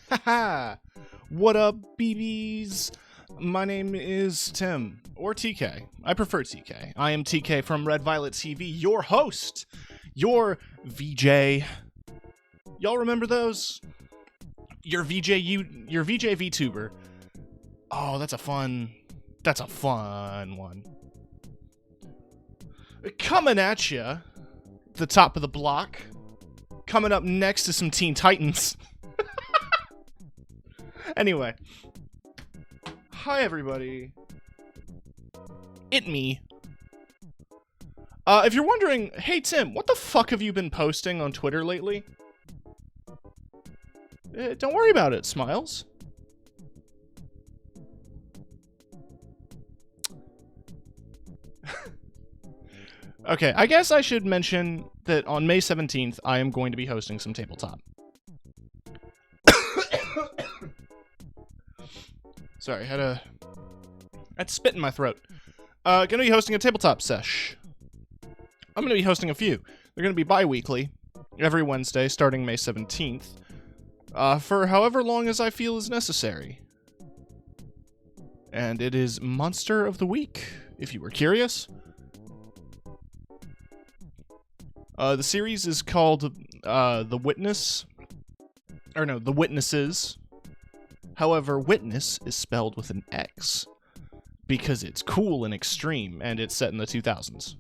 Haha! What up, BBs? My name is Tim, or TK. I prefer TK. I am TK from Red Violet TV, your host, your VJ. Y'all remember those? Your VJ VTuber. Oh, that's a fun one. Coming at ya, the top of the block. Coming up next to some Teen Titans. Anyway. Hi, everybody. It me. If you're wondering, hey, Tim, what the fuck have you been posting on Twitter lately? Don't worry about it, Smiles. Okay, I guess I should mention that on May 17th, I am going to be hosting some tabletop. Sorry, had spit in my throat. Gonna be hosting a tabletop sesh. I'm gonna be hosting a few. They're gonna be bi-weekly, every Wednesday, starting May 17th, for however long as I feel is necessary. And it is Monster of the Week, if you were curious. The series is called, The Witness. Or no, The Witnesses. However, witness is spelled with an X. Because it's cool and extreme, and it's set in the 2000s.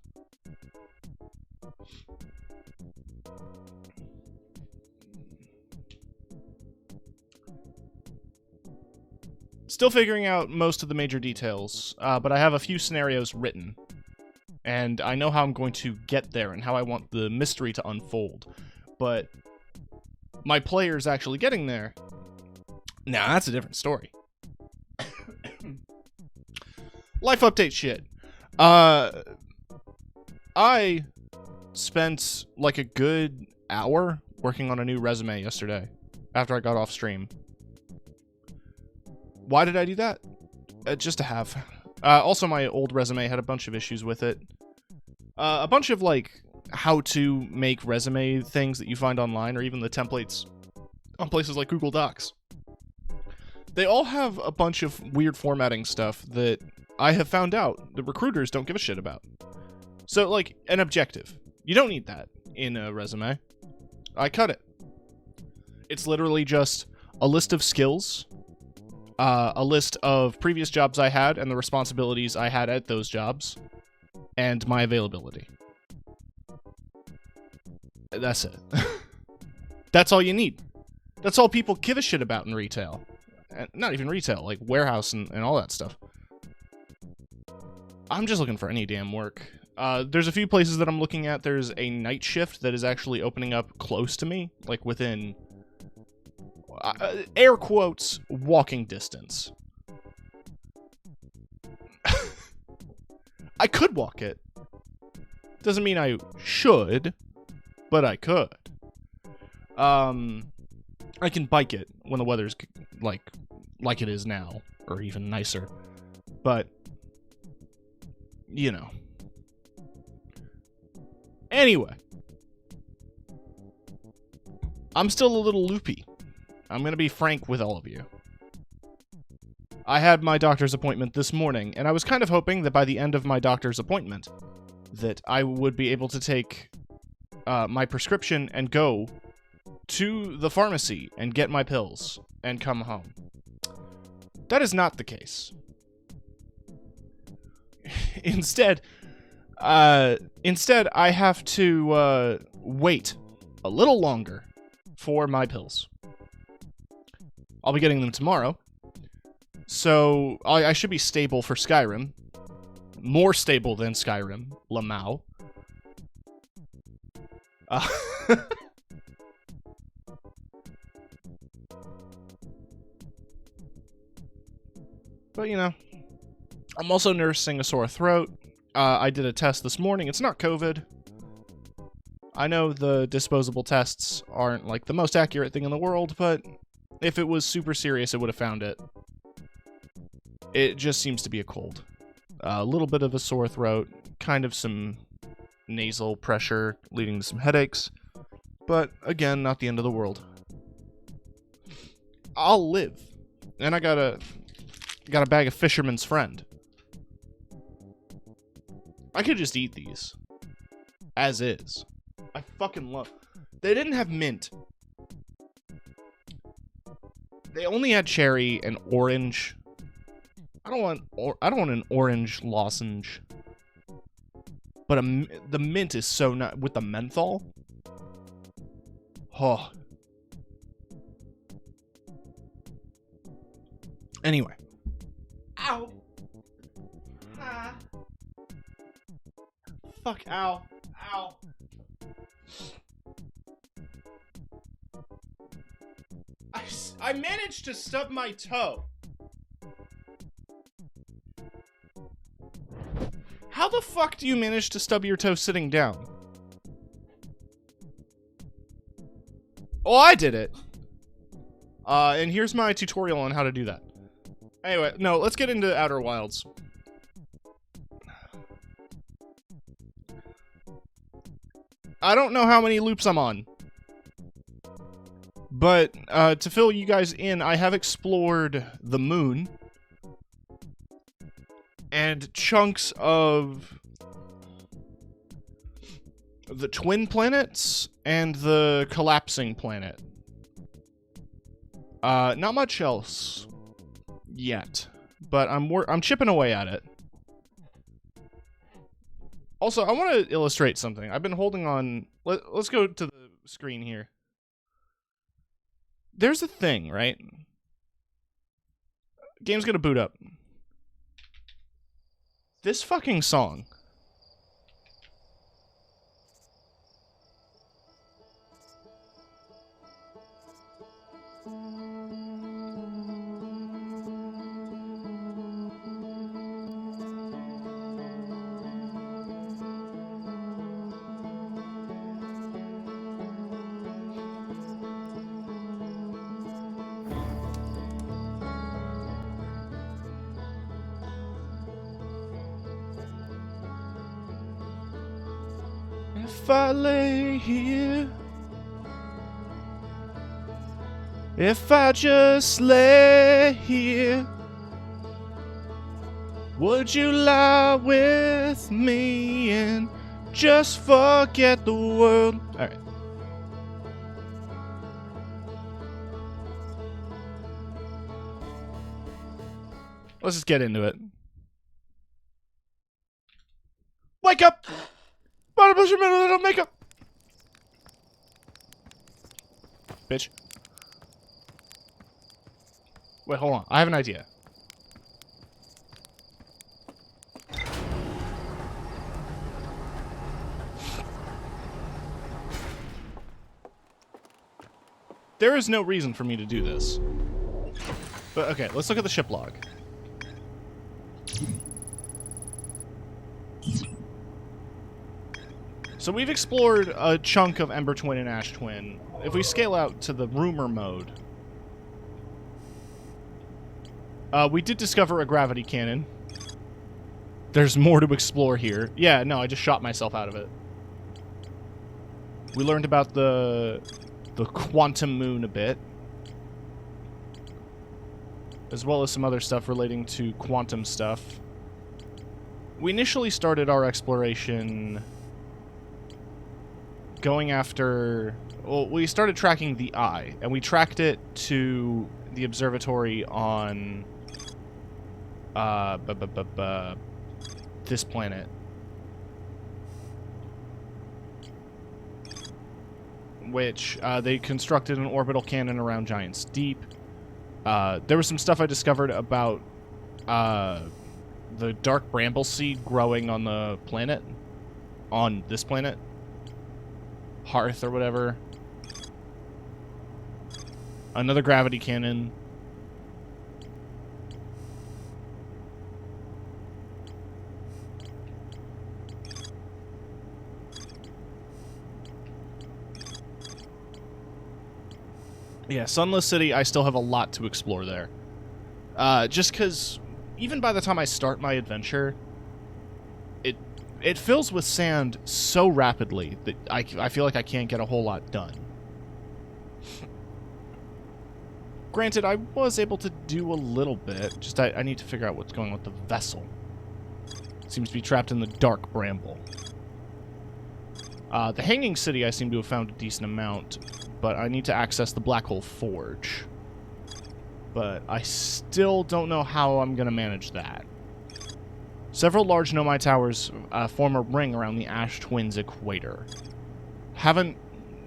Still figuring out most of the major details, but I have a few scenarios written. And I know how I'm going to get there and how I want the mystery to unfold. But my players actually getting there, nah, that's a different story. Life update shit. I spent like a good hour working on a new resume yesterday after I got off stream. Why did I do that? Just to have. Also, my old resume had a bunch of issues with it. A bunch of, like, how to make resume things that you find online, or even the templates on places like Google Docs. They all have a bunch of weird formatting stuff that I have found out the recruiters don't give a shit about. So, like, an objective. You don't need that in a resume. I cut it. It's literally just a list of skills, a list of previous jobs I had and the responsibilities I had at those jobs, and my availability. That's it. That's all you need. That's all people give a shit about in retail. Not even retail, like warehouse and all that stuff. I'm just looking for any damn work. There's a few places that I'm looking at. There's a night shift that is actually opening up close to me, like within, air quotes, walking distance. I could walk it. Doesn't mean I should, but I could. I can bike it when the weather's like it is now, or even nicer. But, you know. Anyway. I'm still a little loopy. I'm gonna be frank with all of you. I had my doctor's appointment this morning, and I was kind of hoping that by the end of my doctor's appointment, that I would be able to take my prescription and go to the pharmacy and get my pills and come home. That is not the case. Instead, I have to wait a little longer for my pills. I'll be getting them tomorrow. So, I should be stable for Skyrim. More stable than Skyrim. Lamau. But, you know. I'm also nursing a sore throat. I did a test this morning. It's not COVID. I know the disposable tests aren't, like, the most accurate thing in the world, but if it was super serious, it would have found it. It just seems to be a cold. A little bit of a sore throat, kind of some nasal pressure leading to some headaches, but again, not the end of the world. I'll live. And I got a bag of Fisherman's Friend. I could just eat these. As is. I fucking love... They didn't have mint. They only had cherry and orange. I don't want an orange lozenge. But the mint is so nice with the menthol. Oh. Anyway. Ow. Ah. Fuck, ow. Ow. I managed to stub my toe. How the fuck do you manage to stub your toe sitting down? Oh, I did it. And here's my tutorial on how to do that. Anyway, no, let's get into Outer Wilds. I don't know how many loops I'm on. But, to fill you guys in, I have explored the moon. And chunks of the twin planets and the collapsing planet. Not much else yet, but I'm chipping away at it. Also, I want to illustrate something. I've been holding on. Let's go to the screen here. There's a thing, right? Game's gonna boot up. This fucking song. If I lay here, if I just lay here, would you lie with me and just forget the world? Alright. Let's just get into it. Wake up! Bottom push your middle little makeup. Bitch. Wait, hold on. I have an idea. There is no reason for me to do this. But okay, let's look at the ship log. So we've explored a chunk of Ember Twin and Ash Twin. If we scale out to the rumor mode, we did discover a gravity cannon. There's more to explore here. Yeah, no, I just shot myself out of it. We learned about the quantum moon a bit, as well as some other stuff relating to quantum stuff. We initially started our exploration going after... Well, we started tracking the eye, and we tracked it to the observatory on... this planet. Which, they constructed an orbital cannon around Giant's Deep. There was some stuff I discovered about, the dark bramble seed growing on the planet. On this planet. Hearth or whatever. Another gravity cannon. Yeah, Sunless City, I still have a lot to explore there. Just because even by the time I start my adventure, it fills with sand so rapidly that I feel like I can't get a whole lot done. Granted, I was able to do a little bit. Just I need to figure out what's going on with the vessel. It seems to be trapped in the dark bramble. The Hanging City I seem to have found a decent amount, but I need to access the Black Hole Forge. But I still don't know how I'm going to manage that. Several large Nomai towers form a ring around the Ash Twins equator. Haven't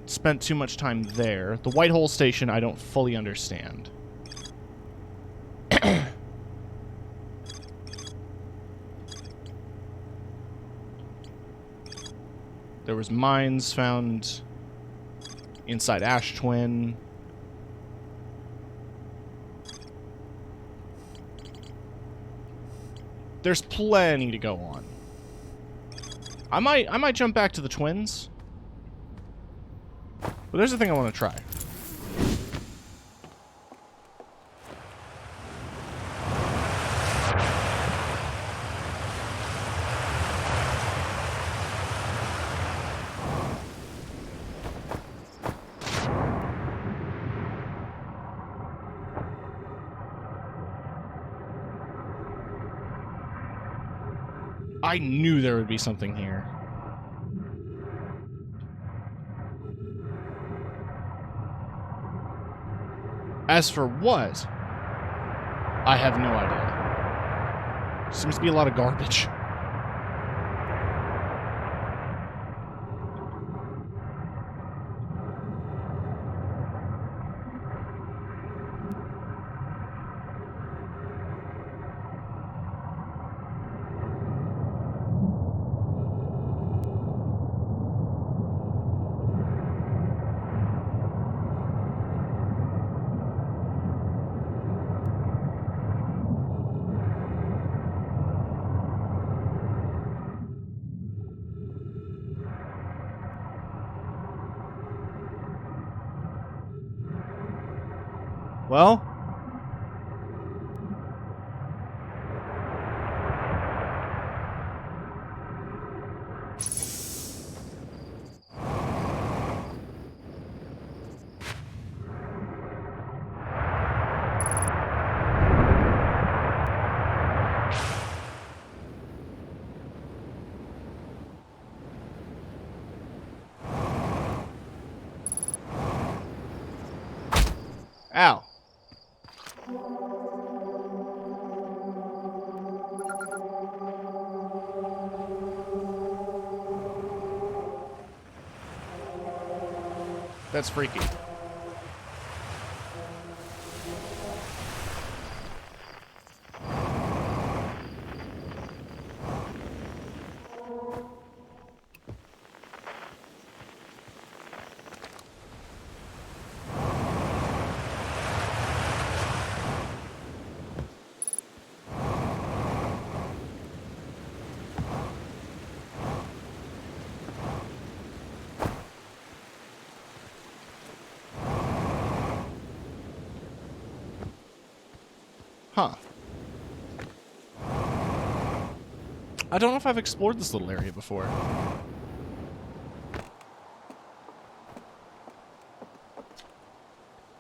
spent too much time there. The White Hole Station I don't fully understand. There was mines found inside Ash Twin. There's plenty to go on. I might jump back to the Twins. But there's the thing I want to try. I knew there would be something here. As for what, I have no idea. Seems to be a lot of garbage. Well, ow. That's freaky. Huh. I don't know if I've explored this little area before.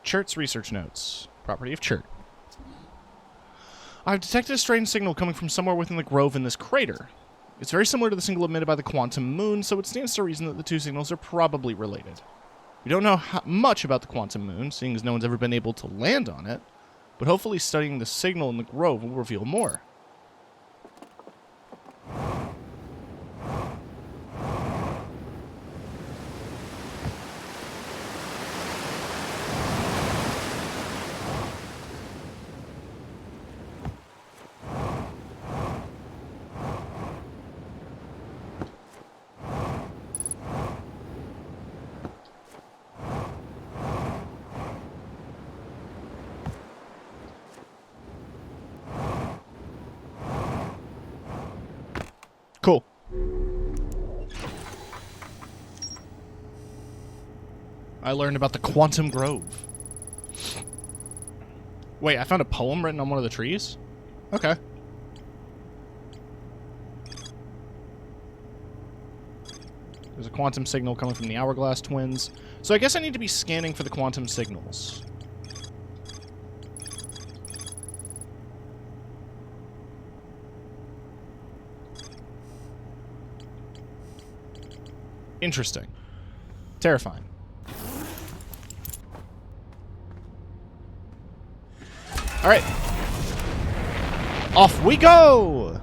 Chert's research notes. Property of Chert. I've detected a strange signal coming from somewhere within the grove in this crater. It's very similar to the signal emitted by the quantum moon, so it stands to reason that the two signals are probably related. We don't know much about the quantum moon, seeing as no one's ever been able to land on it, but hopefully studying the signal in the grove will reveal more. Cool. I learned about the Quantum Grove. Wait, I found a poem written on one of the trees? Okay. There's a quantum signal coming from the Hourglass Twins. So I guess I need to be scanning for the quantum signals. Interesting. Terrifying. Alright. Off we go!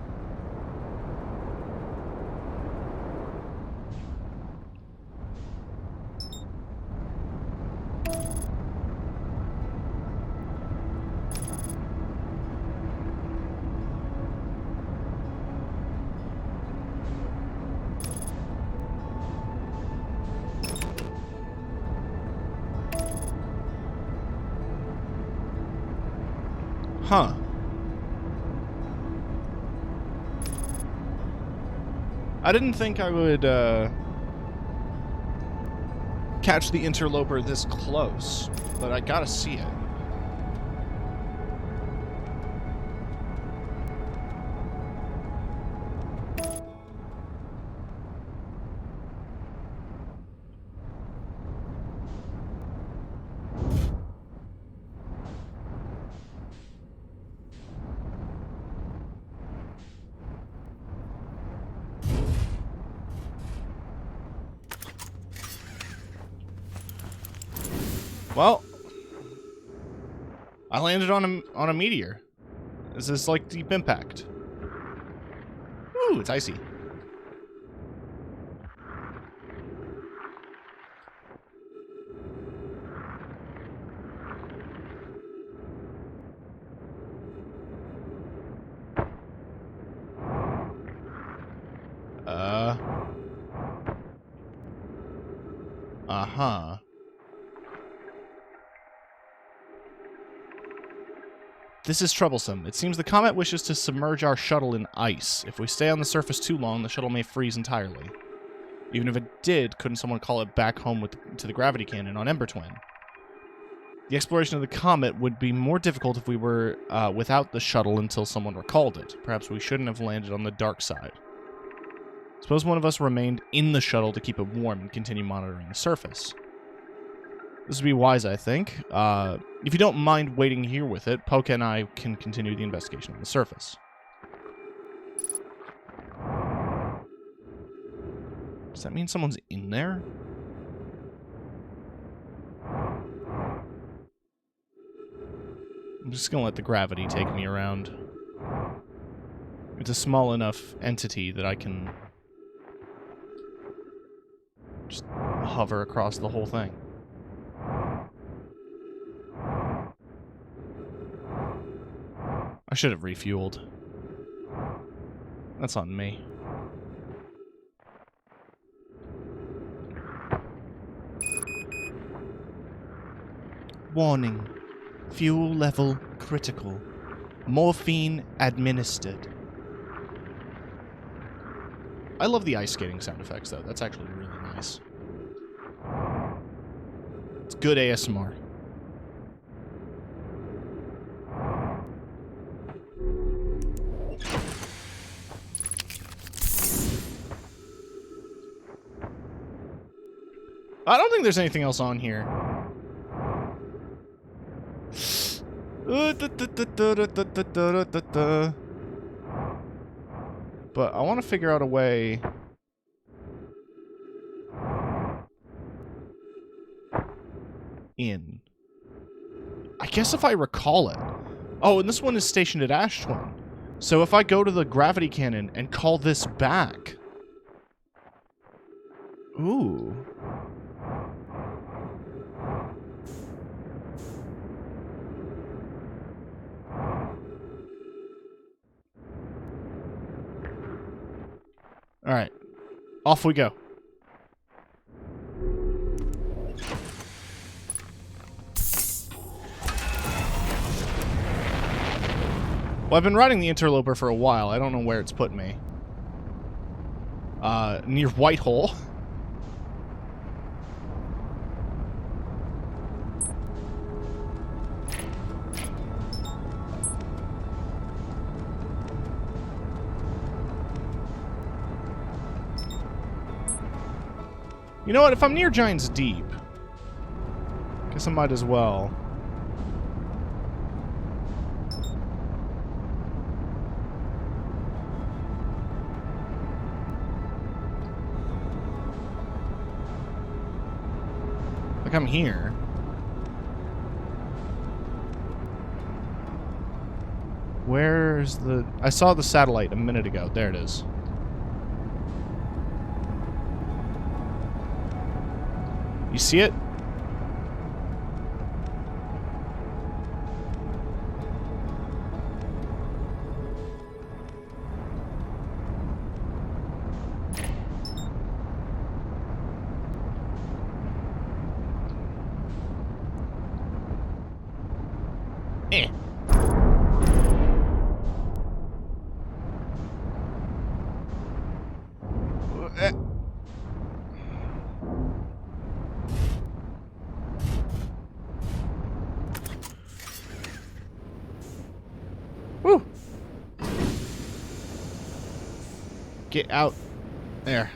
Huh. I didn't think I would, catch the interloper this close, but I gotta see it. Well, I landed on a meteor. This is like Deep Impact. Ooh, it's icy. Uh-huh. This is troublesome. It seems the comet wishes to submerge our shuttle in ice. If we stay on the surface too long, the shuttle may freeze entirely. Even if it did, couldn't someone call it back home to the gravity cannon on Ember Twin? The exploration of the comet would be more difficult if we were without the shuttle until someone recalled it. Perhaps we shouldn't have landed on the dark side. Suppose one of us remained in the shuttle to keep it warm and continue monitoring the surface. This would be wise, I think. If you don't mind waiting here with it, Poke and I can continue the investigation on the surface. Does that mean someone's in there? I'm just gonna let the gravity take me around. It's a small enough entity that I can just hover across the whole thing. I should have refueled. That's on me. Warning. Fuel level critical. Morphine administered. I love the ice skating sound effects, though. That's actually really nice. It's good ASMR. I don't think there's anything else on here. But I want to figure out a way... in. I guess if I recall it. Oh, and this one is stationed at Ash Twin. So if I go to the gravity cannon and call this back... Ooh... Alright. Off we go. Well, I've been riding the Interloper for a while. I don't know where it's put me. Near Whitehole. You know what? If I'm near Giant's Deep, guess I might as well. Like I'm here. Where's the... I saw the satellite a minute ago. There it is. You see it? Eh. Woo! Get out. There.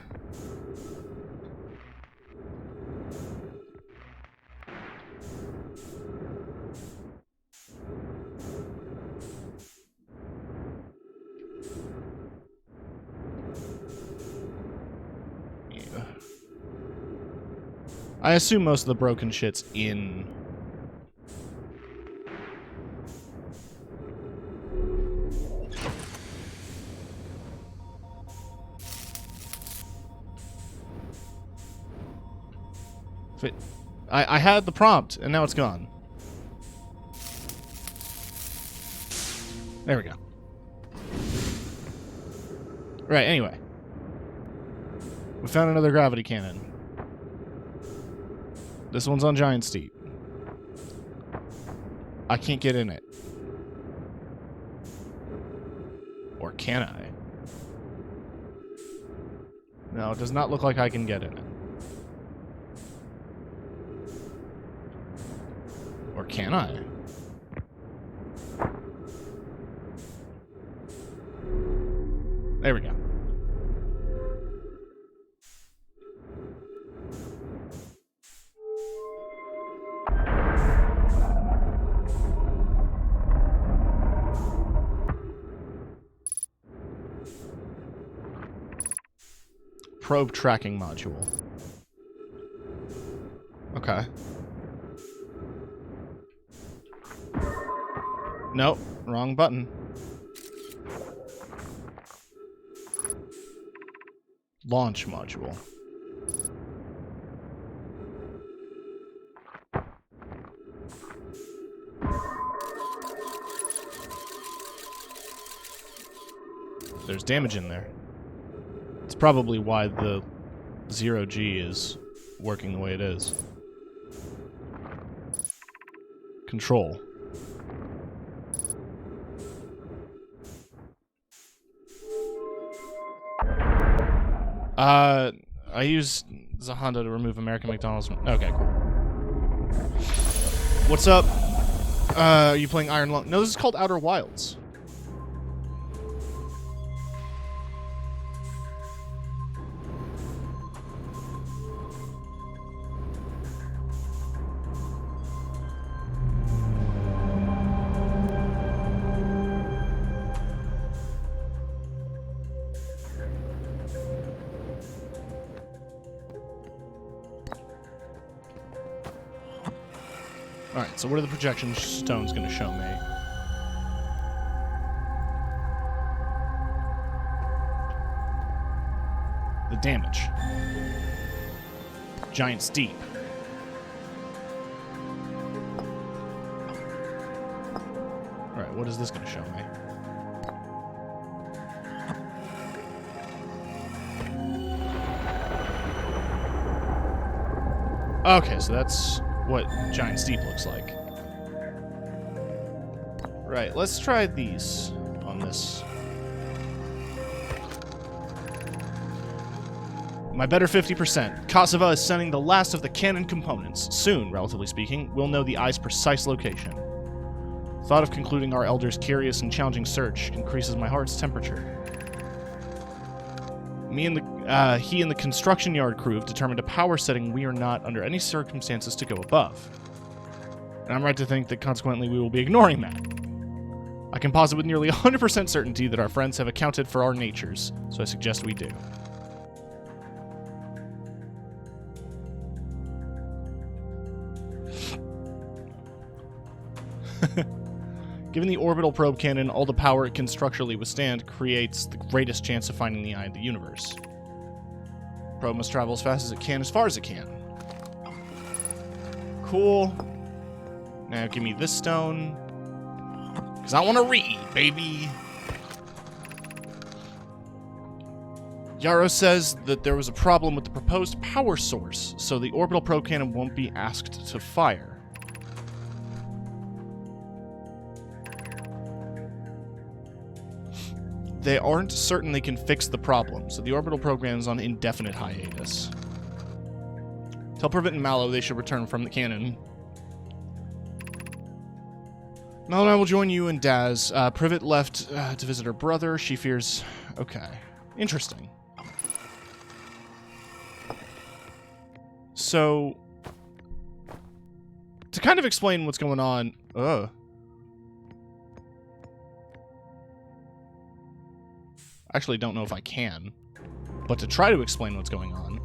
I assume most of the broken shit's in. I had the prompt, and now it's gone. There we go. Right, anyway. We found another gravity cannon. This one's on Giant Steep. I can't get in it. Or can I? No, it does not look like I can get in it. Or can I? There we go. Probe tracking module. Okay. Nope, wrong button. Launch module. There's damage in there. It's probably why the 0G is working the way it is. Control. I used Zahanda to remove American McDonald's. Okay, cool. What's up? Are you playing Iron Lung? No, this is called Outer Wilds. Alright, so what are the projection stones going to show me? The damage. Giant Steep. Alright, what is this going to show me? Okay, so that's what Giant Steep looks like. Right, let's try these on this. My better 50%. Kosovo is sending the last of the cannon components. Soon, relatively speaking, we'll know the eye's precise location. Thought of concluding our elder's curious and challenging search increases my heart's temperature. He and the construction yard crew have determined a power setting we are not, under any circumstances, to go above. And I'm right to think that, consequently, we will be ignoring that. I can posit with nearly 100% certainty that our friends have accounted for our natures, so I suggest we do. Given the orbital probe cannon, all the power it can structurally withstand creates the greatest chance of finding the eye of the universe. Probe must travel as fast as it can, as far as it can. Cool. Now give me this stone. Because I want to read, baby. Yarrow says that there was a problem with the proposed power source, so the orbital probe cannon won't be asked to fire. They aren't certain they can fix the problem, so the orbital program is on indefinite hiatus. Tell Privet and Mallow they should return from the cannon. Mallow and I will join you and Daz. Privet left to visit her brother. She fears... Okay. Interesting. So... to kind of explain what's going on... Actually, don't know if I can. But to try to explain what's going on...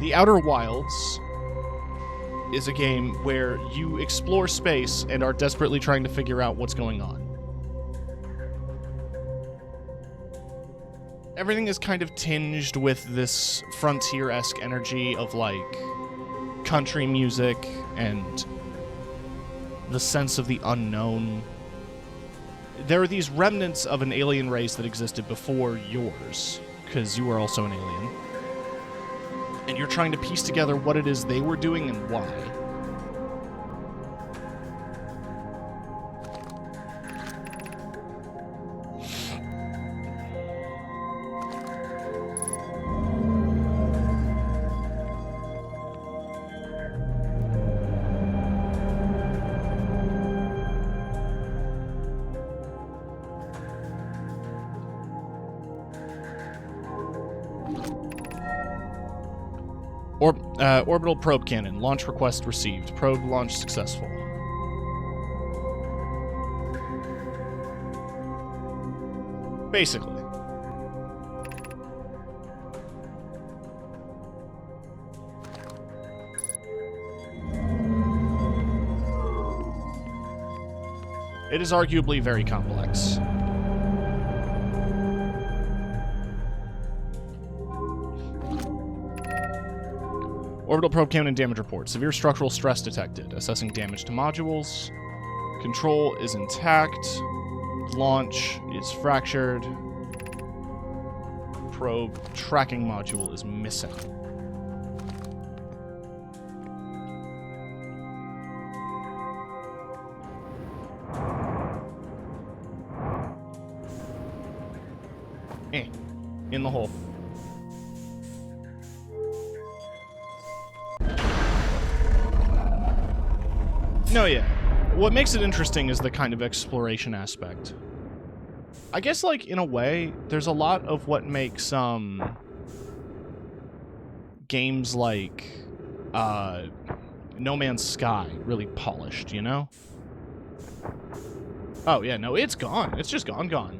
The Outer Wilds is a game where you explore space and are desperately trying to figure out what's going on. Everything is kind of tinged with this frontier-esque energy of, like, country music and the sense of the unknown. There are these remnants of an alien race that existed before yours, because you are also an alien. And you're trying to piece together what it is they were doing and why. Orbital probe cannon. Launch request received. Probe launch successful. Basically. It is arguably very complex. Orbital probe cannon damage report. Severe structural stress detected. Assessing damage to modules. Control is intact. Launch is fractured. Probe tracking module is missing. In the hole. No, yeah. What makes it interesting is the kind of exploration aspect. I guess, like, in a way, there's a lot of what makes, games like, No Man's Sky really polished, you know? Oh, yeah, no, it's gone. It's just gone.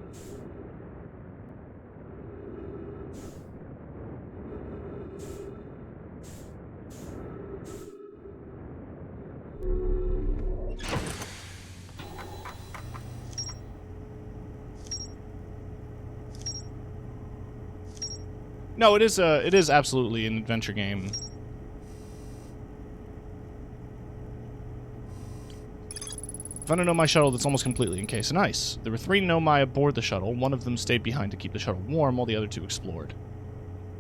No, it is absolutely an adventure game. Found a Nomai shuttle that's almost completely encased in ice. There were 3 Nomai aboard the shuttle. One of them stayed behind to keep the shuttle warm, while the other 2 explored.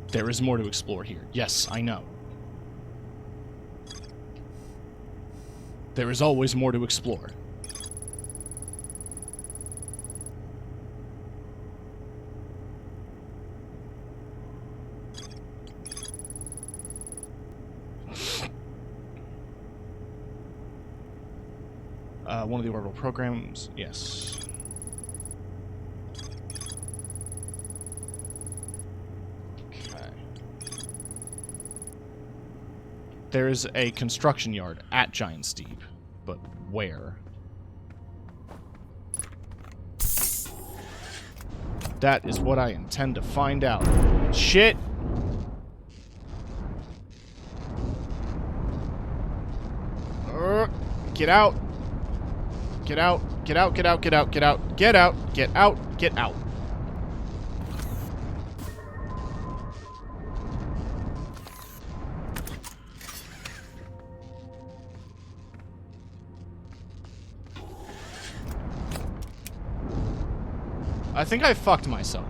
There is more to explore here. Yes, I know. There is always more to explore. One of the orbital programs, yes. Okay. There is a construction yard at Giant Steep, but where? That is what I intend to find out. Shit! Get out. Get out. Get out. Get out. Get out. Get out. Get out. Get out. Get out. I think I fucked myself.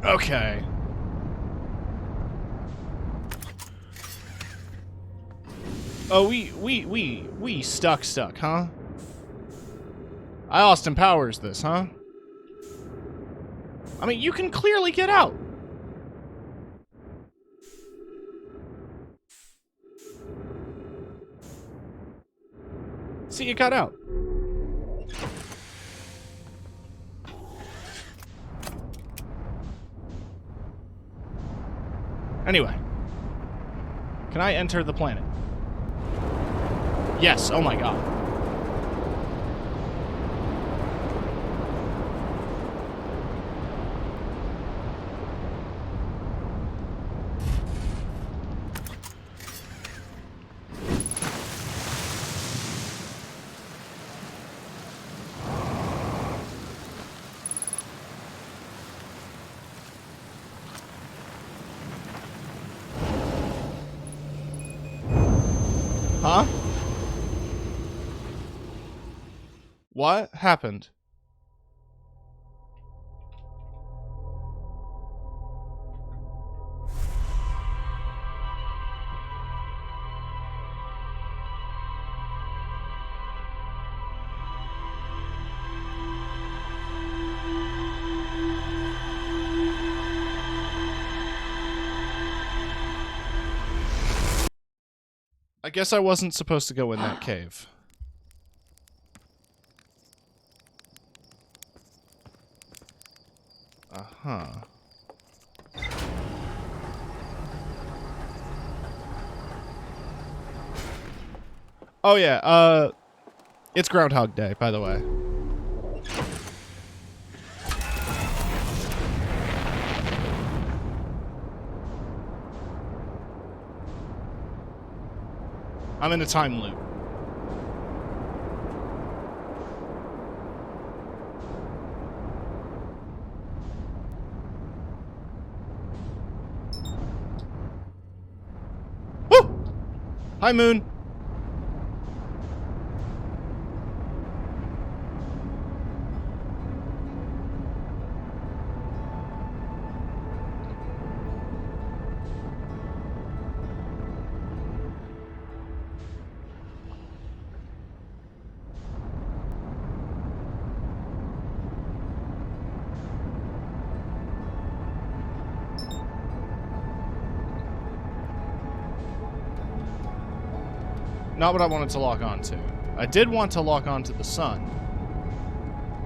Okay. Oh, we stuck, huh? I Austin Powers this, huh? I mean, you can clearly get out. See, you got out. Anyway. Can I enter the planet? Yes, oh my god. Huh? What happened? I guess I wasn't supposed to go in that cave. Uh-huh. Oh yeah, it's Groundhog Day, by the way. I'm in a time loop. Woo! Hi, Moon. Not what I wanted to lock onto. I did want to lock onto the sun,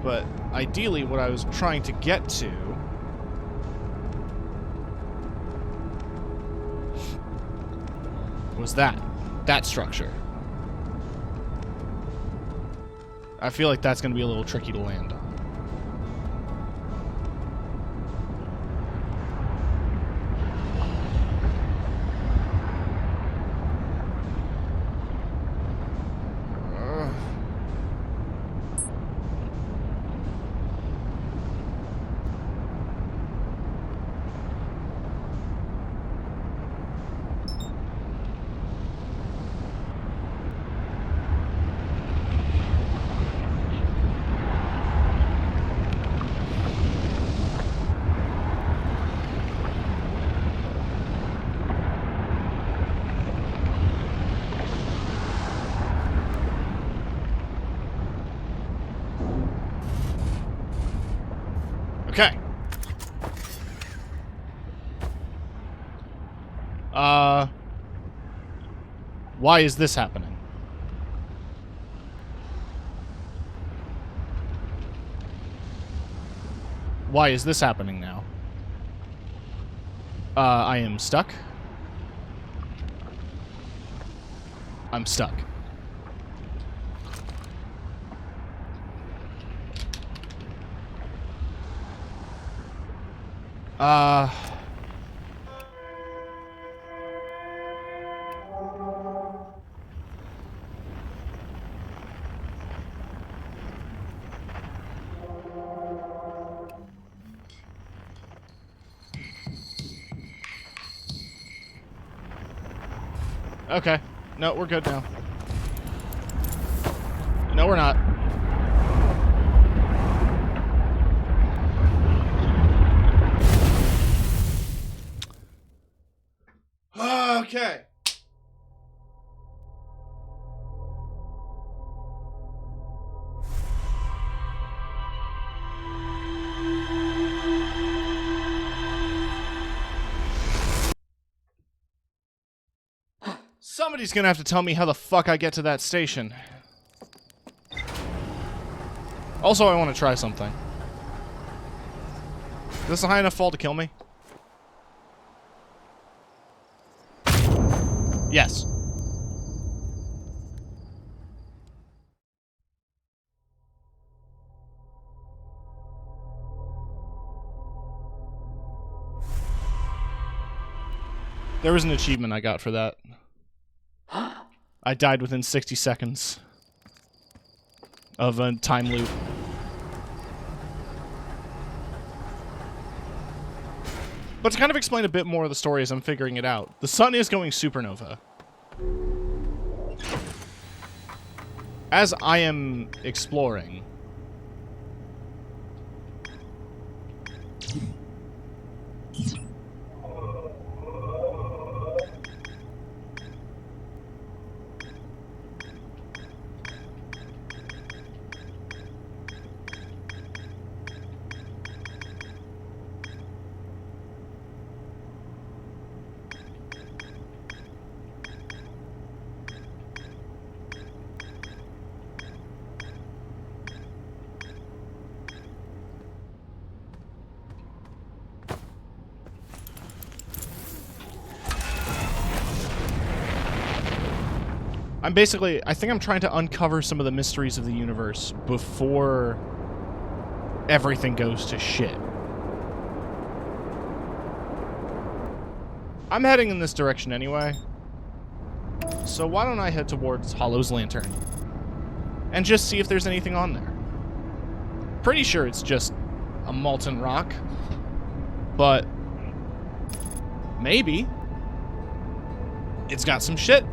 but ideally what I was trying to get to was that structure. I feel like that's going to be a little tricky to land on. Why is this happening? Why is this happening now? I am stuck. I'm stuck. Okay. No, we're good now. No, we're not. Okay. Somebody's gonna have to tell me how the fuck I get to that station. Also, I want to try something. Is this a high enough fall to kill me? Yes. There was an achievement I got for that. I died within 60 seconds of a time loop. But to kind of explain a bit more of the story as I'm figuring it out, the sun is going supernova. As I am exploring, I think I'm trying to uncover some of the mysteries of the universe before everything goes to shit. I'm heading in this direction anyway, so why don't I head towards Hollow's Lantern and just see if there's anything on there. Pretty sure it's just a molten rock, but maybe it's got some shit.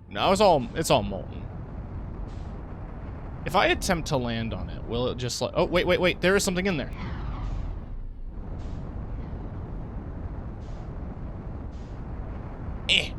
No, it's all molten. If I attempt to land on it, will it just like... Oh, wait, there is something in there. Eh.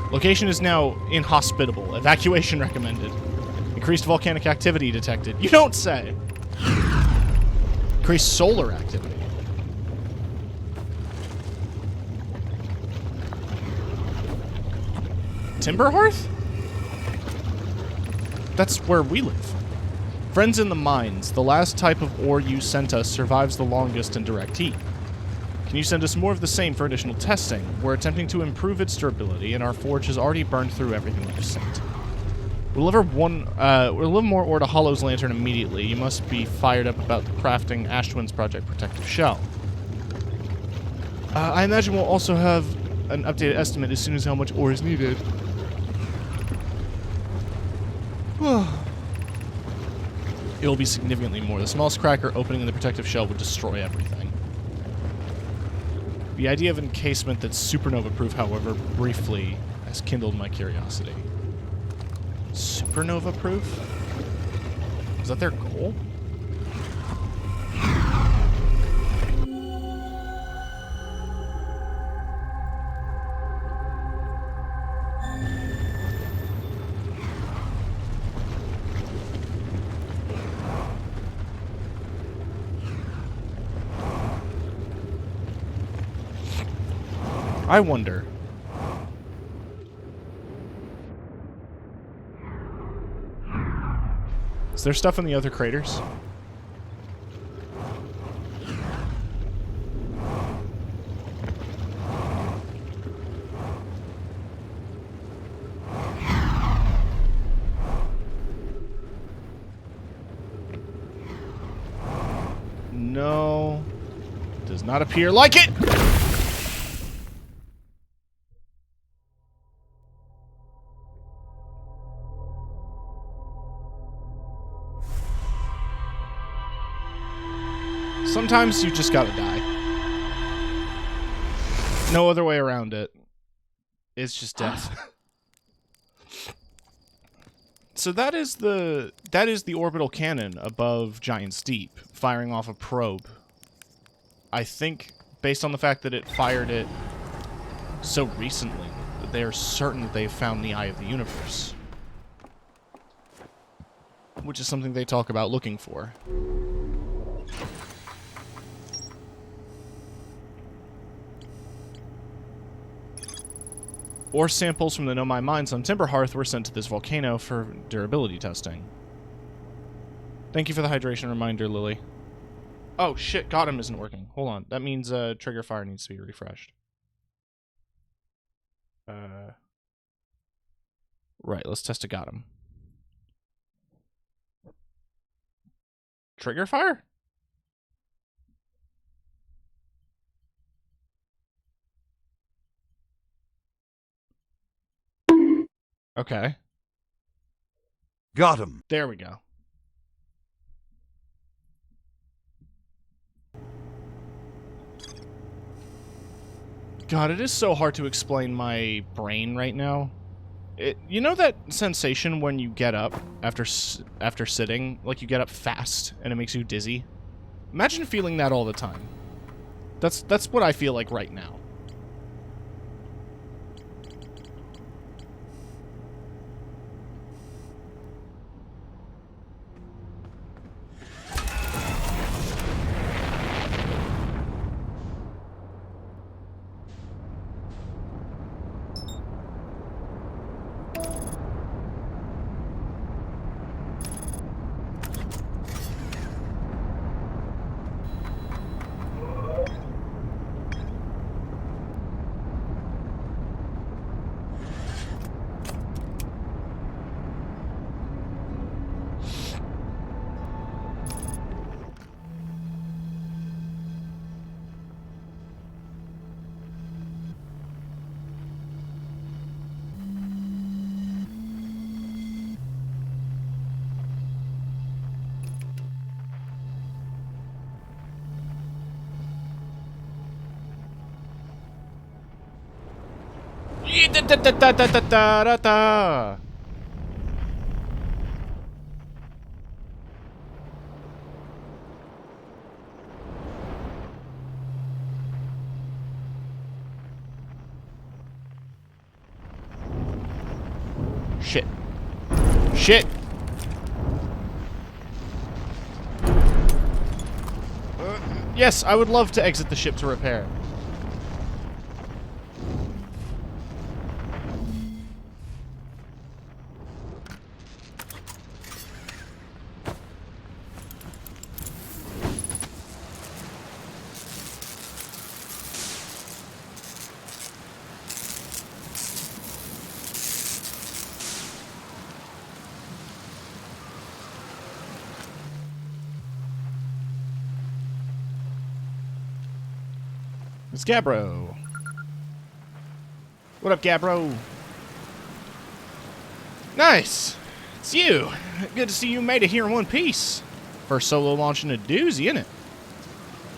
Location is now inhospitable. Evacuation recommended. Increased volcanic activity detected. You don't say! Increased solar activity. Timber Hearth? That's where we live. Friends in the mines. The last type of ore you sent us survives the longest in direct heat. Can you send us more of the same for additional testing? We're attempting to improve its durability, and our forge has already burned through everything we've sent. We'll deliver more ore to Hollow's Lantern immediately. You must be fired up about crafting Ash Twin's Project Protective Shell. I imagine we'll also have an updated estimate as soon as how much ore is needed. It will be significantly more. The smallest cracker opening in the protective shell would destroy everything. The idea of encasement that's supernova-proof, however, briefly has kindled my curiosity. Supernova-proof? Is that their goal? I wonder. Is there stuff in the other craters? No. Does not appear like it! Sometimes you just gotta die. No other way around it. It's just death. So that is the orbital cannon above Giant's Deep, firing off a probe. I think, based on the fact that it fired it so recently, that they are certain that they've found the Eye of the Universe. Which is something they talk about looking for. Ore samples from the Nomai mines on Timberhearth were sent to this volcano for durability testing. Thank you for the hydration reminder, Lily. Oh, shit, Gotham isn't working. Hold on. That means trigger fire needs to be refreshed. Right, let's test a Gotham. Trigger fire? Okay. Got him. There we go. God, it is so hard to explain my brain right now. You know that sensation when you get up after sitting, like you get up fast and it makes you dizzy? Imagine feeling that all the time. That's what I feel like right now. Shit. Shit! Yes, I would love to exit the ship to repair. It's Gabbro. What up, Gabbro? Nice. It's you. Good to see you made it here in one piece. First solo launch in a doozy, innit?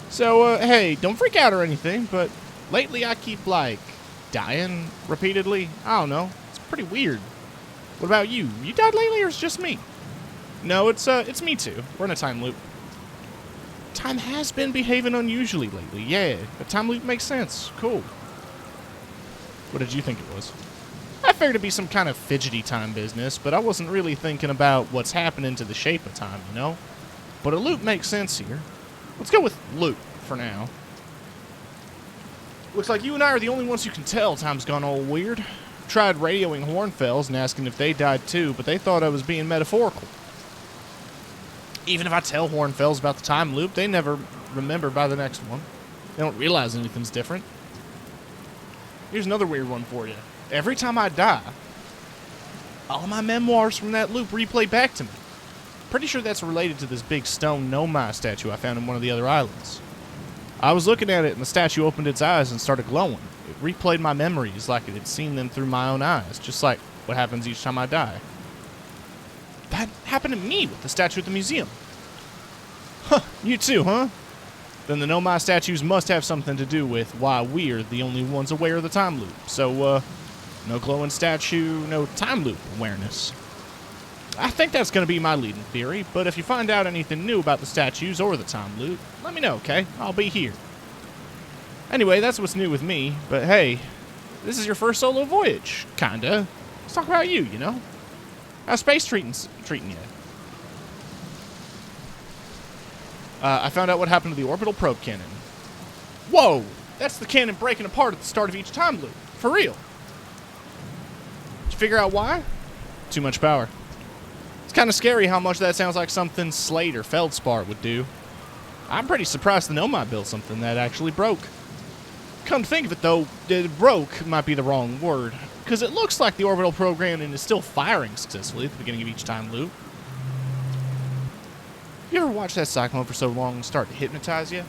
So, hey, don't freak out or anything, but Lately, I keep, like, dying repeatedly. I don't know. It's pretty weird. What about you? You died lately, or it's just me? No, it's me too. We're in a time loop. Time has been behaving unusually lately. Yeah, a time loop makes sense. Cool. What did you think it was? I figured it'd be some kind of fidgety time business, but I wasn't really thinking about what's happening to the shape of time, you know? But a loop makes sense here. Let's go with loop for now. Looks like you and I are the only ones who can tell time's gone all weird. Tried radioing Hornfells and asking if they died too, but they thought I was being metaphorical. Even if I tell Hornfells about the time loop, they never remember by the next one. They don't realize anything's different. Here's another weird one for you. Every time I die, all of my memoirs from that loop replay back to me. Pretty sure that's related to this big stone Nomai statue I found in one of the other islands. I was looking at it and the statue opened its eyes and started glowing. It replayed my memories like it had seen them through my own eyes, just like what happens each time I die. That happened to me with the statue at the museum. Huh, you too, huh? Then the Nomai statues must have something to do with why we're the only ones aware of the time loop. So, no glowing statue, no time loop awareness. I think that's going to be my leading theory, but if you find out anything new about the statues or the time loop, let me know, okay? I'll be here. Anyway, that's what's new with me, but hey, this is your first solo voyage, kinda. Let's talk about you, you know? How's space treating you? I found out what happened to the orbital probe cannon. Whoa! That's the cannon breaking apart at the start of each time loop. For real. Did you figure out why? Too much power. It's kind of scary how much that sounds like something Slate or Feldspar would do. I'm pretty surprised the Nomai built something that actually broke. Come to think of it, though, broke might be the wrong word, because it looks like the orbital probe cannon is still firing successfully at the beginning of each time loop. You ever watch that cyclone for so long and start to hypnotize you?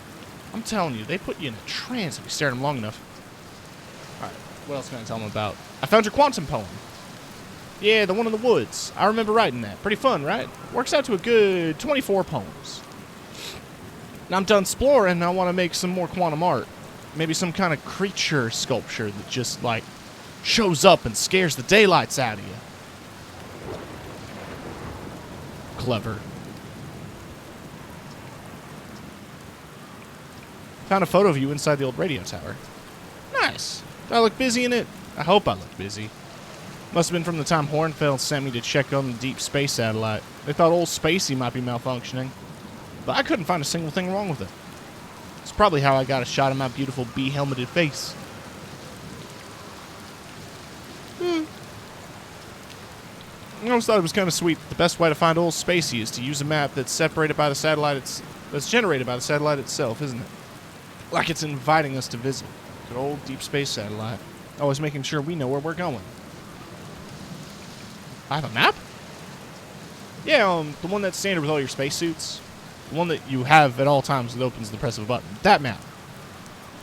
I'm telling you, they put you in a trance if you stare at them long enough. Alright, what else can I tell them about? I found your quantum poem. Yeah, the one in the woods. I remember writing that. Pretty fun, right? Works out to a good 24 poems. Now I'm done exploring, and I want to make some more quantum art. Maybe some kind of creature sculpture that just, like, shows up and scares the daylights out of you. Clever. Found a photo of you inside the old radio tower. Nice. Do I look busy in it? I hope I look busy. Must have been from the time Hornfeld sent me to check on the deep space satellite. They thought old Spacey might be malfunctioning, but I couldn't find a single thing wrong with it. It's probably how I got a shot of my beautiful bee-helmeted face. I always thought it was kind of sweet. The best way to find old Spacey is to use a map that's separated by the satellite. That's generated by the satellite itself, isn't it? Like it's inviting us to visit. Good old deep space satellite. Always making sure we know where we're going. I have a map? Yeah, the one that's standard with all your spacesuits. The one that you have at all times that opens the press of a button. That map.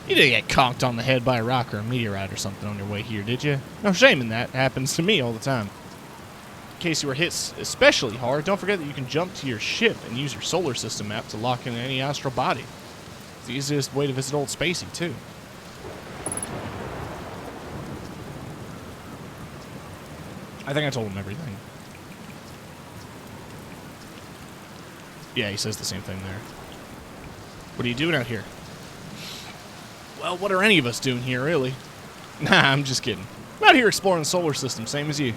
You didn't get conked on the head by a rock or a meteorite or something on your way here, did you? No shame in that. It happens to me all the time. In case you were hit especially hard, don't forget that you can jump to your ship and use your solar system map to lock in any astral body. It's the easiest way to visit old Spacey, too. I think I told him everything. Yeah, he says the same thing there. What are you doing out here? Well, what are any of us doing here, really? Nah, I'm just kidding. I'm out here exploring the solar system, same as you.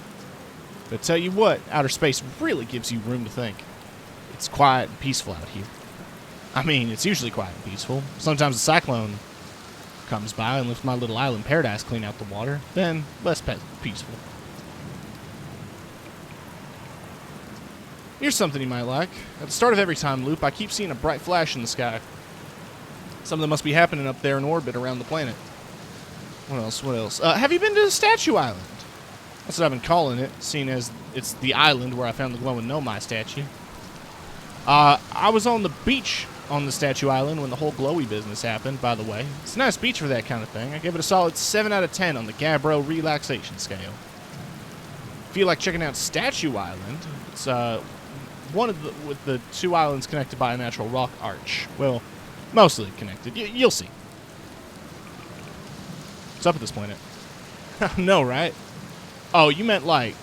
But tell you what, outer space really gives you room to think. It's quiet and peaceful out here. I mean, it's usually quiet and peaceful. Sometimes a cyclone comes by and lifts my little island paradise clean out the water. Then, less peaceful. Here's something you might like. At the start of every time loop, I keep seeing a bright flash in the sky. Something must be happening up there in orbit around the planet. What else? Have you been to Statue Island? That's what I've been calling it, seeing as it's the island where I found the glowing Nomai statue. I was on the beach on the Statue Island when the whole glowy business happened, by the way. It's a nice beach for that kind of thing. I give it a solid 7 out of 10 on the Gabbro relaxation scale. Feel like checking out Statue Island? It's one of with the two islands connected by a natural rock arch. Well, mostly connected. You'll see. What's up with this planet? No, right? Oh, you meant like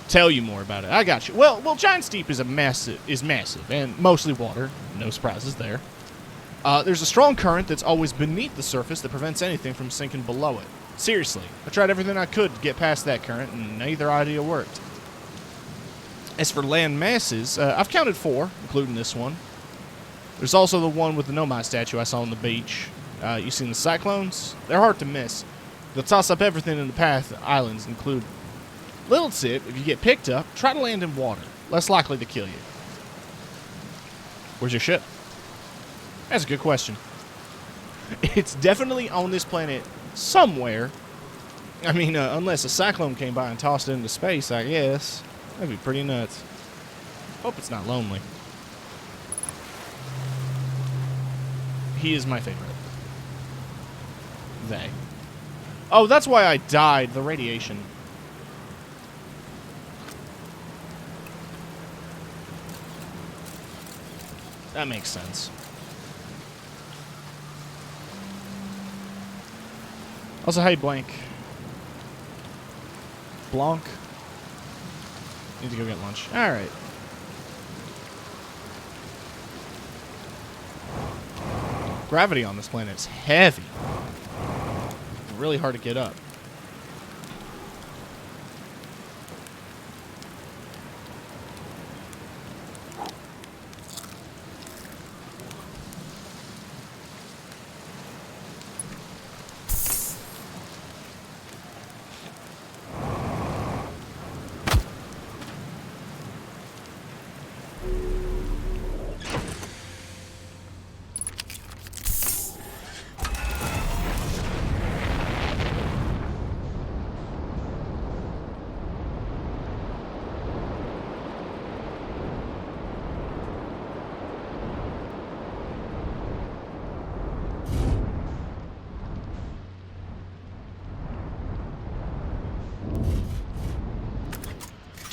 tell you more about it. I got you. Well, Giant's Deep is massive and mostly water. No surprises there. There's a strong current that's always beneath the surface that prevents anything from sinking below it. Seriously, I tried everything I could to get past that current, and neither idea worked. As for land masses, I've counted 4, including this one. There's also the one with the Nomai statue I saw on the beach. You seen the cyclones? They're hard to miss. They'll toss up everything in the path. Islands include. Little tip, if you get picked up, try to land in water. Less likely to kill you. Where's your ship? That's a good question. It's definitely on this planet somewhere. I mean, unless a cyclone came by and tossed it into space, I guess. That'd be pretty nuts. Hope it's not lonely. He is my favorite. They. Oh, that's why I died. The radiation. That makes sense. Also, hey, Blank. Blanc. Need to go get lunch. Alright. Gravity on this planet is heavy. Really hard to get up.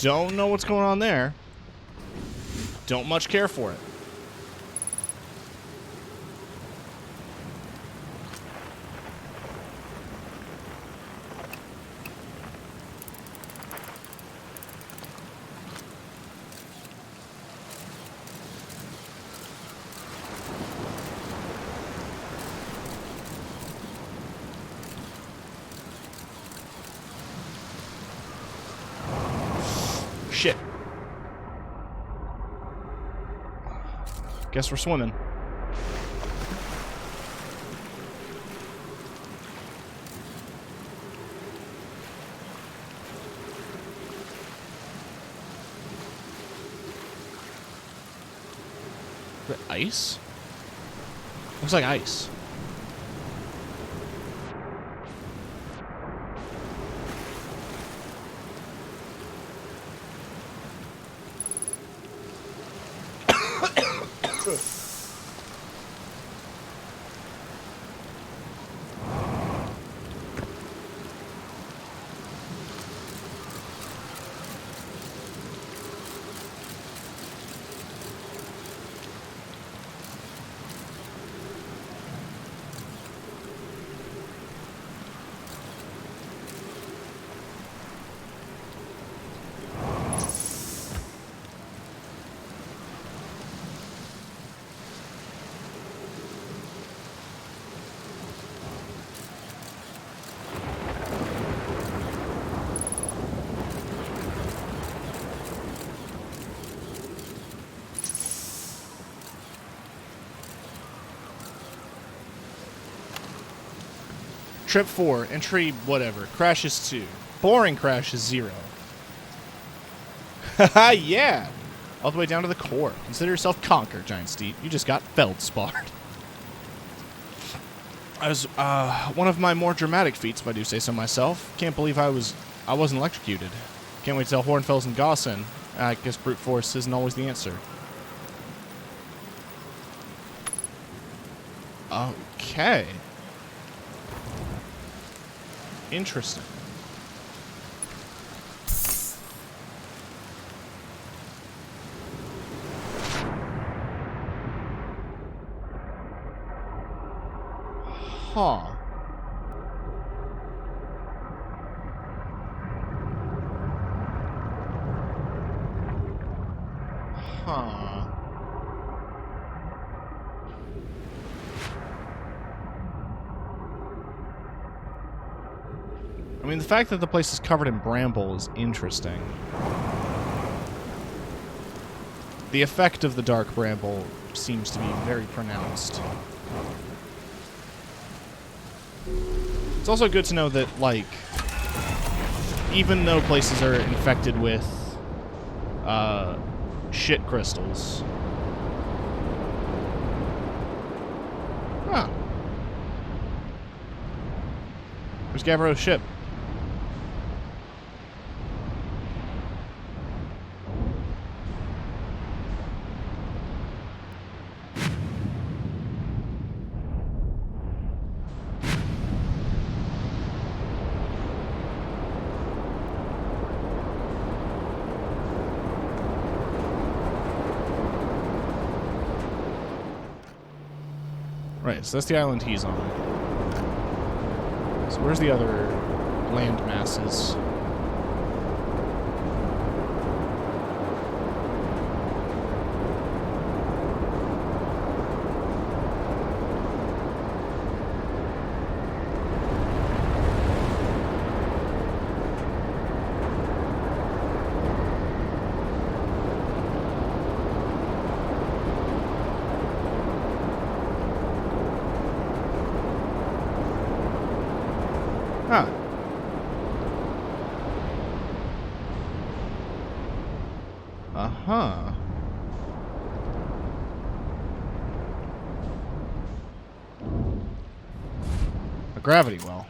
Don't know what's going on there. Don't much care for it. Shit. Guess we're swimming. Is that ice? Looks like ice. Trip 4, entry whatever, crashes 2. Boring crash is 0. Haha, yeah! All the way down to the core. Consider yourself conquered, Giant's Deep. You just got feldsparred. I was, one of my more dramatic feats, if I do say so myself. Can't believe I wasn't electrocuted. Can't wait to tell Hornfels and Gaussen. I guess brute force isn't always the answer. Okay. Interesting. Huh. Huh. I mean, the fact that the place is covered in bramble is interesting. The effect of the dark bramble seems to be very pronounced. It's also good to know that, like, even though places are infected with, shit crystals. Huh. Where's Gavro's ship? Right, so that's the island he's on. So where's the other land masses? Huh. Uh-huh. A gravity well.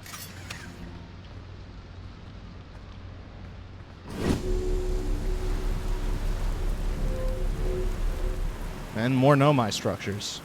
And more Nomai structures.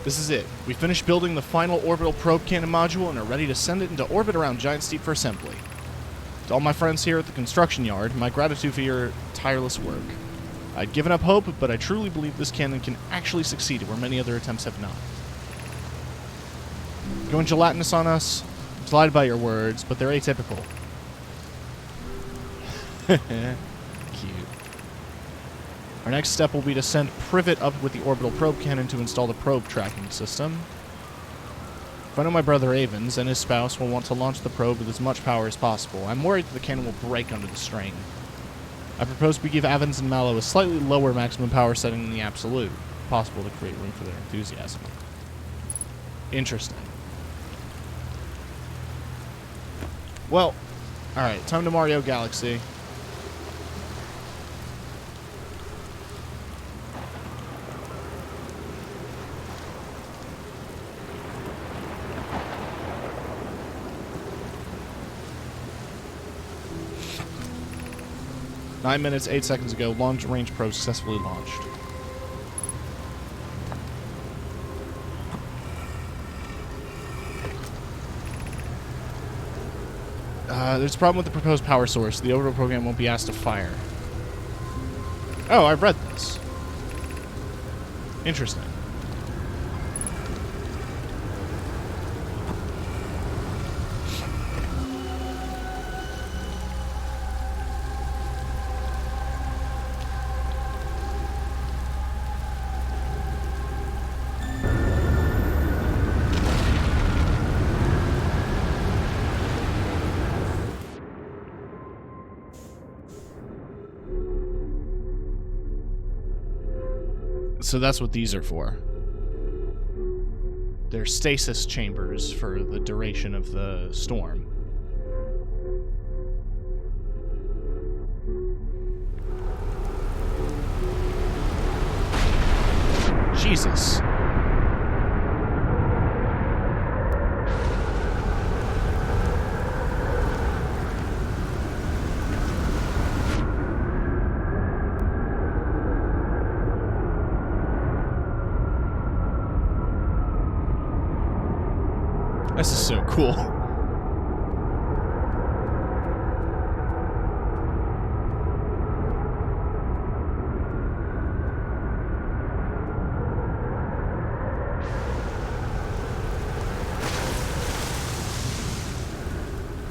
This is it. We finished building the final orbital probe cannon module and are ready to send it into orbit around Giant Steep for assembly. To all my friends here at the construction yard, my gratitude for your tireless work. I'd given up hope, but I truly believe this cannon can actually succeed where many other attempts have not. Going gelatinous on us? I'm delighted by your words, but they're atypical. Cute. Our next step will be to send Privet up with the orbital probe cannon to install the probe tracking system. I know my brother Avens and his spouse will want to launch the probe with as much power as possible. I'm worried that the cannon will break under the strain. I propose we give Avens and Mallow a slightly lower maximum power setting than the absolute, if possible to create room for their enthusiasm. Interesting. Well, alright, time to Mario Galaxy. Nine minutes, 8 seconds ago, long-range probe successfully launched. There's a problem with the proposed power source. The orbital program won't be asked to fire. Oh, I've read this. Interesting. So that's what these are for. They're stasis chambers for the duration of the storm. Jesus. This is so cool.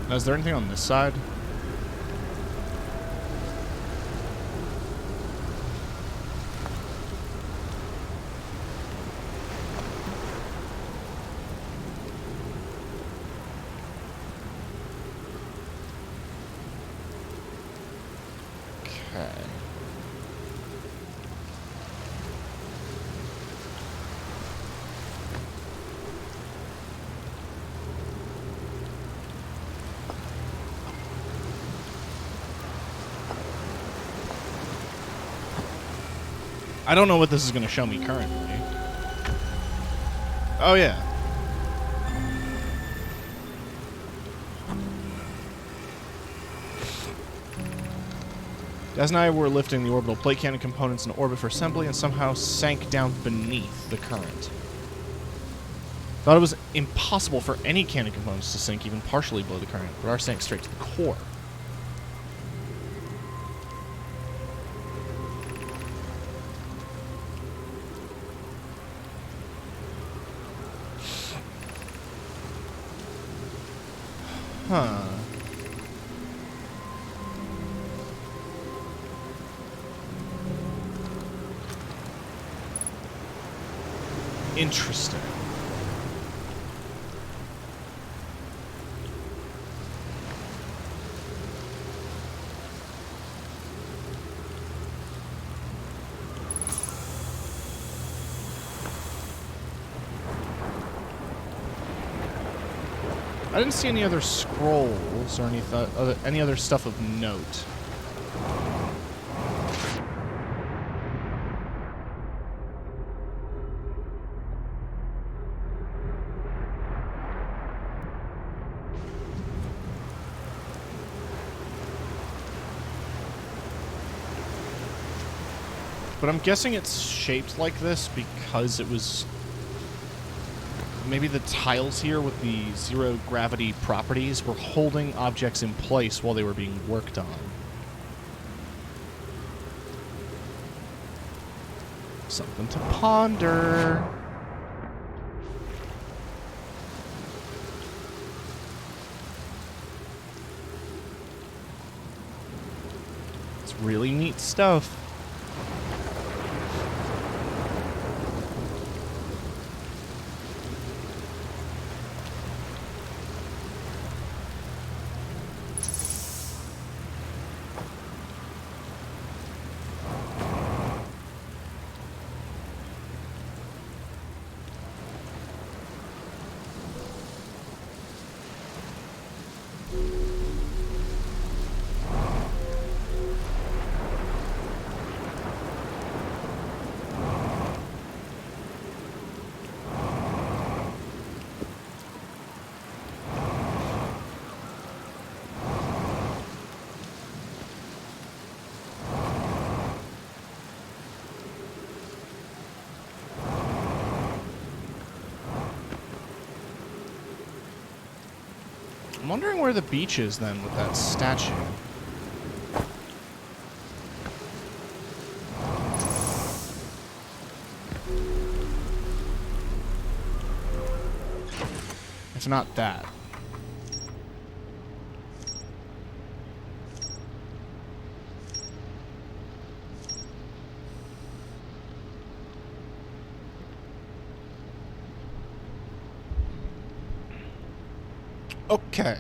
Now, is there anything on this side? Okay. I don't know what this is going to show me currently. Oh, yeah. Daz and I were lifting the orbital plate cannon components in orbit for assembly and somehow sank down beneath the current. Thought it was impossible for any cannon components to sink even partially below the current, but ours sank straight to the core. Huh. Interesting. I didn't see any other scrolls or any other stuff of note. But I'm guessing it's shaped like this because it was... Maybe the tiles here with the zero gravity properties were holding objects in place while they were being worked on. Something to ponder. It's really neat stuff. I'm wondering where the beach is then with that statue. If not that. Okay.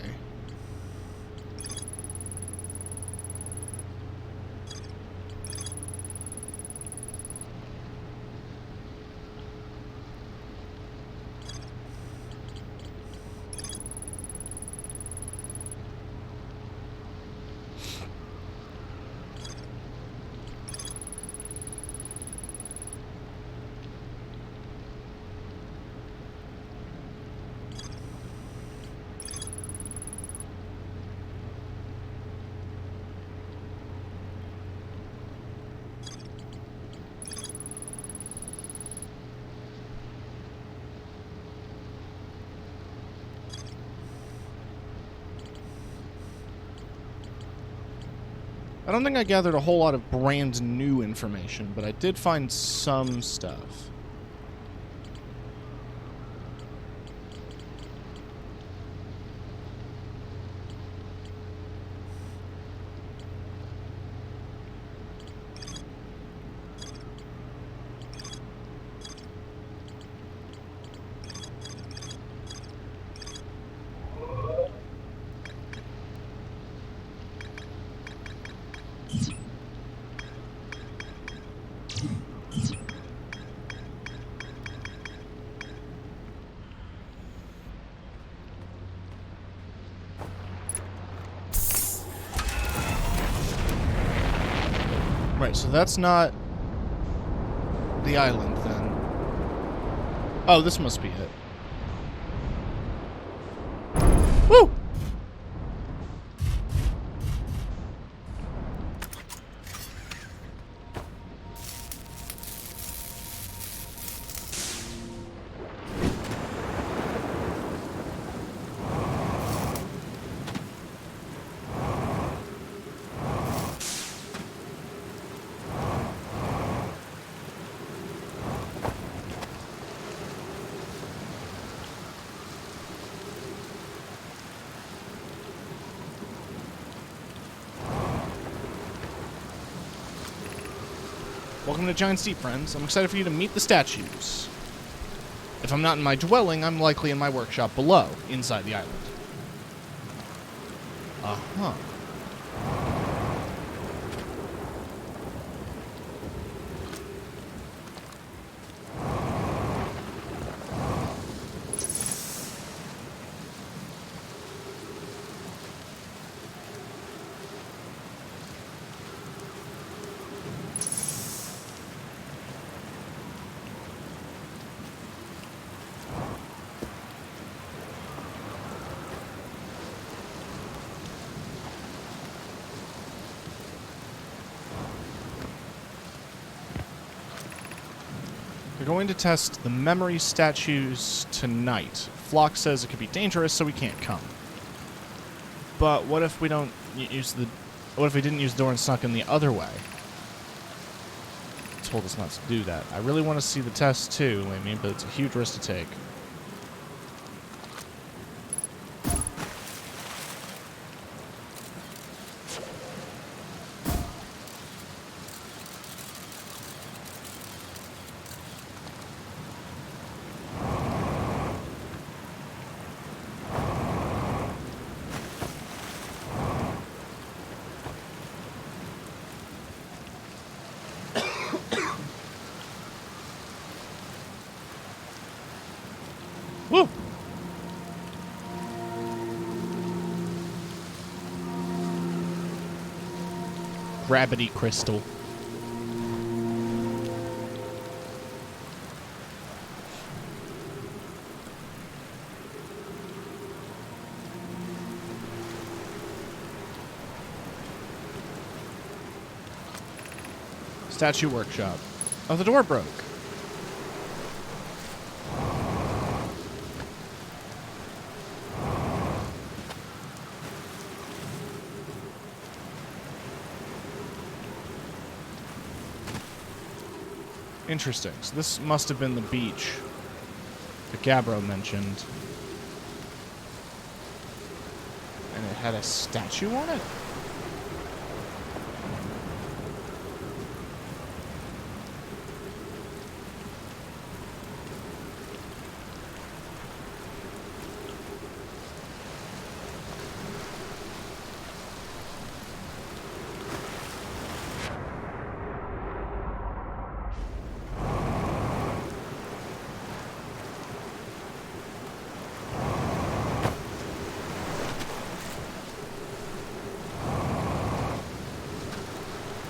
I don't think I gathered a whole lot of brand new information, but I did find some stuff. Right, so that's not the island, then. Oh, this must be it. Woo! Welcome to Giant's Deep, friends. I'm excited for you to meet the statues. If I'm not in my dwelling, I'm likely in my workshop below, inside the island. Uh-huh. We're going to test the memory statues tonight. Flock says it could be dangerous, so we can't come. But what if we don't use the... What if we didn't use the door and snuck in the other way? It told us not to do that. I really want to see the test too, Amy, but it's a huge risk to take. Woo! Gravity crystal. Statue workshop. Oh, the door broke. Interesting. So this must have been the beach that Gabbro mentioned. And it had a statue on it?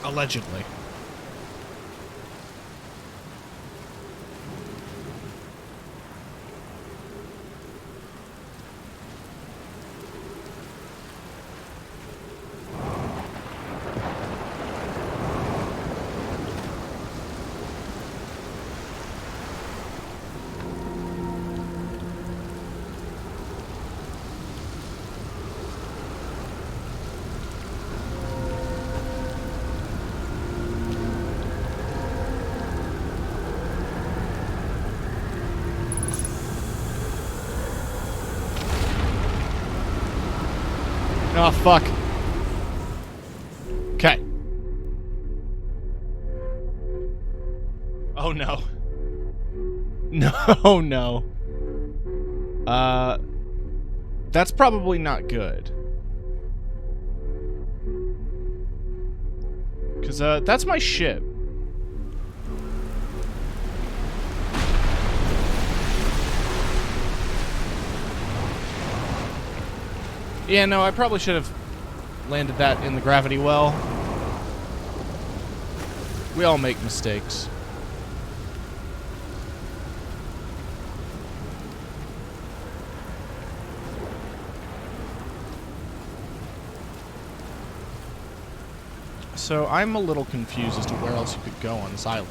Allegedly. Oh, fuck. Okay. Oh, no. No, no. That's probably not good. Because, that's my ship. Yeah, no, I probably should have landed that in the gravity well. We all make mistakes. So I'm a little confused as to where else you could go on this island.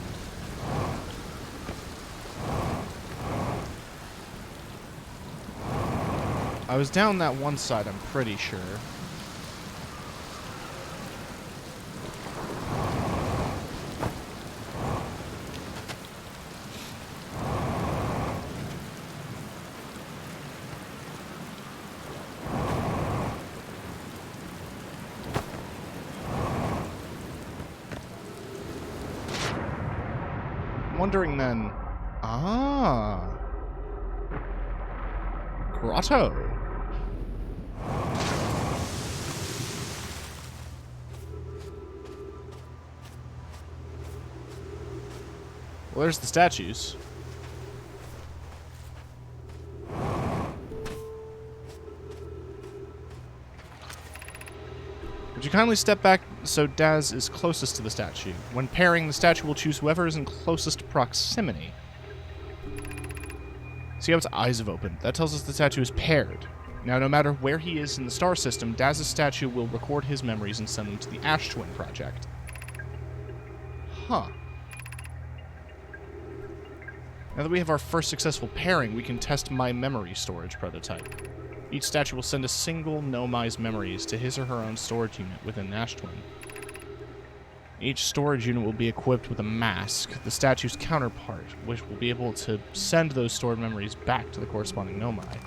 I was down that one side, I'm pretty sure. Wondering then... Ah. Grotto. Well, there's the statues. Would you kindly step back so Daz is closest to the statue? When pairing, the statue will choose whoever is in closest proximity. See how its eyes have opened? That tells us the statue is paired. Now, no matter where he is in the star system, Daz's statue will record his memories and send them to the Ash Twin Project. Huh. Now that we have our first successful pairing, we can test my memory storage prototype. Each statue will send a single Nomai's memories to his or her own storage unit within Ash Twin. Each storage unit will be equipped with a mask, the statue's counterpart, which will be able to send those stored memories back to the corresponding Nomai.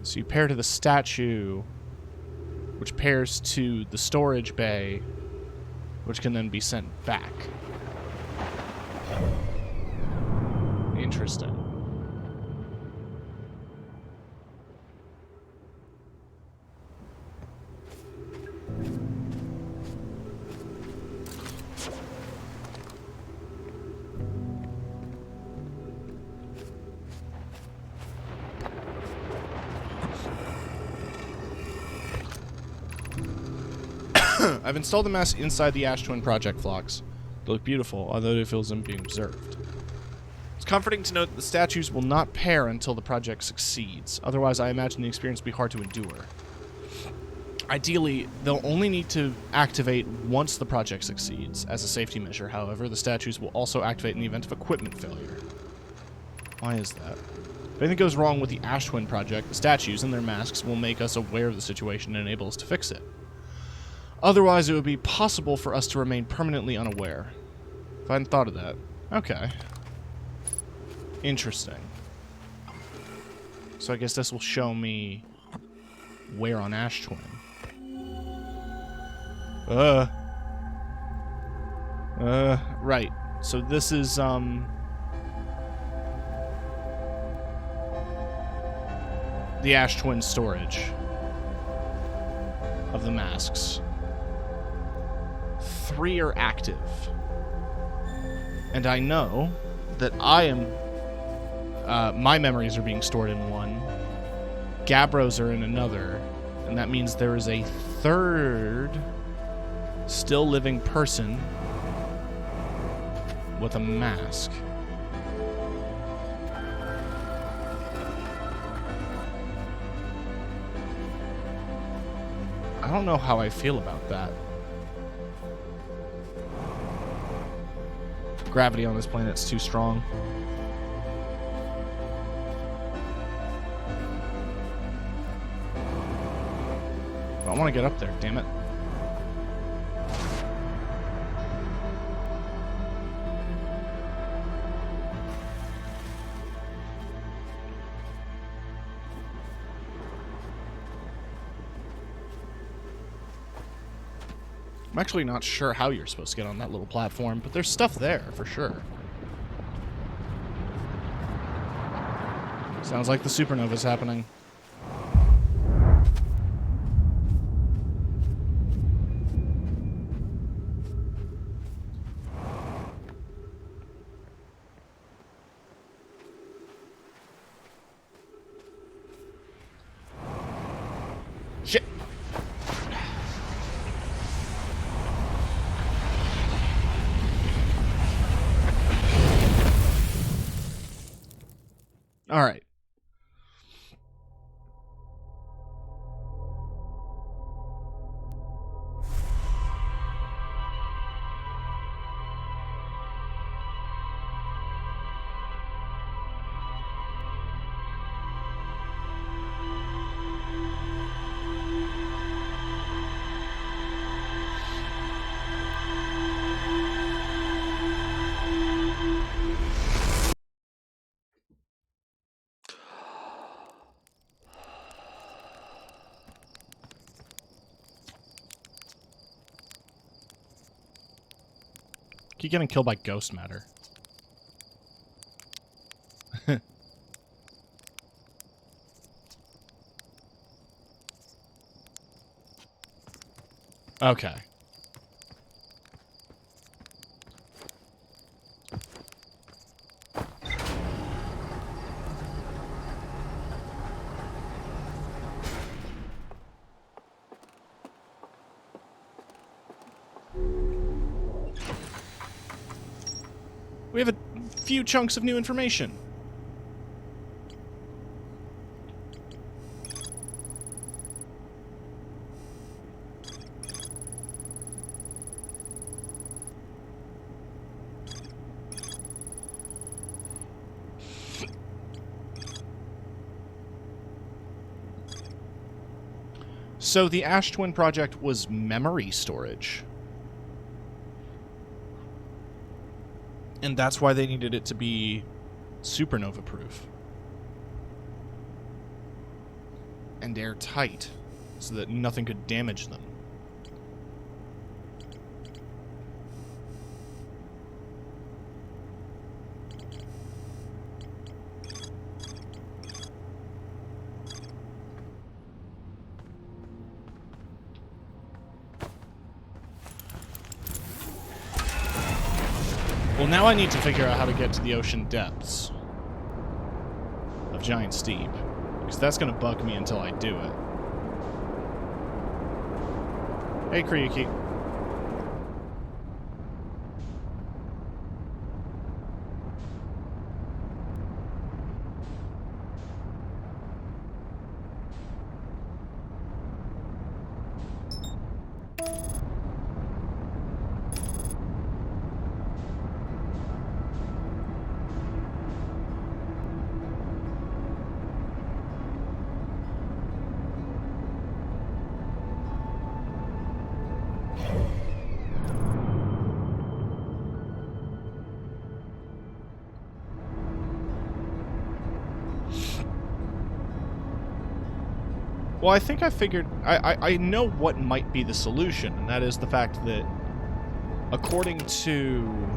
So you pair to the statue, which pairs to the storage bay, which can then be sent back. Interesting. I've installed the mask inside the Ash Twin Project flocks. They look beautiful, although it feels them being observed. It's comforting to note that the statues will not pair until the project succeeds. Otherwise, I imagine the experience will be hard to endure. Ideally, they'll only need to activate once the project succeeds. As a safety measure, however, the statues will also activate in the event of equipment failure. Why is that? If anything goes wrong with the Ash Twin Project, the statues and their masks will make us aware of the situation and enable us to fix it. Otherwise, it would be possible for us to remain permanently unaware. If I hadn't thought of that. Okay. Interesting. So I guess this will show me where on Ash Twin. Right. So this is, the Ash Twin storage of the masks. 3 are active. And I know that I am... my memories are being stored in one. Gabbro's are in another. And that means there is a third still living person with a mask. I don't know how I feel about that. Gravity on this planet's too strong. I want to get up there, damn it. I'm actually not sure how you're supposed to get on that little platform, but there's stuff there, for sure. Sounds like the supernova's happening. Shit! All right. Keep getting killed by ghost matter. Okay. We have a few chunks of new information. So the Ash Twin project was memory storage. And that's why they needed it to be supernova proof. And airtight, so that nothing could damage them. Well, now I need to figure out how to get to the ocean depths of Giant Steep, because that's going to bug me until I do it. Hey, Kryuki. Well, I think I figured... I know what might be the solution, and that is the fact that, according to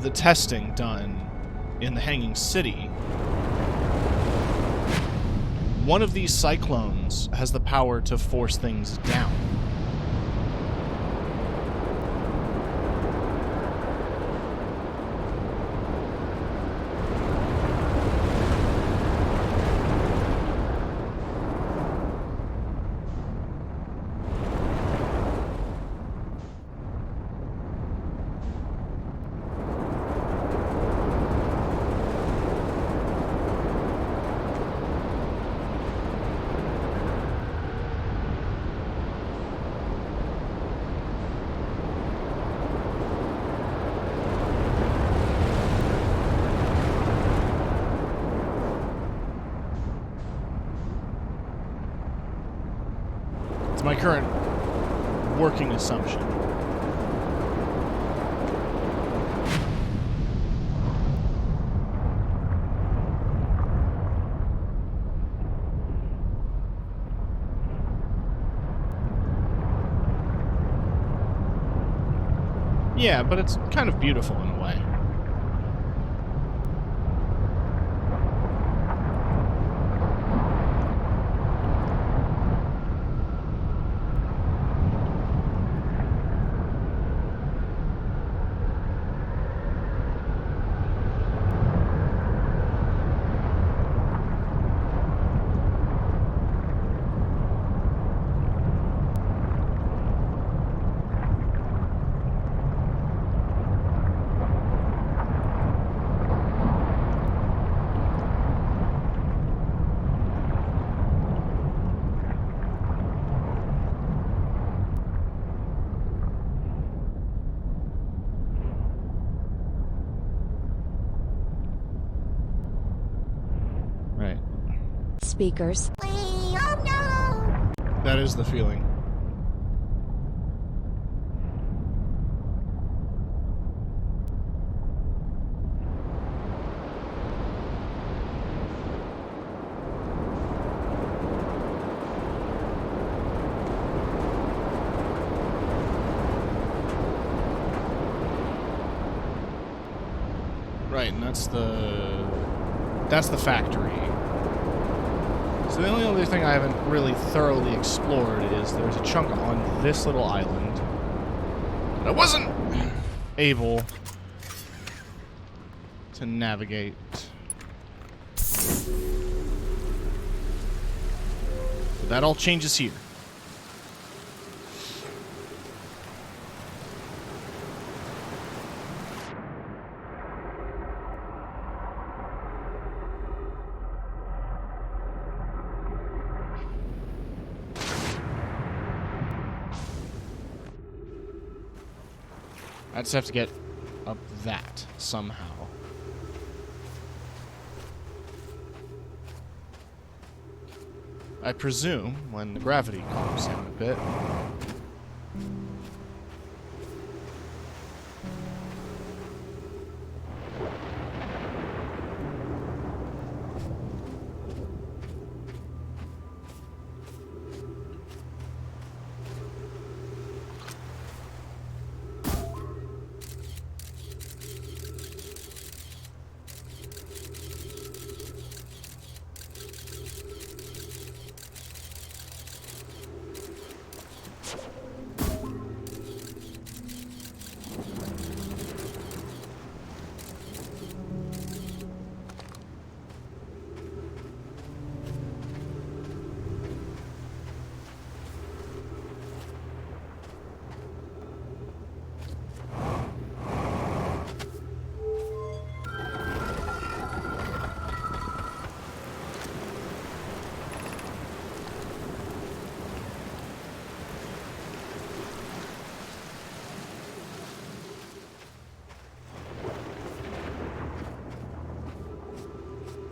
the testing done in the Hanging City, one of these cyclones has the power to force things down. It's my current working assumption. Yeah, but it's kind of beautiful in a way. Right. Speakers. That is the feeling. Right, and that's the factory. So the only other thing I haven't really thoroughly explored is there's a chunk on this little island that I wasn't able to navigate. So that all changes here. I just have to get up that somehow. I presume when the gravity calms down a bit.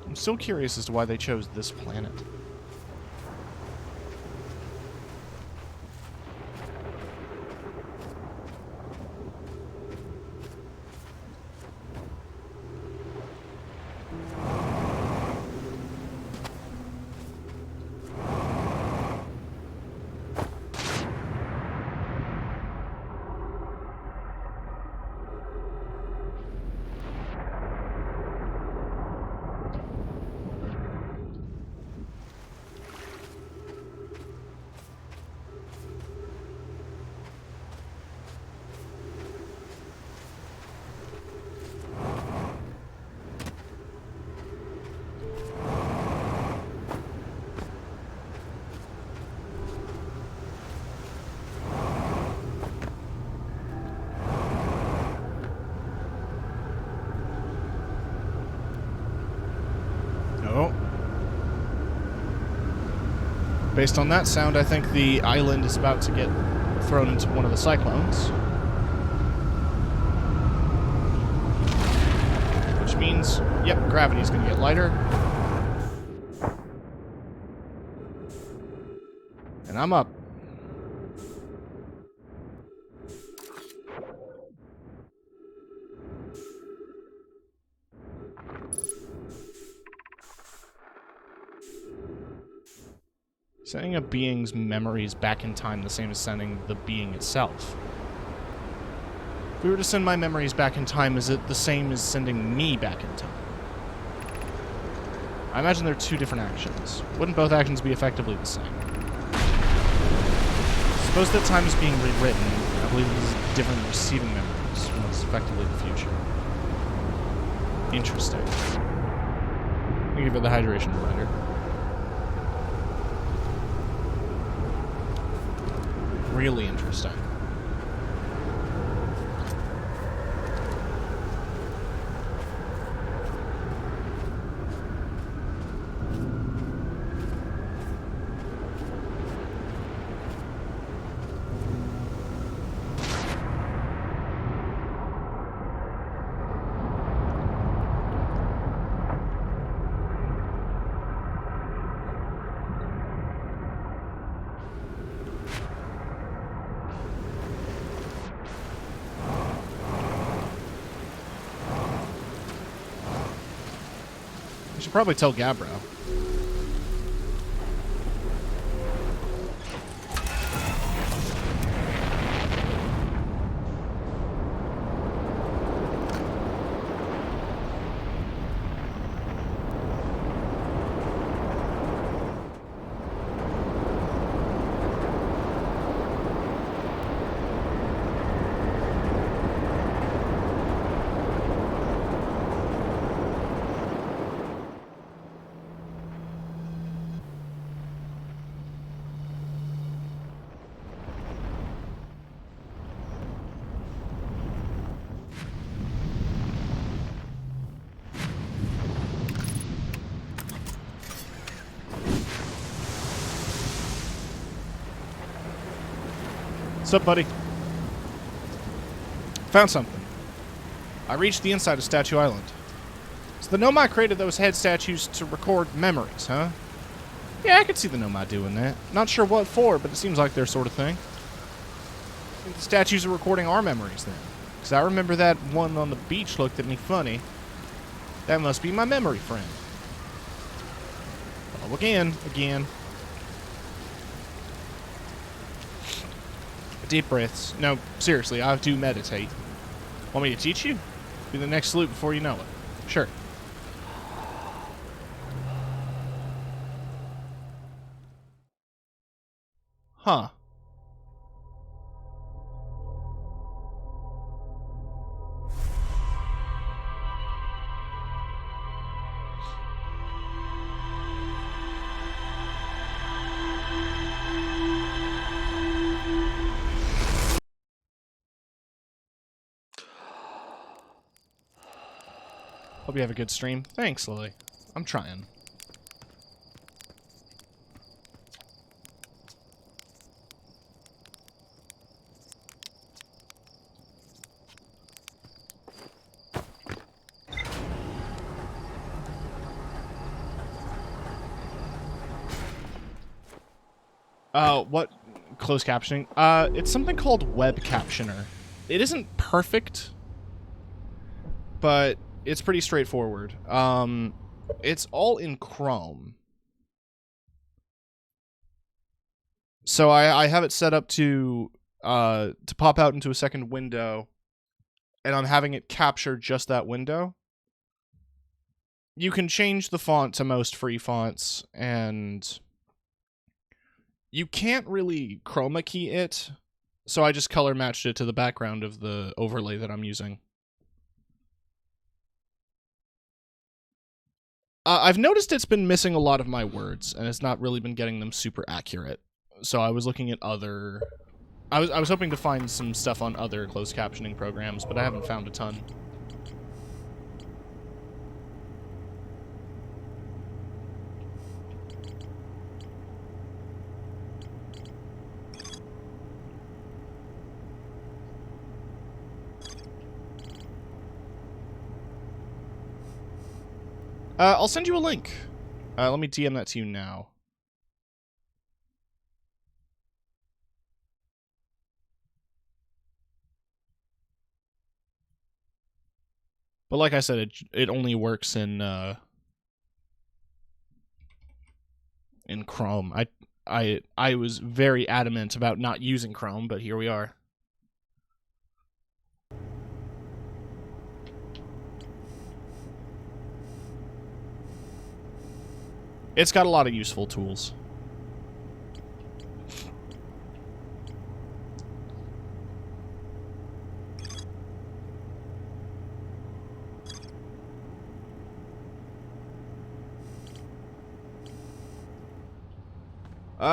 I'm still curious as to why they chose this planet. Based on that sound, I think the island is about to get thrown into one of the cyclones. Which means, yep, gravity's gonna get lighter. And I'm up. Sending a being's memories back in time the same as sending the being itself. If we were to send my memories back in time, is it the same as sending me back in time? I imagine they're two different actions. Wouldn't both actions be effectively the same? Suppose that time is being rewritten. I believe it is different than receiving memories, when it's effectively the future. Interesting. I'll give it the hydration reminder. Really interesting. I should probably tell Gabbro. What's up, buddy? Found something. I reached the inside of Statue Island. So the Nomai created those head statues to record memories, huh? Yeah, I could see the Nomai doing that. Not sure what for, but it seems like their sort of thing. I think the statues are recording our memories then. Because I remember that one on the beach looked at me funny. That must be my memory friend. Oh, again. Deep breaths. No, seriously, I do meditate. Want me to teach you? Be the next salute before you know it. Sure. Huh. Hope you have a good stream. Thanks, Lily. I'm trying. What closed captioning? It's something called Web Captioner. It isn't perfect, but it's pretty straightforward. It's all in Chrome. So I have it set up to pop out into a second window, and I'm having it capture just that window. You can change the font to most free fonts, and you can't really chroma key it, so I just color matched it to the background of the overlay that I'm using. I've noticed it's been missing a lot of my words, and it's not really been getting them super accurate. So I was looking at other... I was hoping to find some stuff on other closed captioning programs, but I haven't found a ton. I'll send you a link. Let me DM that to you now. But like I said, it only works in Chrome. I was very adamant about not using Chrome, but here we are. It's got a lot of useful tools. You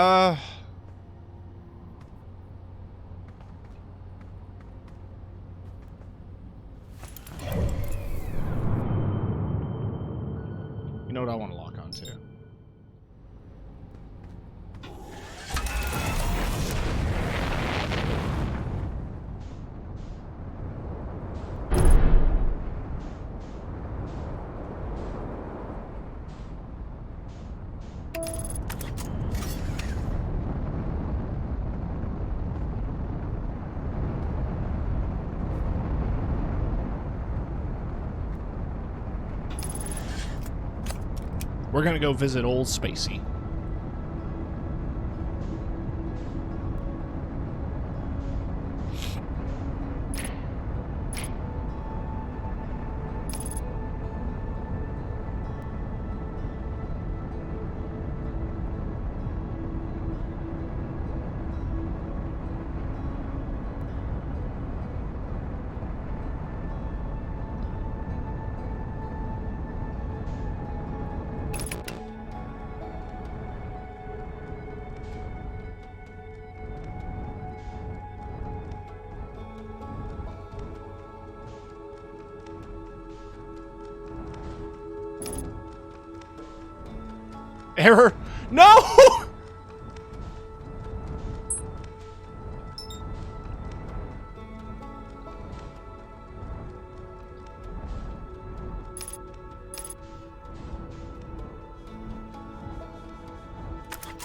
know what I want to lock onto? We're gonna go visit Old Spacey. Error! No!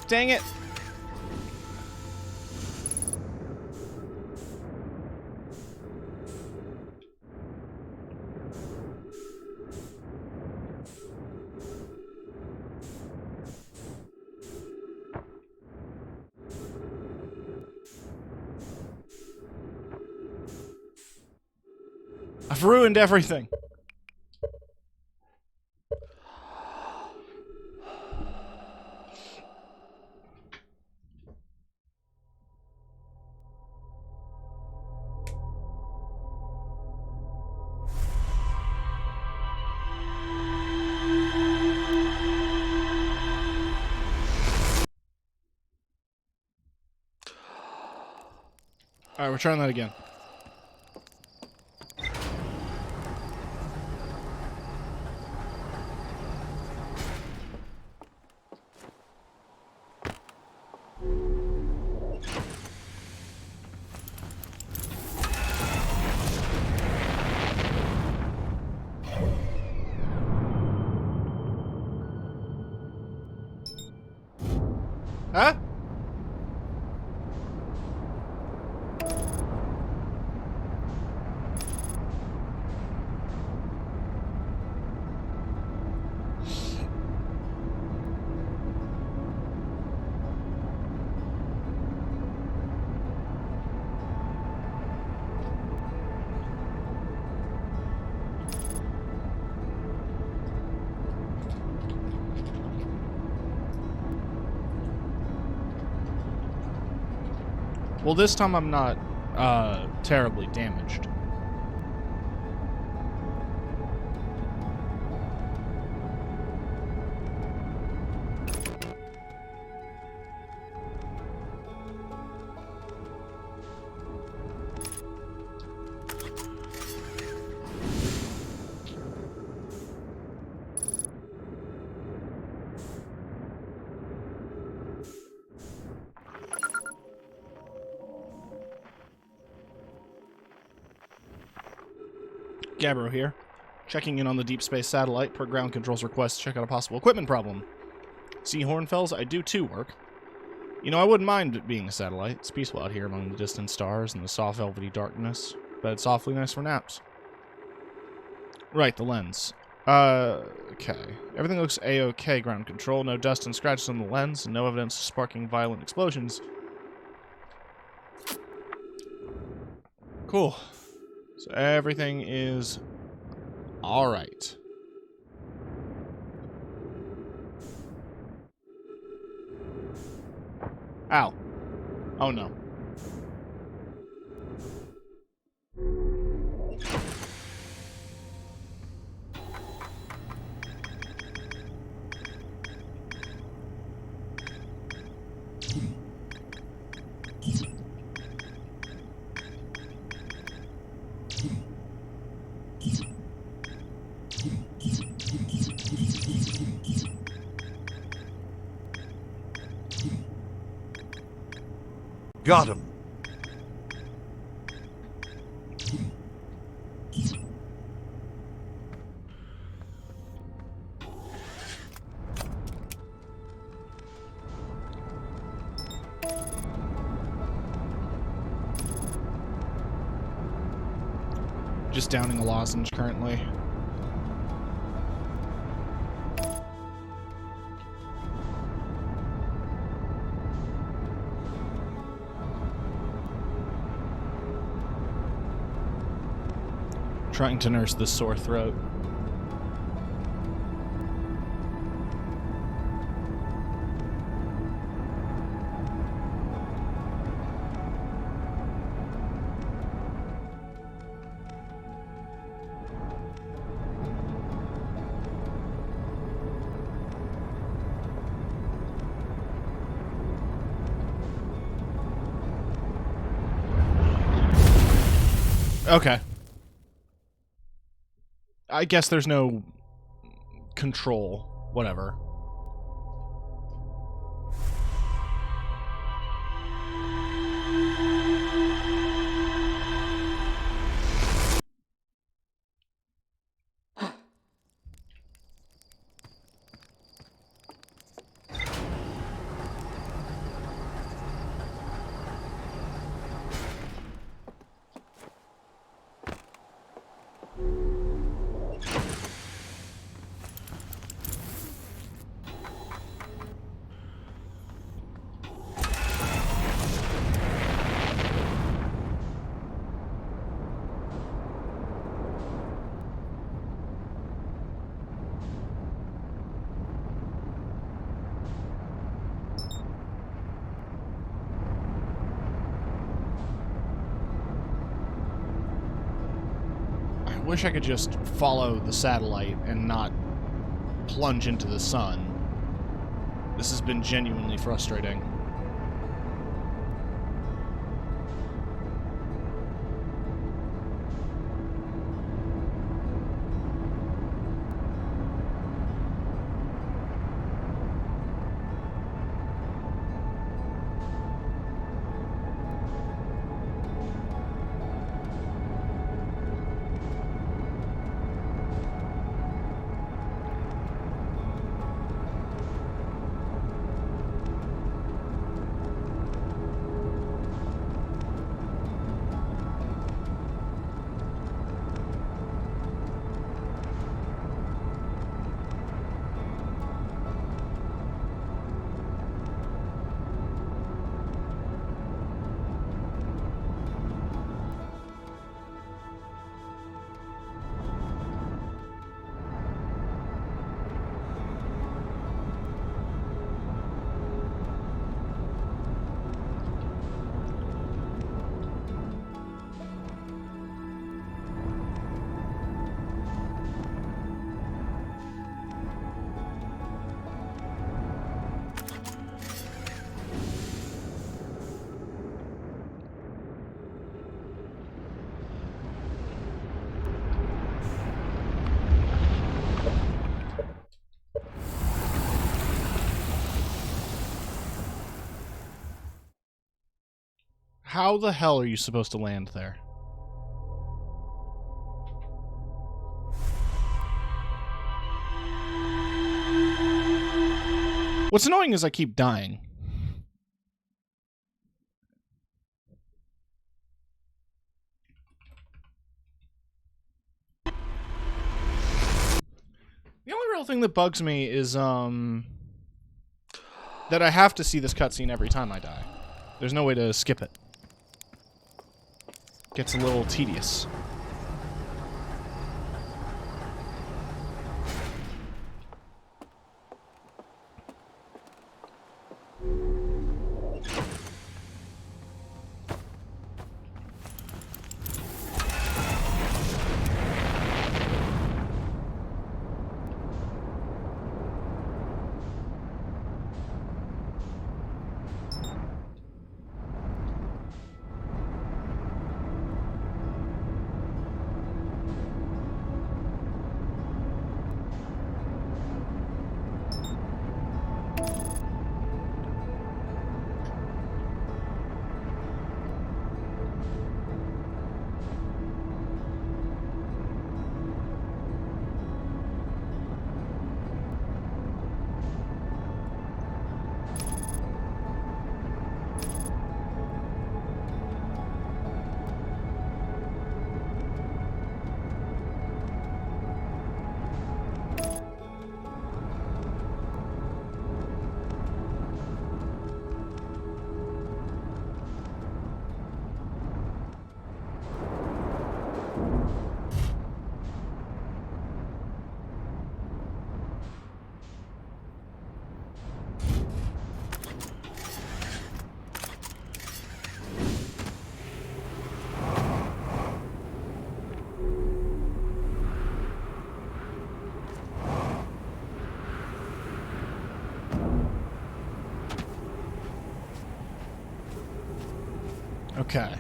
Dang it! I've ruined everything. Alright, we're trying that again. Huh? Well, this time I'm not, terribly damaged. Gabbro here. Checking in on the deep space satellite per ground control's request to check out a possible equipment problem. See, Hornfells, I do too work. You know, I wouldn't mind it being a satellite. It's peaceful out here among the distant stars and the soft velvety darkness. But it's awfully nice for naps. Right, the lens. Okay. Everything looks A-okay, ground control. No dust and scratches on the lens, and no evidence of sparking violent explosions. Cool. So everything is alright. Ow. Oh no. Got him. Just downing a lozenge currently. Trying to nurse this sore throat. Okay. I guess there's no control. Whatever. I wish I could just follow the satellite and not plunge into the sun. This has been genuinely frustrating. How the hell are you supposed to land there? What's annoying is I keep dying. The only real thing that bugs me is, that I have to see this cutscene every time I die. There's no way to skip it. Gets a little tedious. Okay.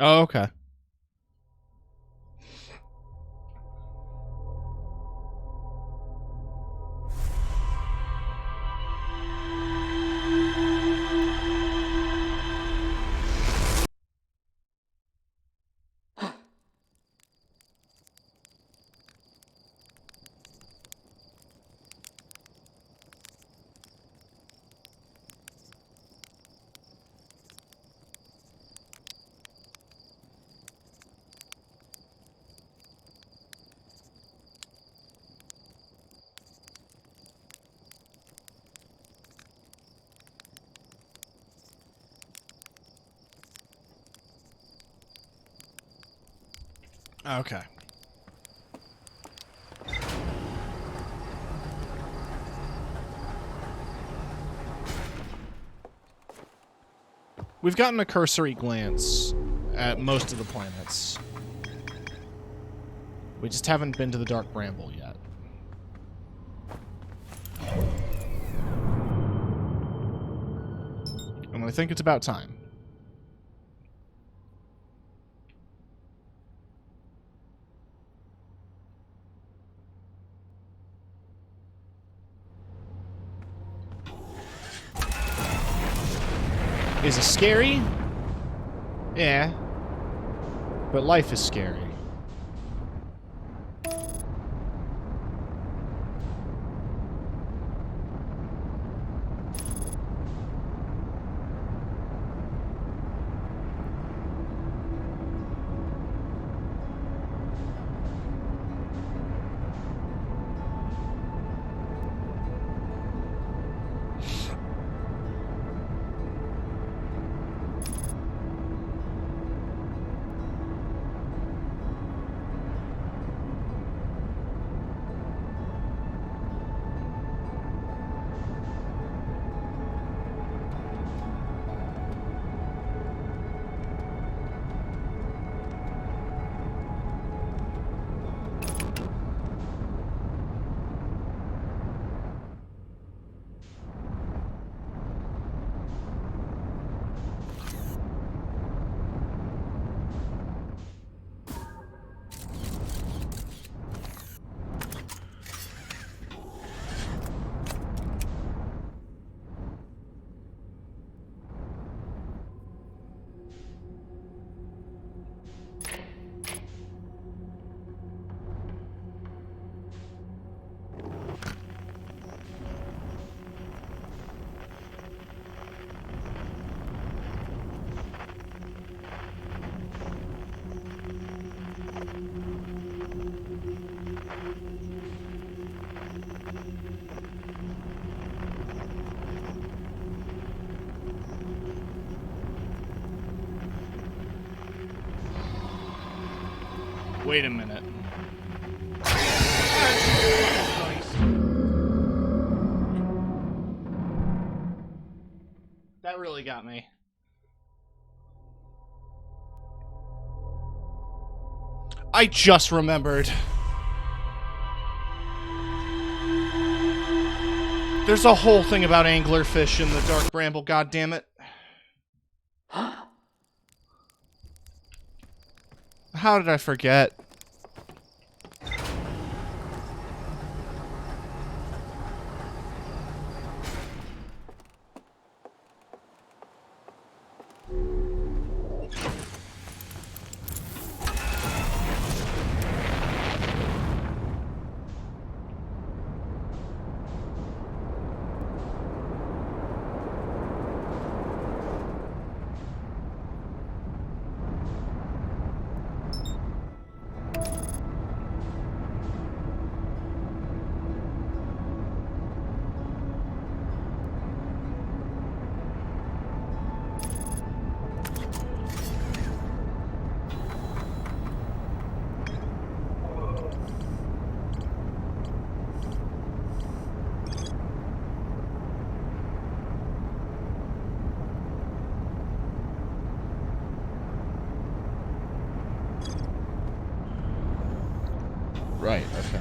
Oh, okay. Okay. We've gotten a cursory glance at most of the planets. We just haven't been to the Dark Bramble yet. And I think it's about time. Is it scary? Yeah. But life is scary. Wait a minute. That really got me. I just remembered. There's a whole thing about anglerfish in the Dark Bramble, goddammit. How did I forget? Right, okay.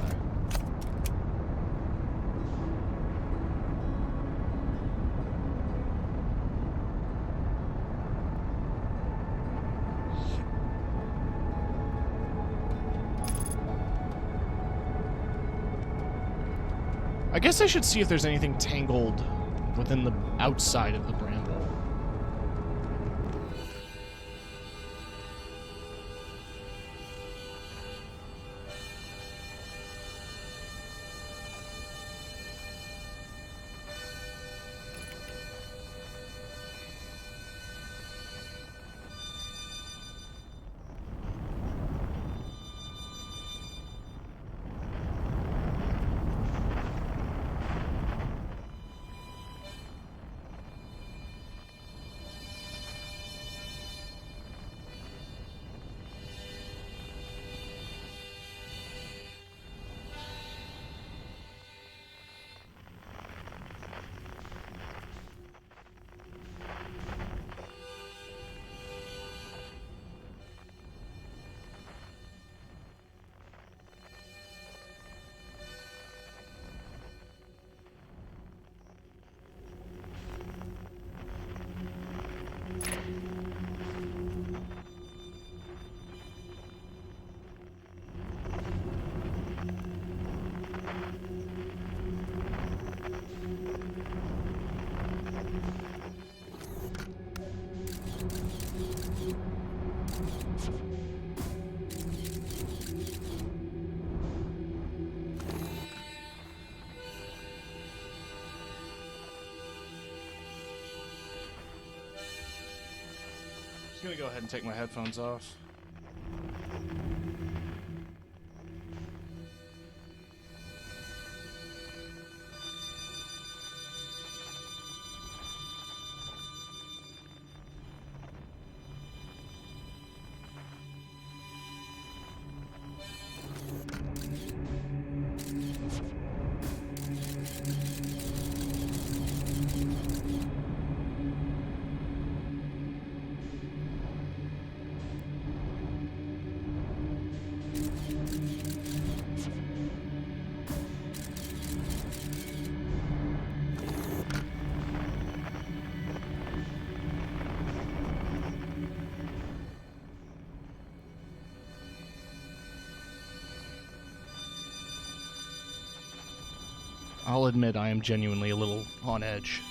I guess I should see if there's anything tangled within the outside of the bramble. I'm gonna go ahead and take my headphones off. I'll admit I am genuinely a little on edge.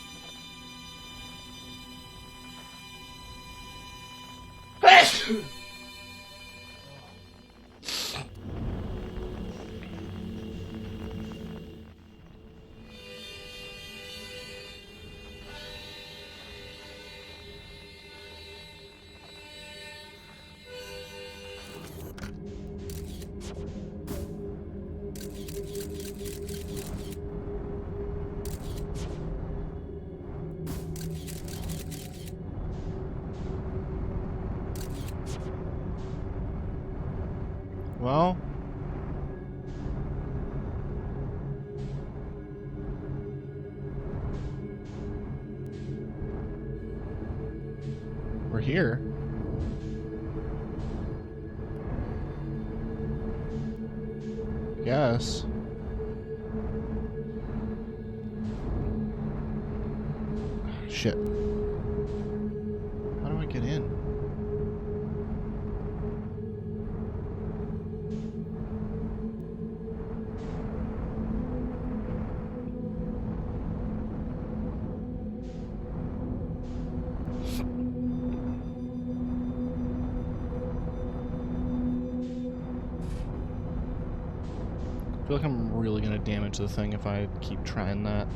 Well, we're here. Yes. Shit. How do I get in? I feel like I'm really gonna damage the thing if I keep trying that.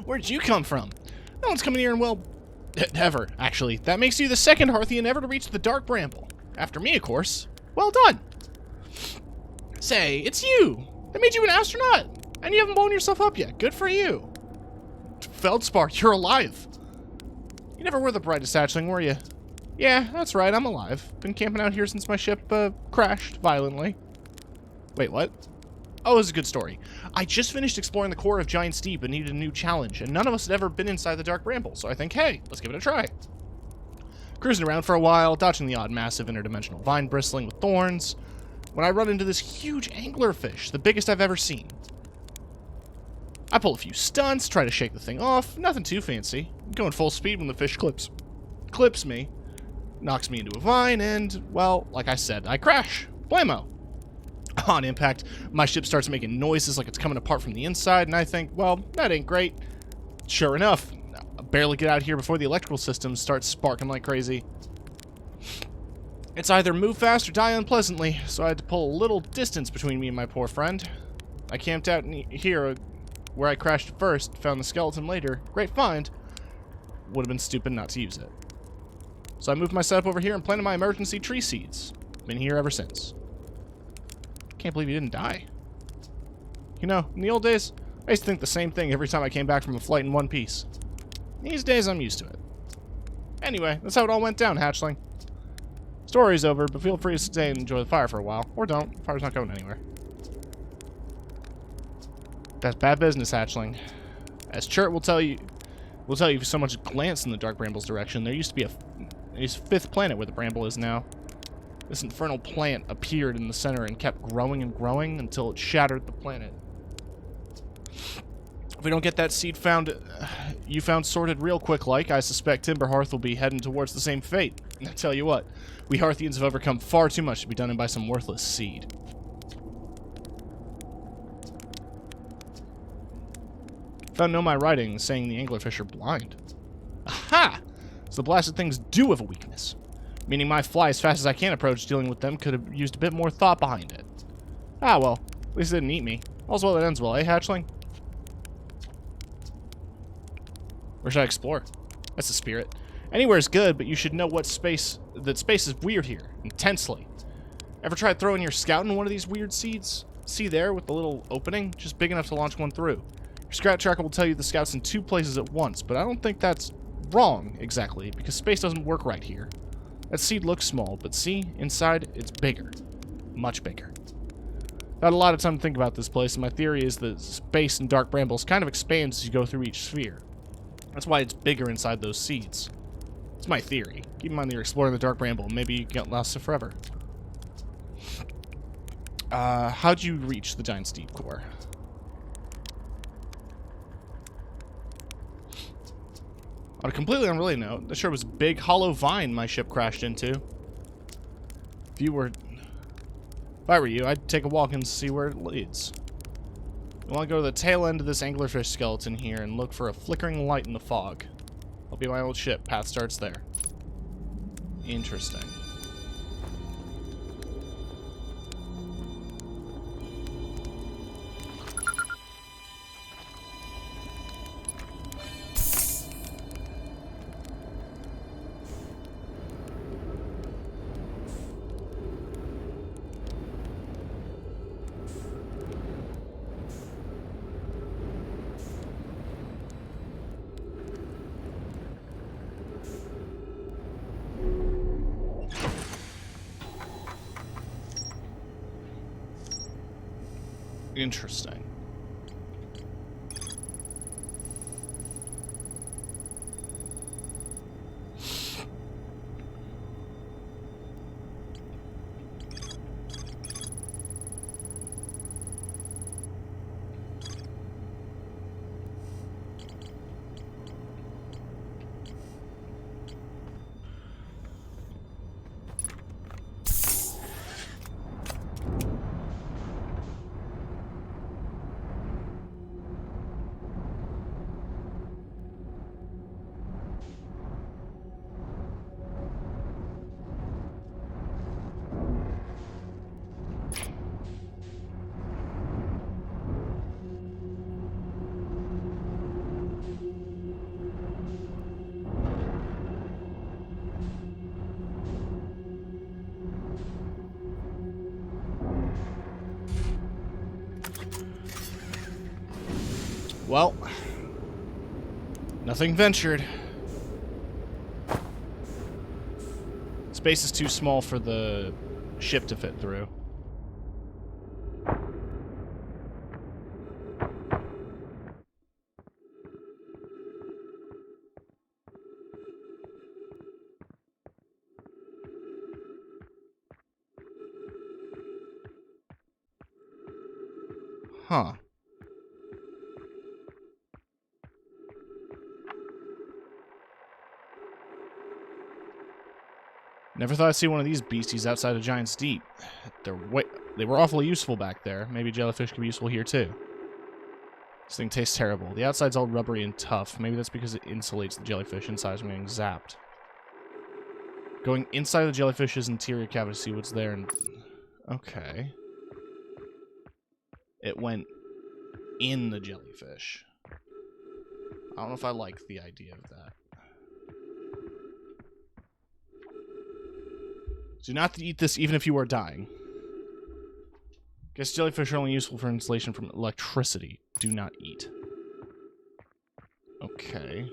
Where'd you come from? No one's coming here in, well, ever, actually. That makes you the second Hearthian ever to reach the Dark Bramble. After me, of course. Well done. Say, it's you. That made you an astronaut. And you haven't blown yourself up yet. Good for you. Feldspar, you're alive. You never were the brightest hatchling, were you? Yeah, that's right, I'm alive. Been camping out here since my ship, crashed violently. Wait, what? Oh, it's a good story. I just finished exploring the core of Giant's Deep and needed a new challenge, and none of us had ever been inside the Dark Bramble, so I think, hey, let's give it a try. Cruising around for a while, dodging the odd massive interdimensional vine bristling with thorns, when I run into this huge anglerfish, the biggest I've ever seen. I pull a few stunts, try to shake the thing off, nothing too fancy. Going full speed when the fish clips me, knocks me into a vine, and, well, like I said, I crash. Blammo. On impact, my ship starts making noises like it's coming apart from the inside, and I think, well, that ain't great. Sure enough, I barely get out here before the electrical system starts sparking like crazy. It's either move fast or die unpleasantly, so I had to pull a little distance between me and my poor friend. I camped out here where I crashed first, found the skeleton later. Great find. Would have been stupid not to use it. So I moved my setup over here and planted my emergency tree seeds. Been here ever since. Can't believe you didn't die. You know, in the old days, I used to think the same thing every time I came back from a flight in one piece. These days, I'm used to it. Anyway, that's how it all went down, hatchling. Story's over, but feel free to stay and enjoy the fire for a while. Or don't. The fire's not going anywhere. That's bad business, hatchling. As Chert will tell you if you so much glance in the Dark Bramble's direction, there used to be a fifth planet where the Bramble is now. This infernal plant appeared in the center and kept growing and growing until it shattered the planet. If we don't get that seed you found sorted real quick like, I suspect Timberhearth will be heading towards the same fate. And I tell you what, we Hearthians have overcome far too much to be done in by some worthless seed. Found no my writing saying the anglerfish are blind. Aha! So the blasted things do have a weakness. Meaning my fly as fast as I can approach dealing with them could have used a bit more thought behind it. Ah well, at least it didn't eat me. All's well that ends well, eh, hatchling? Where should I explore? That's the spirit. Anywhere's good, but you should know space is weird here. Intensely. Ever tried throwing your scout in one of these weird seeds? See there, with the little opening? Just big enough to launch one through. Your scout tracker will tell you the scout's in two places at once, but I don't think that's wrong, exactly, because space doesn't work right here. That seed looks small, but see, inside, it's bigger. Much bigger. I had a lot of time to think about this place, and my theory is that space in Dark Brambles kind of expands as you go through each sphere. That's why it's bigger inside those seeds. It's my theory. Keep in mind that you're exploring the Dark Bramble, maybe you get lost forever. How'd you reach the Giant's Deep core? On a completely unrelated note, there sure was a big hollow vine my ship crashed into. If I were you, I'd take a walk and see where it leads. You want to go to the tail end of this anglerfish skeleton here and look for a flickering light in the fog. I'll be my old ship. Path starts there. Interesting. Interesting. Well, nothing ventured. Space is too small for the ship to fit through. Huh. Never thought I'd see one of these beasties outside of Giant's Deep. They were awfully useful back there. Maybe jellyfish could be useful here too. This thing tastes terrible. The outside's all rubbery and tough. Maybe that's because it insulates the jellyfish inside from getting zapped. Going inside the jellyfish's interior cavity to see what's there and... Okay. It went in the jellyfish. I don't know if I like the idea of that. Do not eat this even if you are dying. Guess jellyfish are only useful for insulation from electricity. Do not eat. Okay.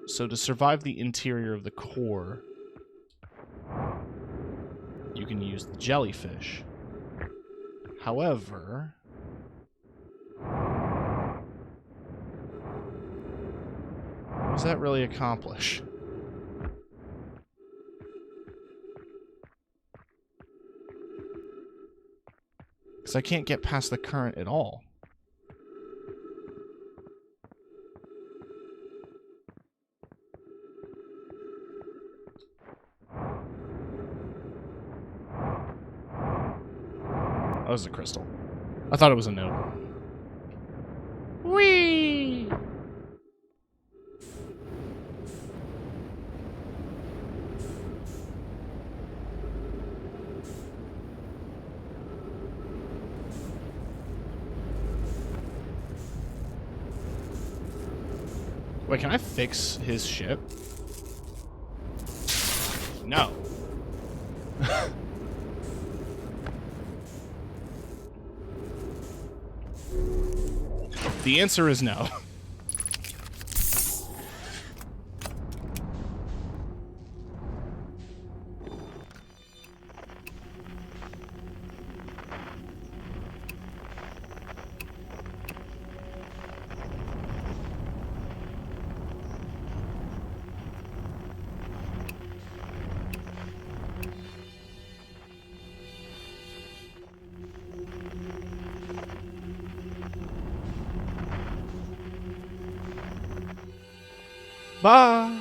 So to survive the interior of the core, you can use the jellyfish. However... what does that really accomplish? Because I can't get past the current at all. Oh, this is a crystal. I thought it was a note. Whee! Wait, can I fix his ship? No. The answer is no. Bye.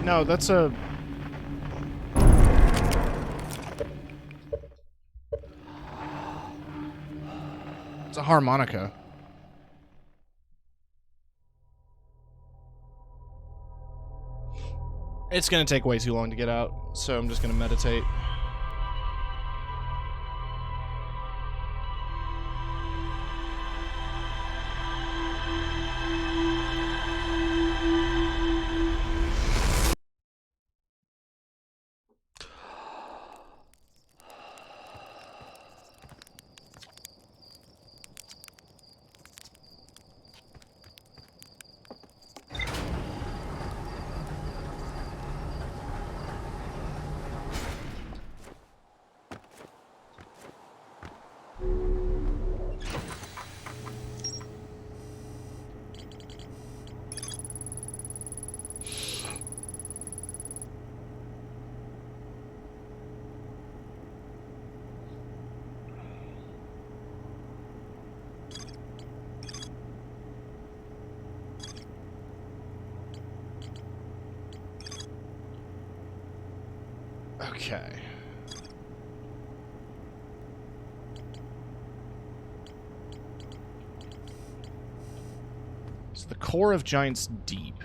No, that's a... it's a harmonica. It's gonna take way too long to get out, so I'm just gonna meditate. Okay. So the core of Giant's Deep.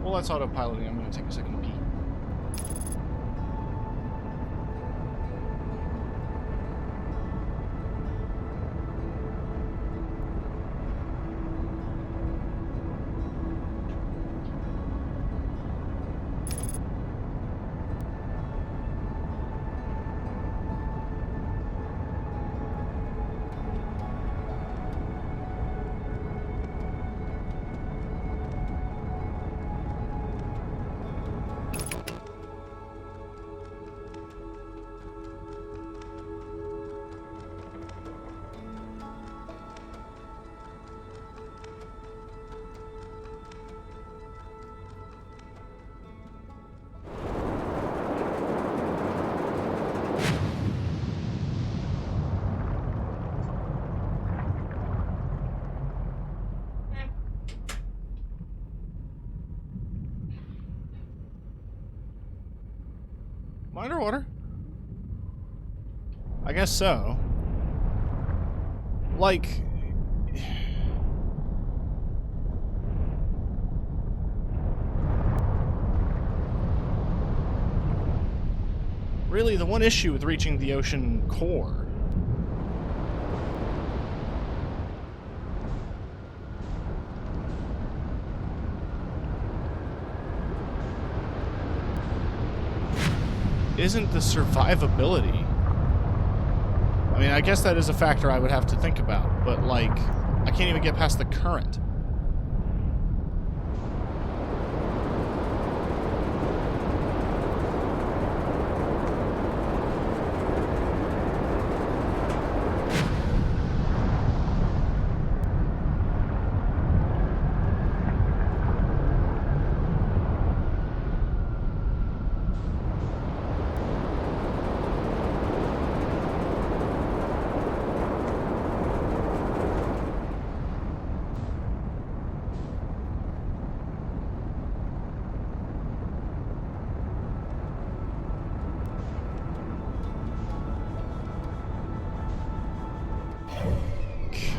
Well, that's autopiloting. I'm going to take a second pee. Underwater? I guess so. Like... Really, the one issue with reaching the ocean core isn't the survivability. I mean, I guess that is a factor I would have to think about, but, like, I can't even get past the current.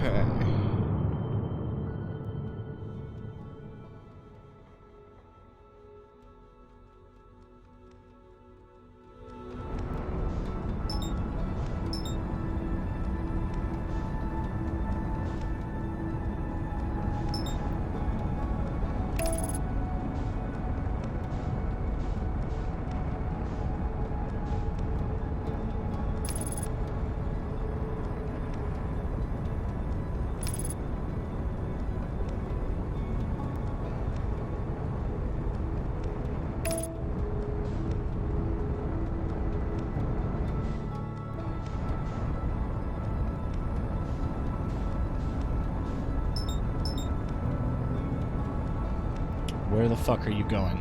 Okay. Where the fuck are you going?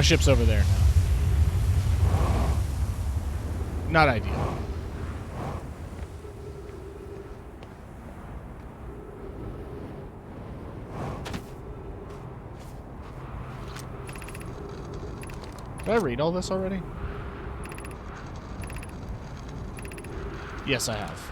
My ship's over there now. Not ideal. Did I read all this already? Yes, I have.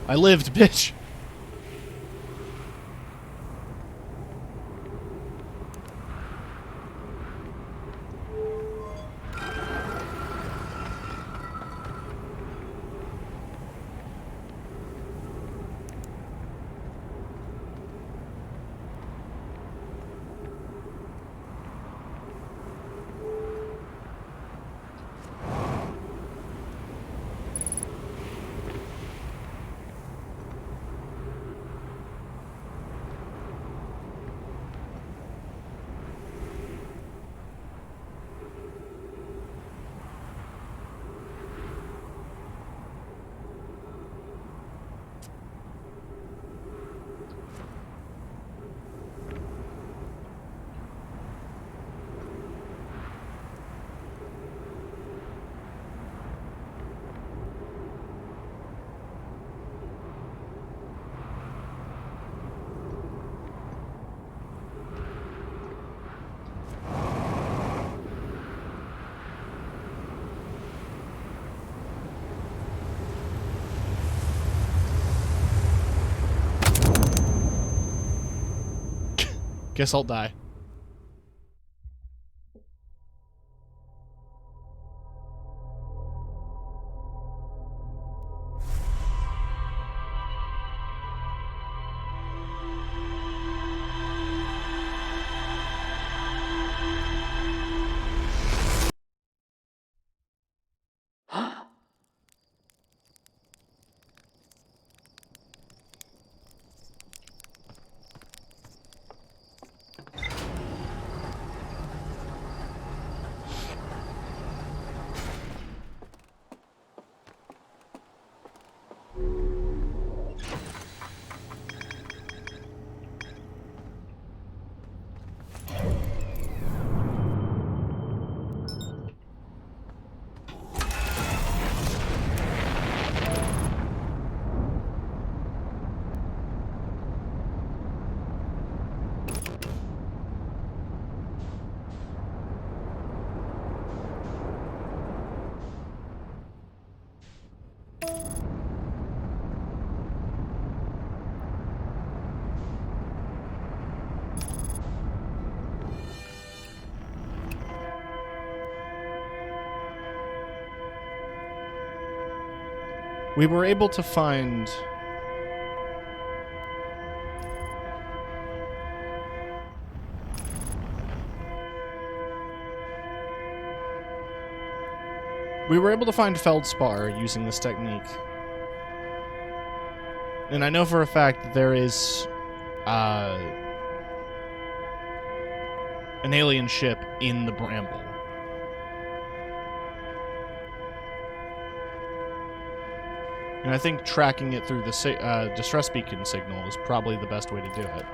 I lived, bitch. Guess I'll die. We were able to find feldspar using this technique. And I know for a fact that there is an alien ship in the Bramble. And I think tracking it through the distress beacon signal is probably the best way to do it.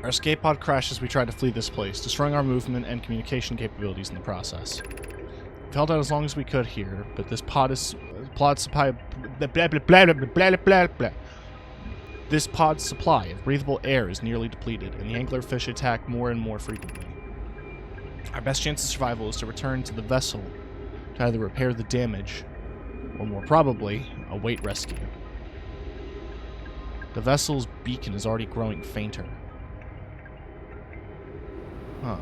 Our escape pod crashed as we tried to flee this place, destroying our movement and communication capabilities in the process. We held out as long as we could here, but this pod's supply This pod's supply of breathable air is nearly depleted, and the anglerfish attack more and more frequently. Our best chance of survival is to return to the vessel to either repair the damage, or more probably, await rescue. The vessel's beacon is already growing fainter. Huh.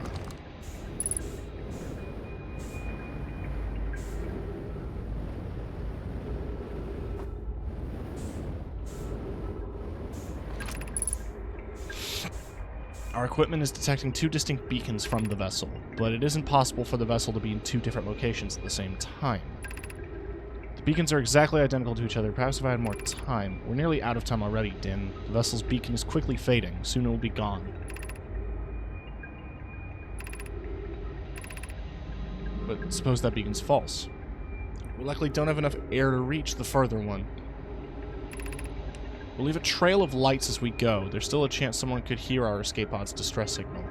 Our equipment is detecting two distinct beacons from the vessel, but it isn't possible for the vessel to be in two different locations at the same time. The beacons are exactly identical to each other. Perhaps if I had more time. We're nearly out of time already, Din. The vessel's beacon is quickly fading. Soon it will be gone. But suppose that beacon's false. We likely don't have enough air to reach the further one. We'll leave a trail of lights as we go. There's still a chance someone could hear our escape pod's distress signal.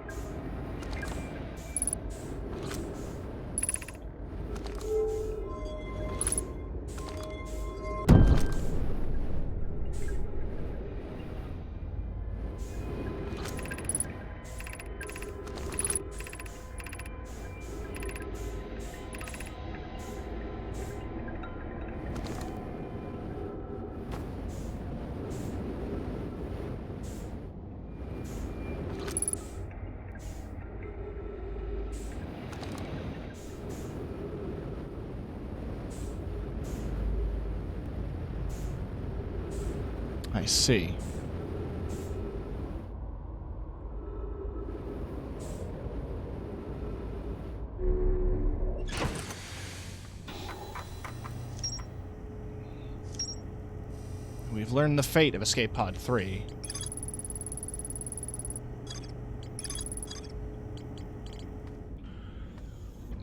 I see. We've learned the fate of Escape Pod 3.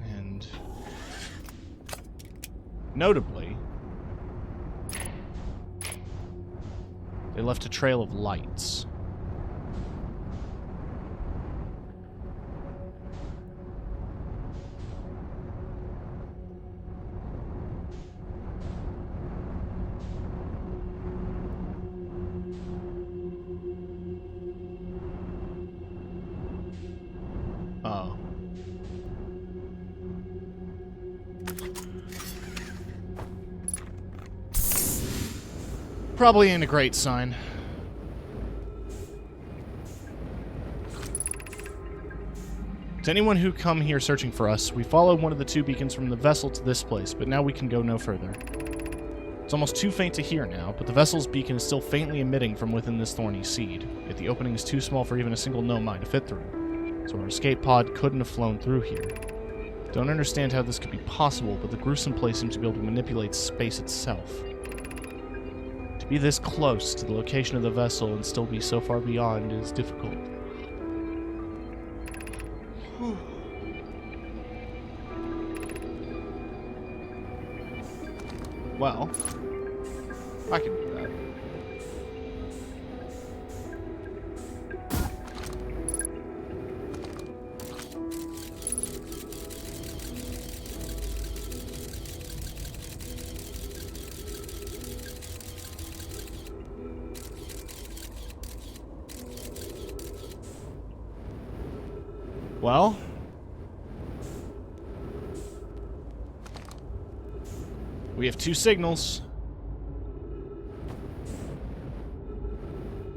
And notably, they left a trail of lights. Oh. Probably ain't a great sign. To anyone who come here searching for us, we followed one of the two beacons from the vessel to this place, but now we can go no further. It's almost too faint to hear now, but the vessel's beacon is still faintly emitting from within this thorny seed, yet the opening is too small for even a single gnome to fit through, so our escape pod couldn't have flown through here. Don't understand how this could be possible, but the gruesome place seems to be able to manipulate space itself. To be this close to the location of the vessel and still be so far beyond is difficult. Well, I can do that. Well, we have two signals.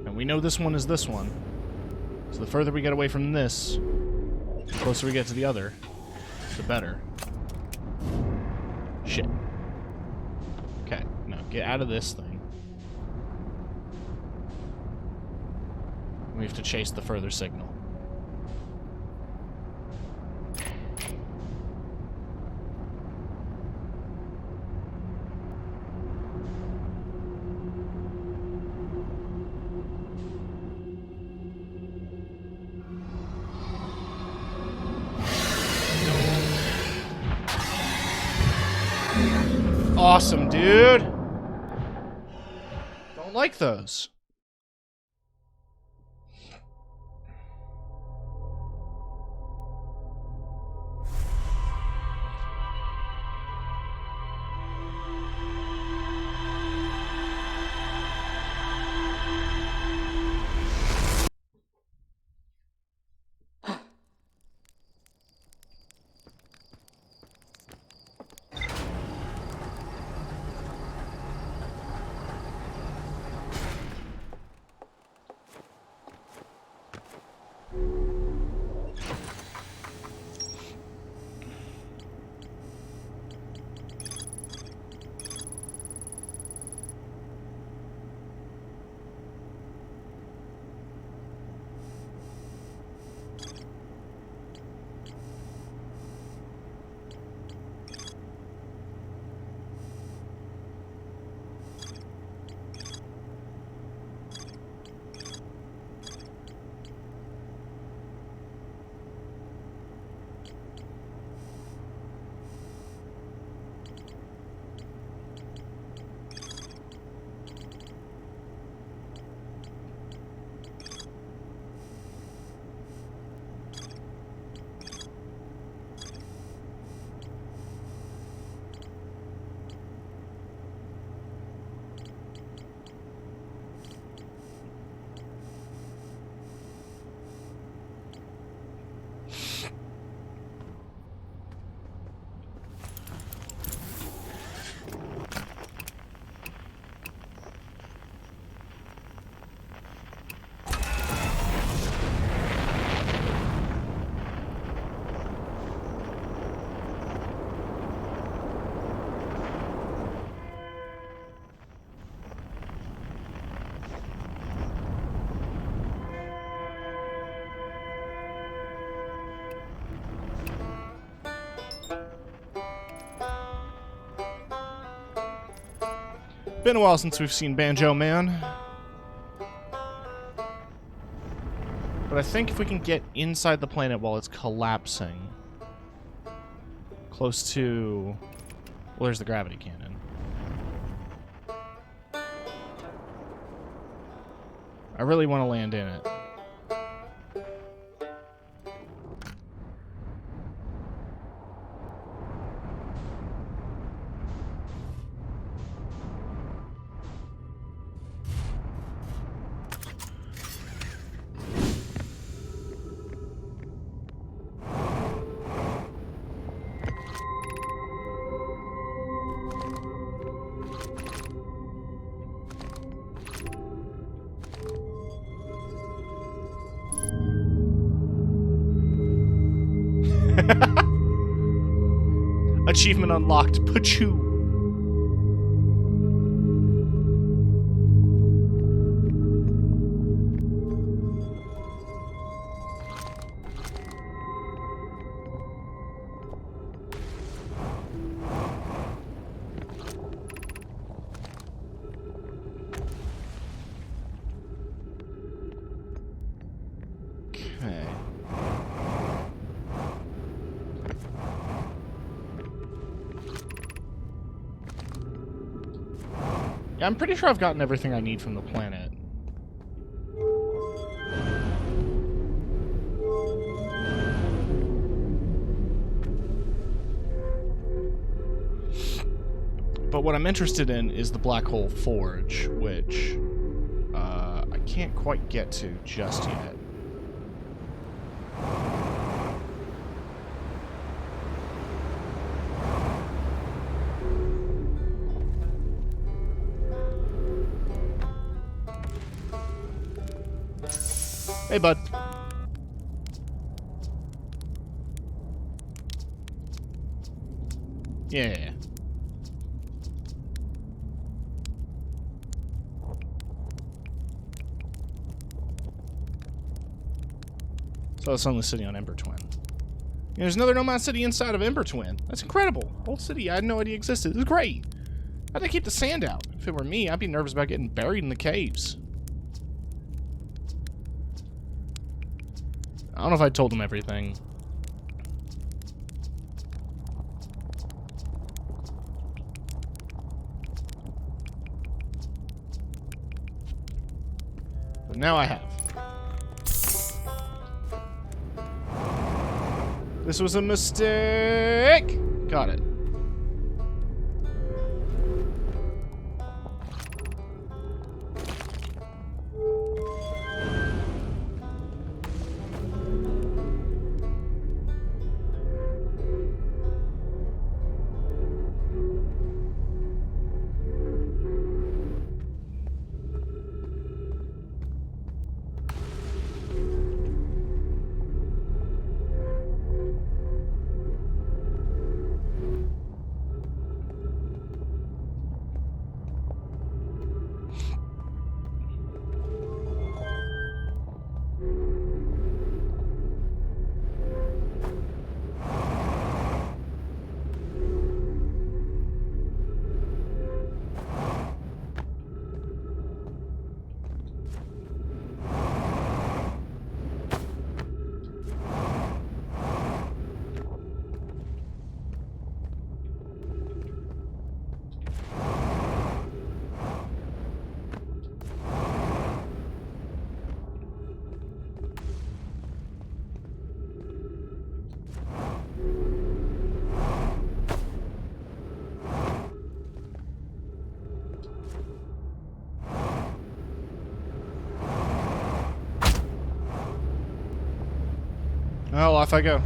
And we know this one is this one. So the further we get away from this, the closer we get to the other, the better. Shit. Okay, now get out of this thing. We have to chase the further signal. Awesome, dude. Don't like those. Been a while since we've seen Banjo Man. But I think if we can get inside the planet while it's collapsing, close to... Well, there's the gravity cannon. I really want to land in it. Achievement unlocked. Pachoo. Okay. Yeah, I'm pretty sure I've gotten everything I need from the planet. But what I'm interested in is the Black Hole Forge, which I can't quite get to just yet. Hey, bud. Yeah. So it's on the city on Ember Twin. There's another Nomad city inside of Ember Twin. That's incredible. Old city I had no idea existed. This is great. How'd they keep the sand out? If it were me, I'd be nervous about getting buried in the caves. I don't know if I told them everything. But now I have. This was a mistake! Got it. Well, off I go.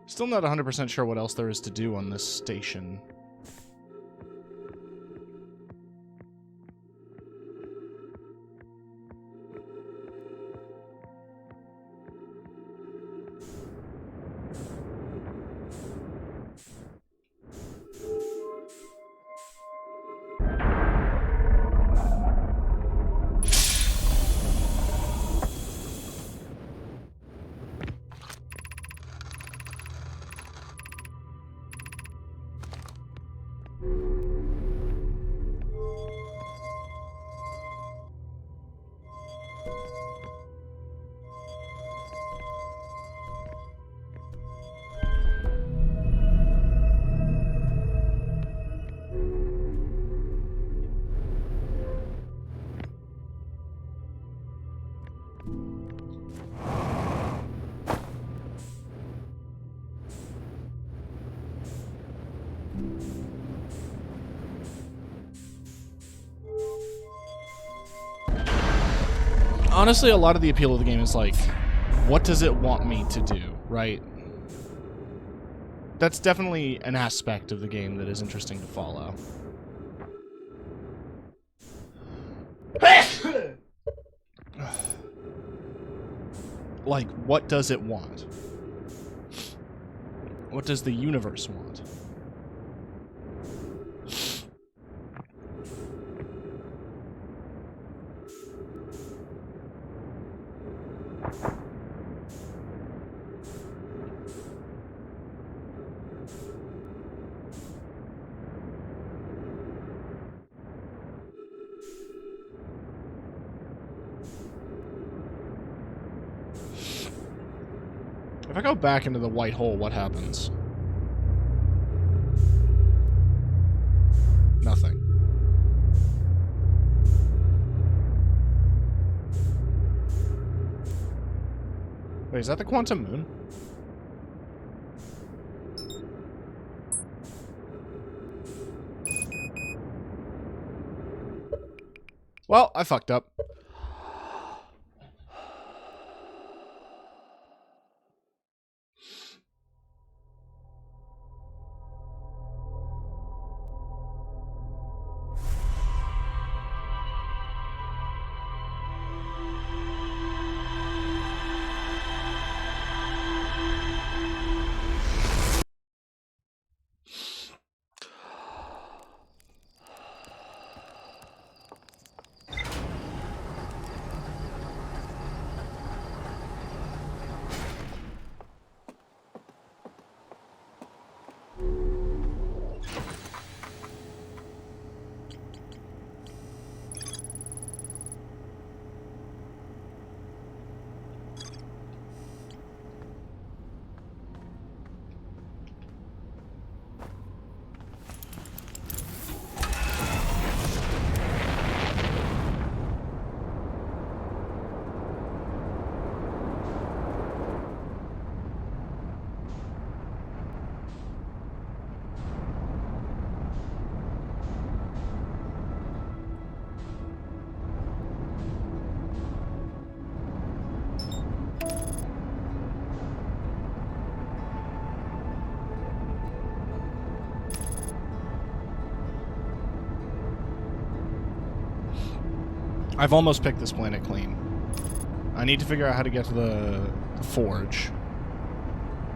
Still not 100% sure what else there is to do on this station. honestly, a lot of the appeal of the game is like, what does it want me to do, right? That's definitely an aspect of the game that is interesting to follow. Like, what does it want? What does the universe want? If I go back into the white hole, what happens? Nothing. Wait, is that the quantum moon? Well, I fucked up. I've almost picked this planet clean. I need to figure out how to get to the forge.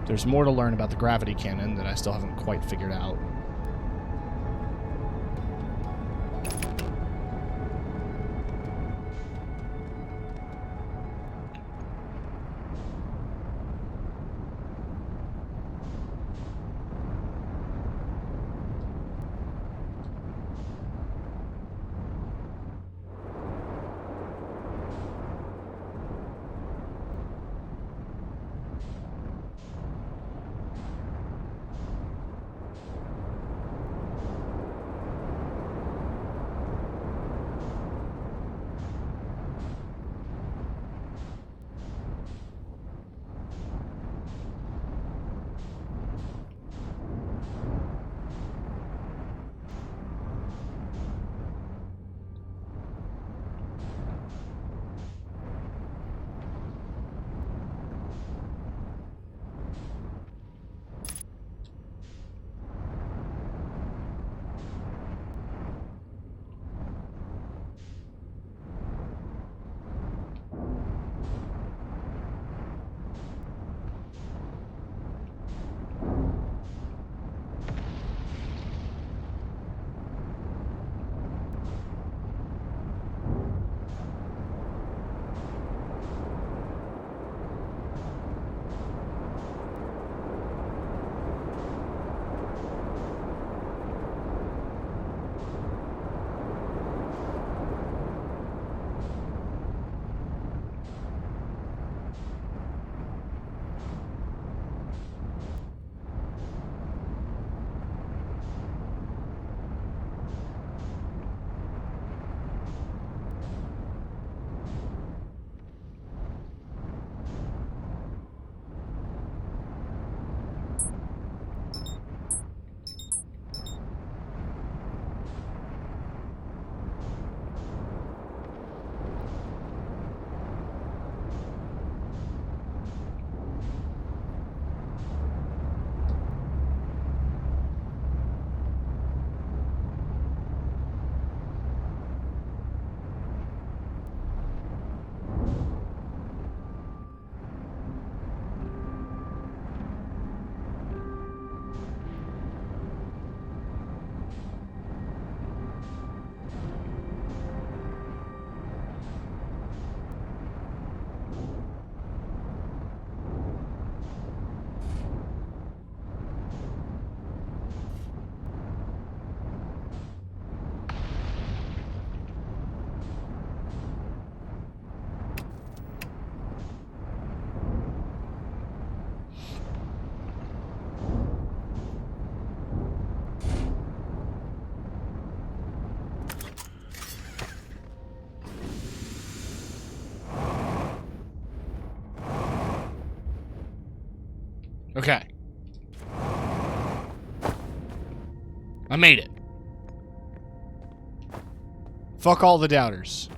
There's more to learn about the gravity cannon that I still haven't quite figured out. Okay. I made it. Fuck all the doubters.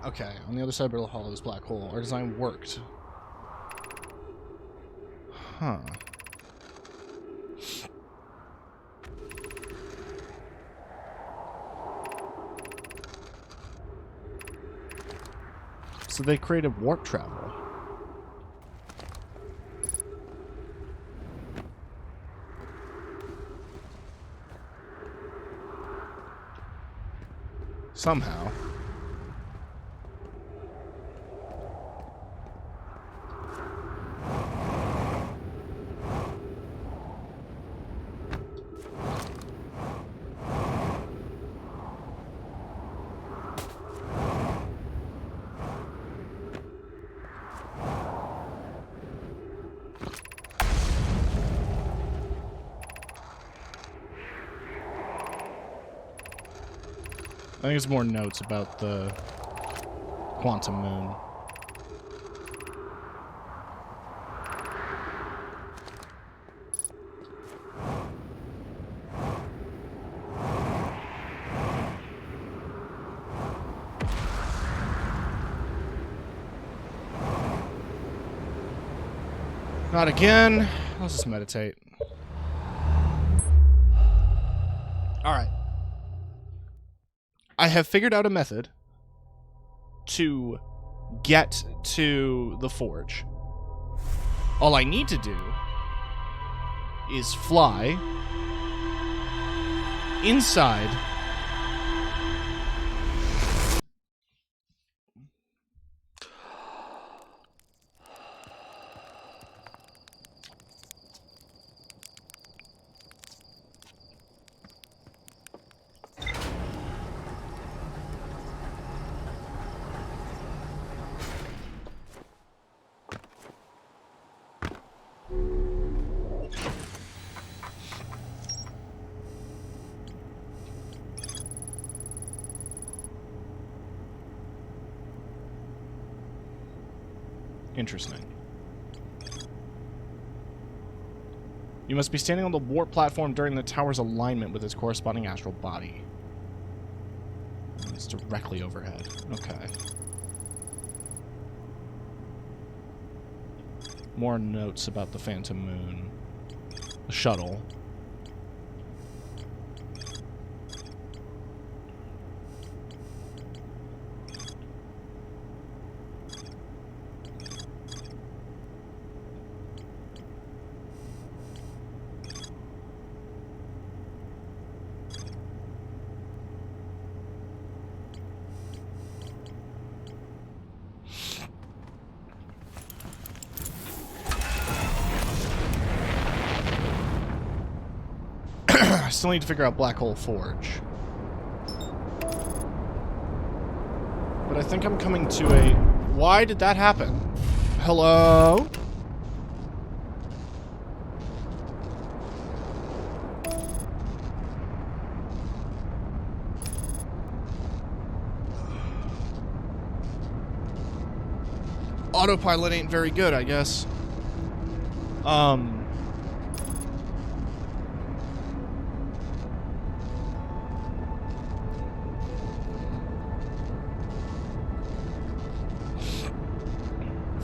Okay, on the other side of Brittle Hollow is Black Hole. Our design worked. Huh. So they created warp travel. Somehow. I think it's more notes about the quantum moon. Not again. Let's just meditate. Alright. I have figured out a method to get to the forge. All I need to do is fly inside Interesting. You must be standing on the warp platform during the tower's alignment with its corresponding astral body. It's directly overhead. Okay. More notes about the Phantom Moon. The shuttle. I still need to figure out Black Hole Forge. But I think I'm coming to a... Why did that happen? Hello? Autopilot ain't very good, I guess.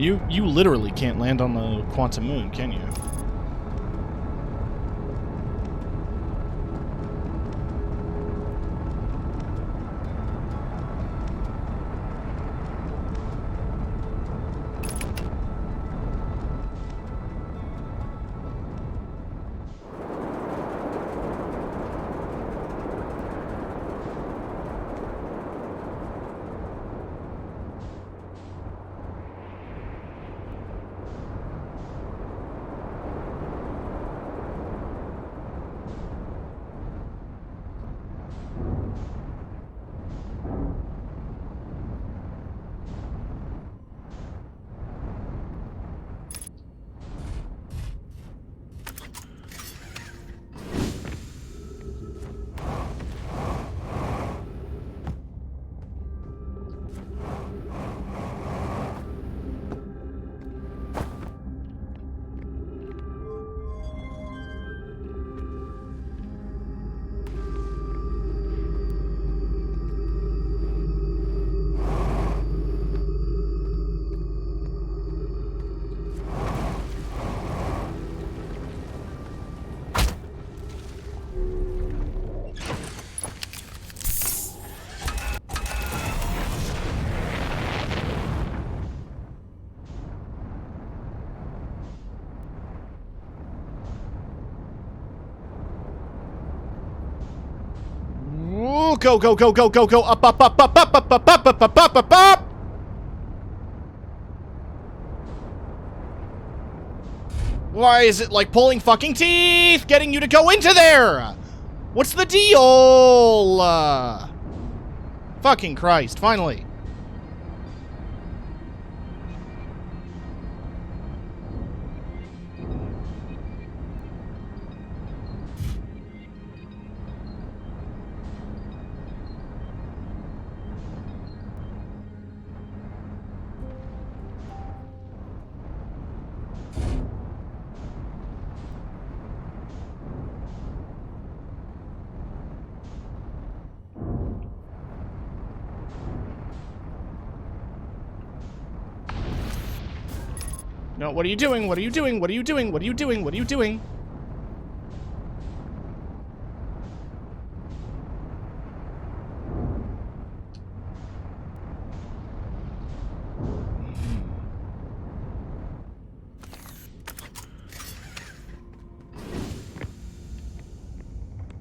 You literally can't land on the Quantum Moon, can you? Ooh, go, go, go, go, go, go, up, up, up, up, up, up, up, up, up, up, up, up, up! Why is it like pulling fucking teeth getting you to go into there? What's the deal? Fucking Christ, finally. No, what are you doing? What are you doing? What are you doing? What are you doing? What are you doing?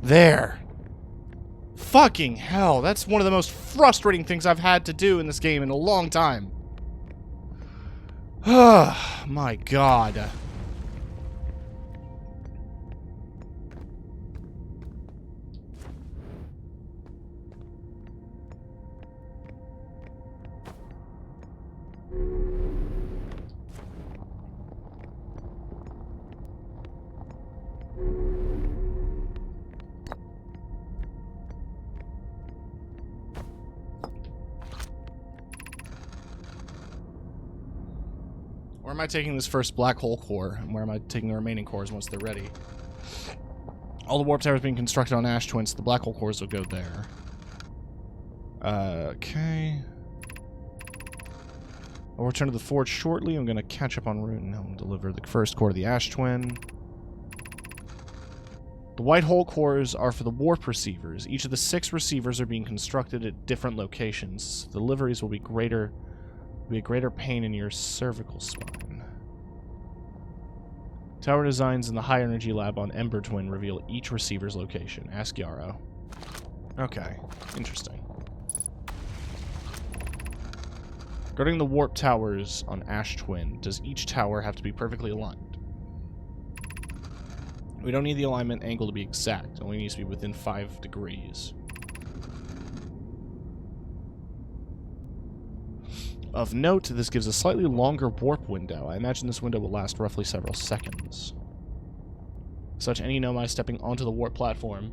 There. Fucking hell, that's one of the most frustrating things I've had to do in this game in a long time. Oh, my God. Where am I taking this first black hole core? And where am I taking the remaining cores once they're ready? All the warp towers being constructed on Ash Twin, so the black hole cores will go there. Okay. I'll return to the forge shortly. I'm going to catch up on route and I'll deliver the first core to the Ash Twin. The white hole cores are for the warp receivers. Each of the 6 receivers are being constructed at different locations. The deliveries will be a greater pain in your cervical spine. Tower designs in the high energy lab on Ember Twin reveal each receiver's location. Ask Yarrow. Okay, interesting. Regarding the warp towers on Ash Twin, does each tower have to be perfectly aligned? We don't need the alignment angle to be exact. It only needs to be within 5 degrees. Of note, this gives a slightly longer warp window. I imagine this window will last roughly several seconds. Such, any Nomai stepping onto the warp platform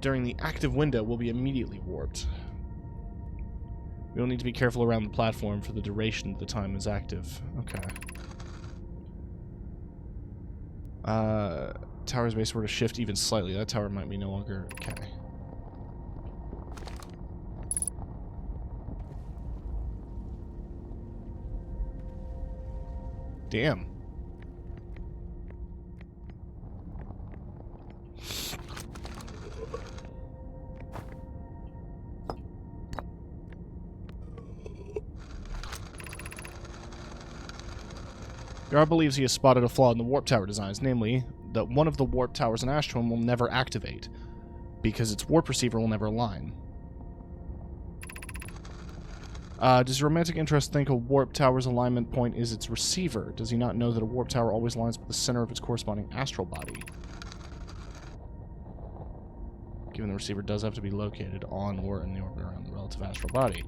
during the active window will be immediately warped. We will need to be careful around the platform for the duration the time is active. Okay. Tower's base were to shift even slightly. That tower might be no longer... Okay. Damn. Yara believes he has spotted a flaw in the warp tower designs, namely that one of the warp towers in Ashtron will never activate, because its warp receiver will never align. Does romantic interest think a warp tower's alignment point is its receiver? Does he not know that a warp tower always aligns with the center of its corresponding astral body? Given the receiver does have to be located on or in the orbit around the relative astral body.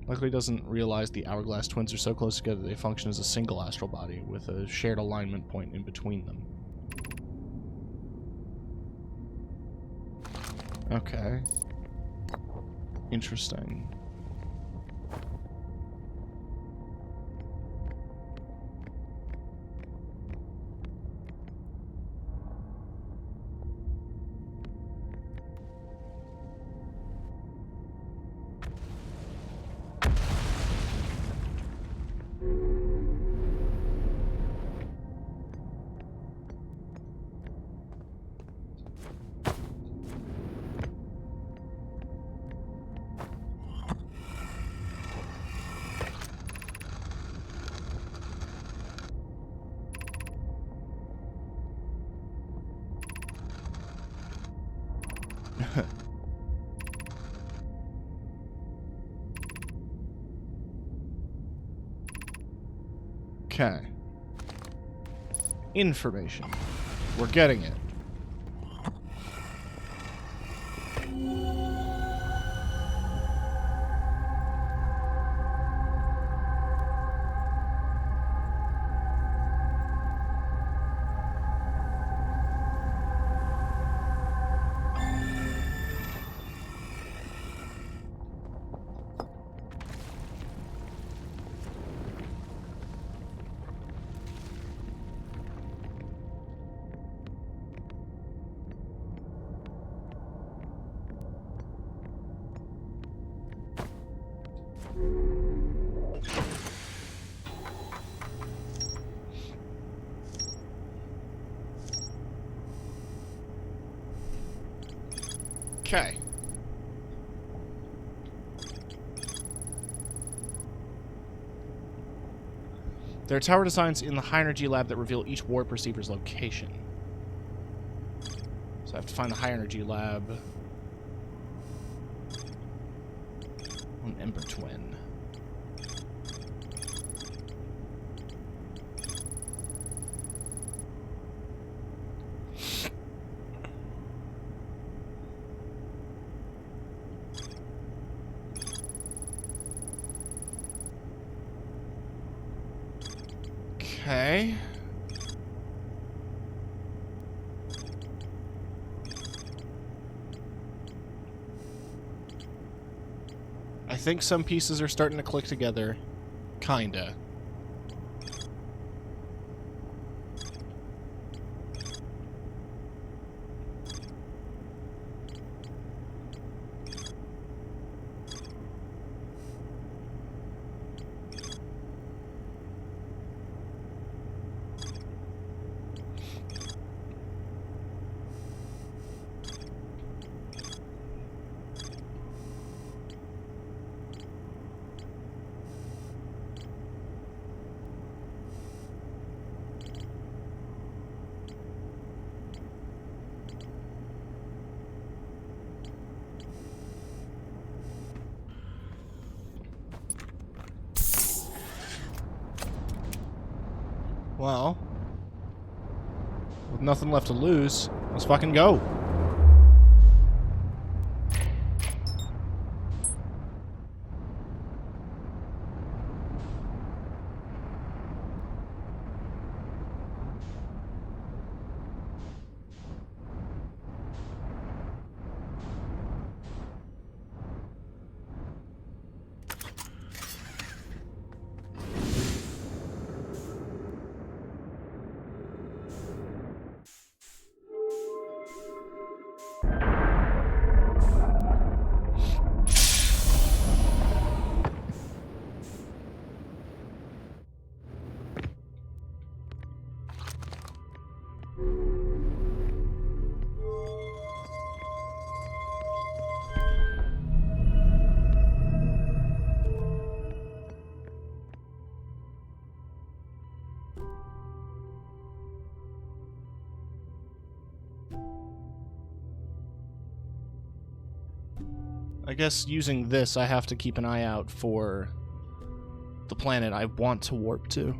Likely doesn't realize the Hourglass twins are so close together they function as a single astral body, with a shared alignment point in between them. Okay. Interesting. Okay. Information. We're getting it. Okay. There are tower designs in the high energy lab that reveal each warp receiver's location. So I have to find the high energy lab on Ember Twin. Okay. I think some pieces are starting to click together. Kinda. Well, with nothing left to lose, let's fucking go. I guess using this, I have to keep an eye out for the planet I want to warp to.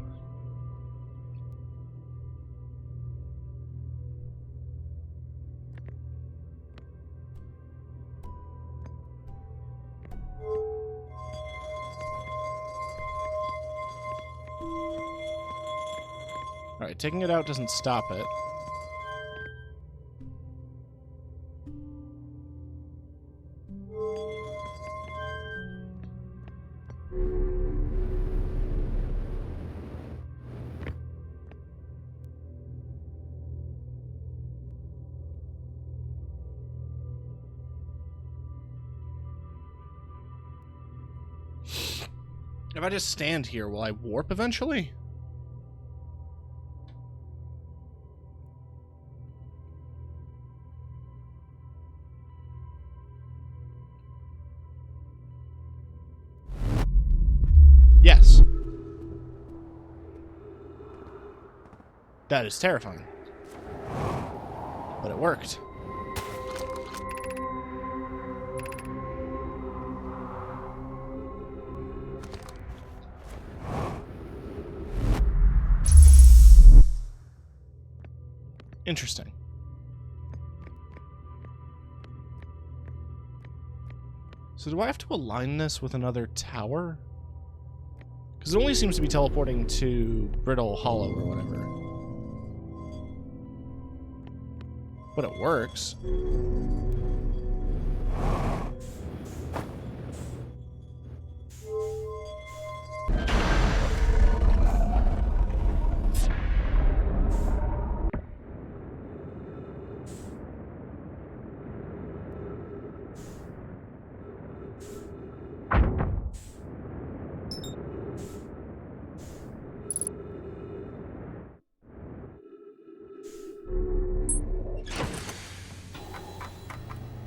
Alright, taking it out doesn't stop it. If I just stand here, will I warp eventually? Yes. That is terrifying. But it worked. Interesting. So do I have to align this with another tower? Because it only seems to be teleporting to Brittle Hollow or whatever. But it works.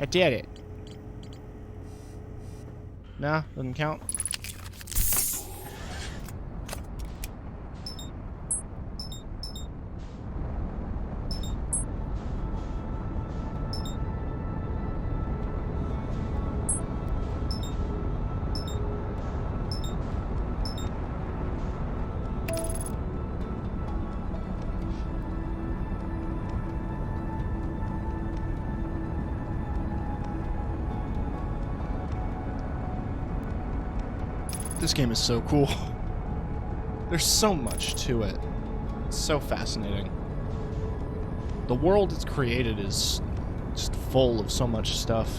I did it. Nah, doesn't count. This game is so cool. There's so much to it. It's so fascinating. The world it's created is just full of so much stuff.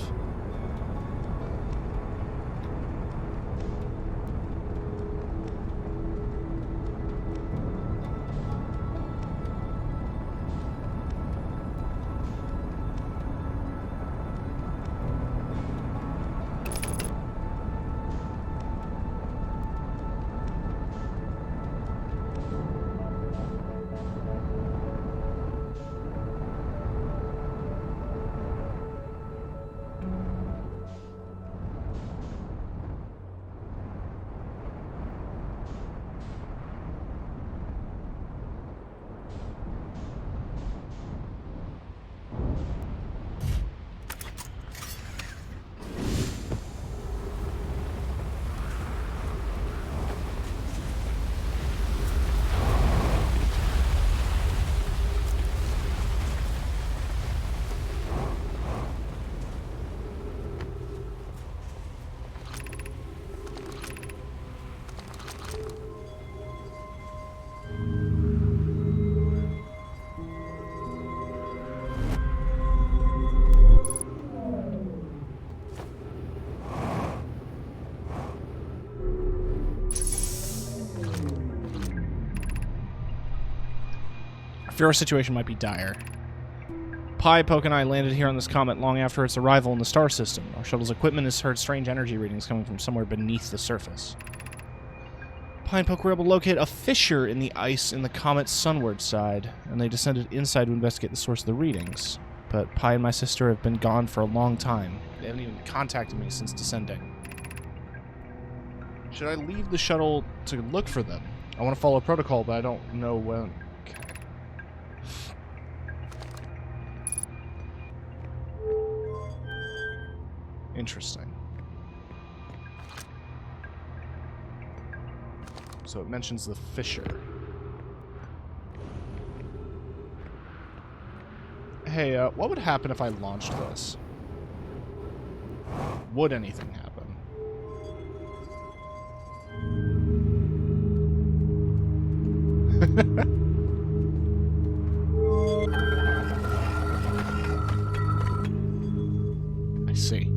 I fear our situation might be dire. Pi, Poke, and I landed here on this comet long after its arrival in the star system. Our shuttle's equipment has heard strange energy readings coming from somewhere beneath the surface. Pi and Poke were able to locate a fissure in the ice in the comet's sunward side, and they descended inside to investigate the source of the readings. But Pi and my sister have been gone for a long time. They haven't even contacted me since descending. Should I leave the shuttle to look for them? I want to follow protocol, but I don't know when. Okay. Interesting. So it mentions the Fisher. Hey, what would happen if I launched this? Would anything happen? I see.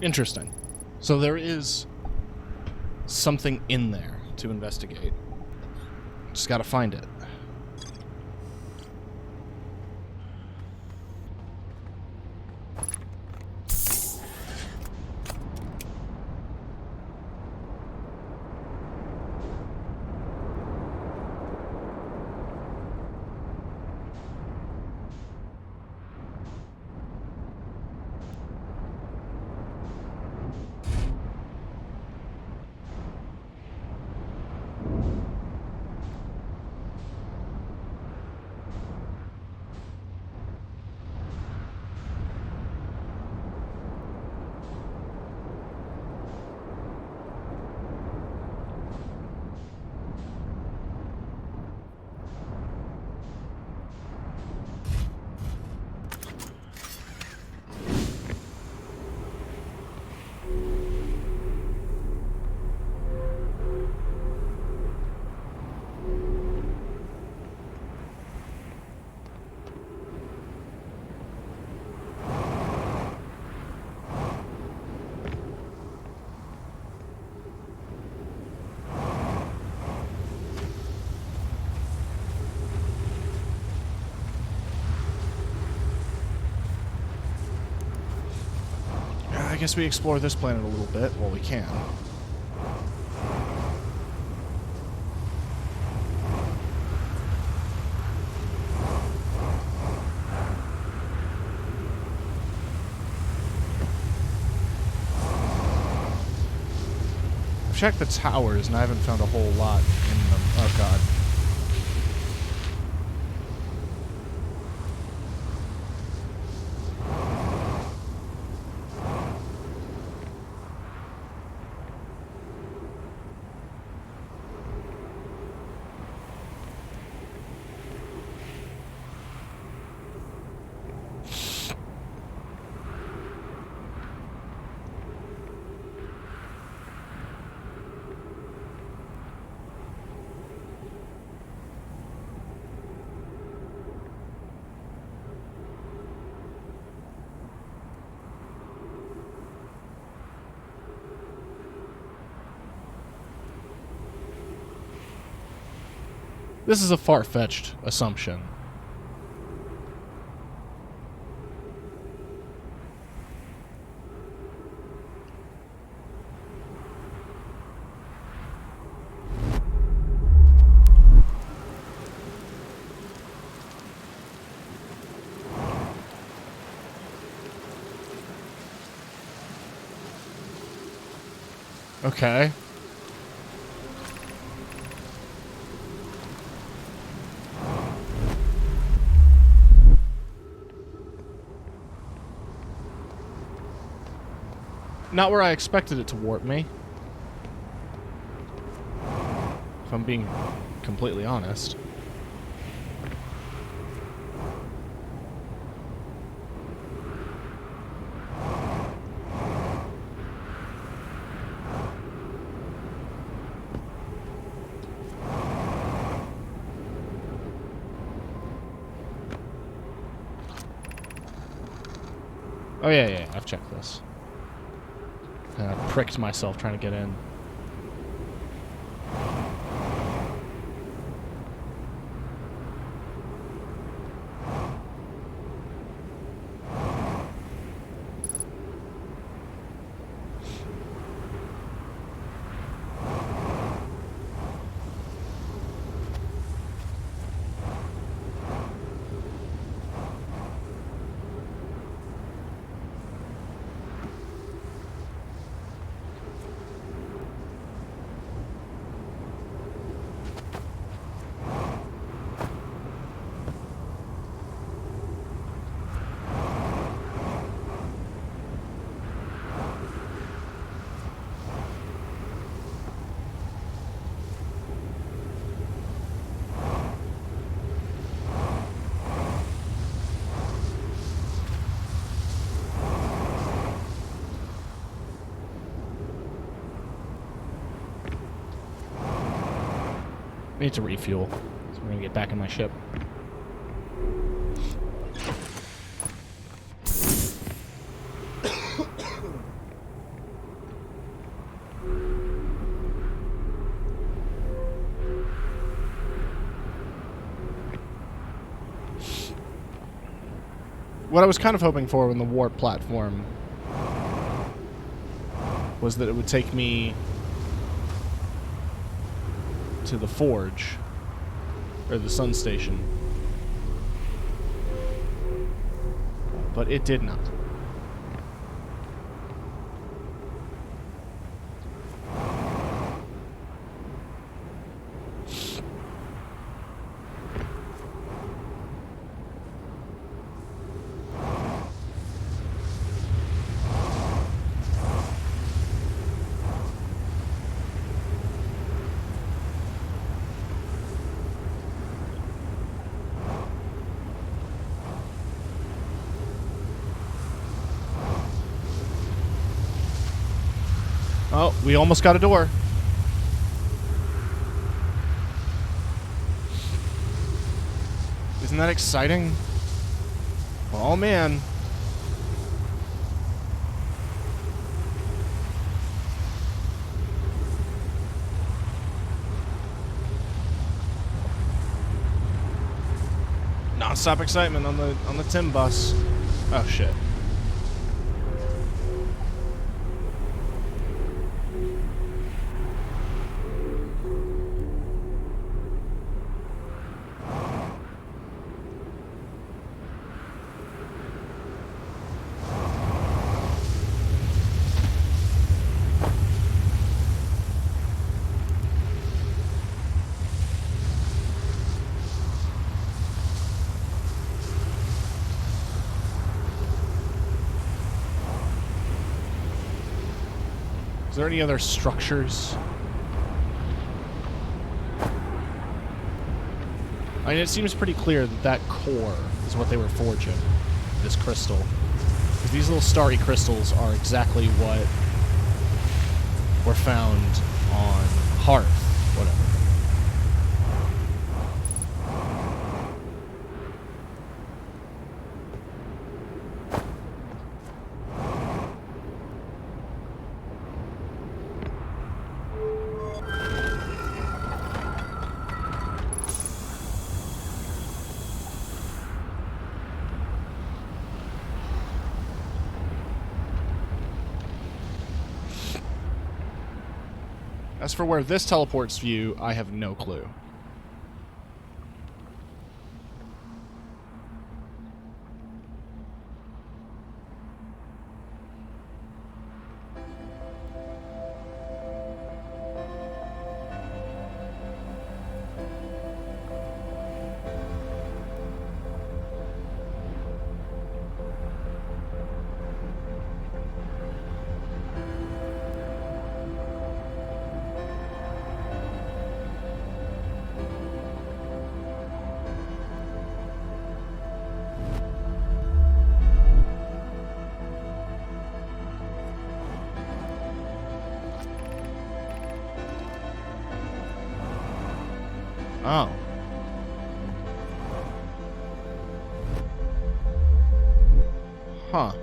Interesting. So there is something in there to investigate. Just gotta find it. I guess we explore this planet a little bit while we can. I've checked the towers and I haven't found a whole lot in them. Oh god. This is a far-fetched assumption. Okay. Not where I expected it to warp me. If I'm being completely honest. Oh yeah, I've checked this. And I pricked myself trying to get in. need to refuel. So we're gonna get back in my ship. What I was kind of hoping for in the warp platform was that it would take me to the forge, or the sun station. But it did not. Oh, we almost got a door. Isn't that exciting? Oh, man. Non-stop excitement on the Tim bus. Oh, shit. Is there any other structures? I mean, it seems pretty clear that that core is what they were forging, this crystal. Because these little starry crystals are exactly what were found on Hearth, whatever. As for where this teleports you, I have no clue. Oh. Huh.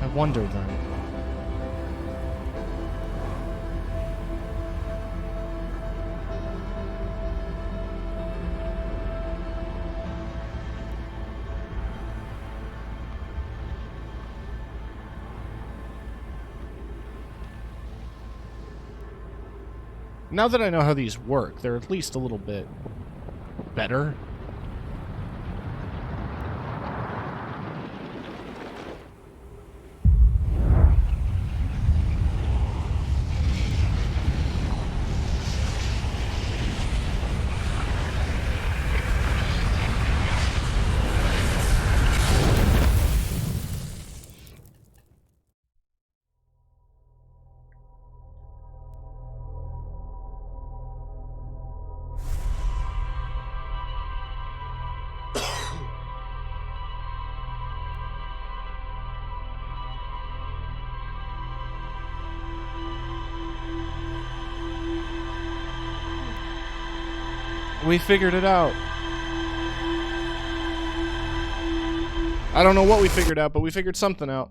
I wonder then. Now that I know how these work, they're at least a little bit better. We figured it out. I don't know what we figured out, but we figured something out.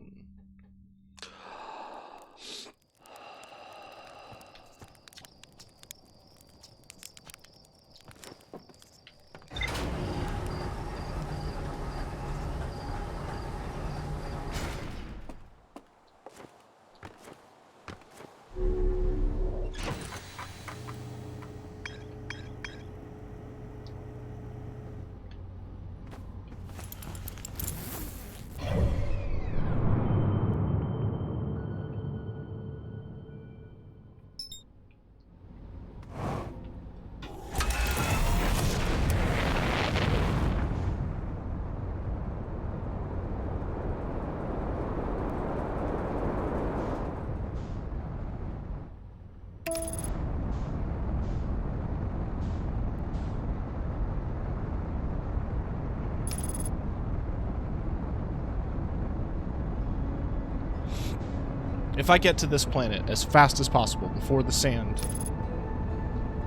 If I get to this planet as fast as possible before the sand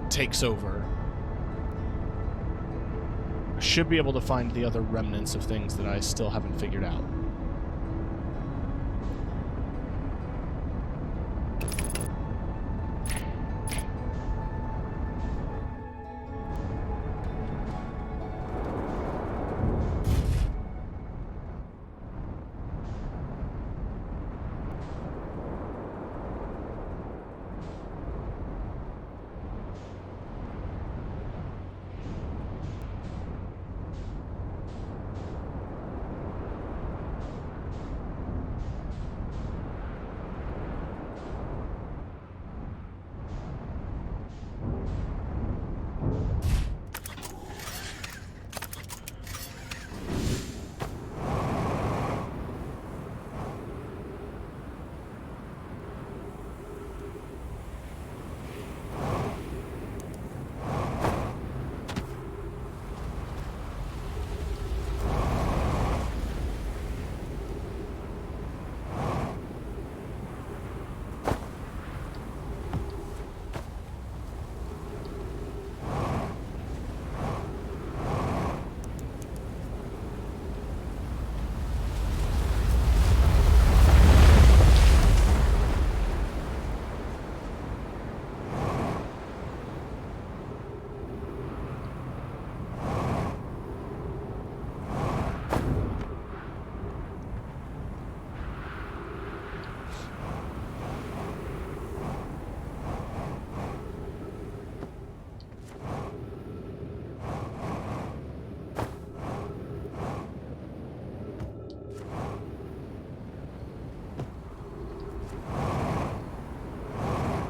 takes over, I should be able to find the other remnants of things that I still haven't figured out.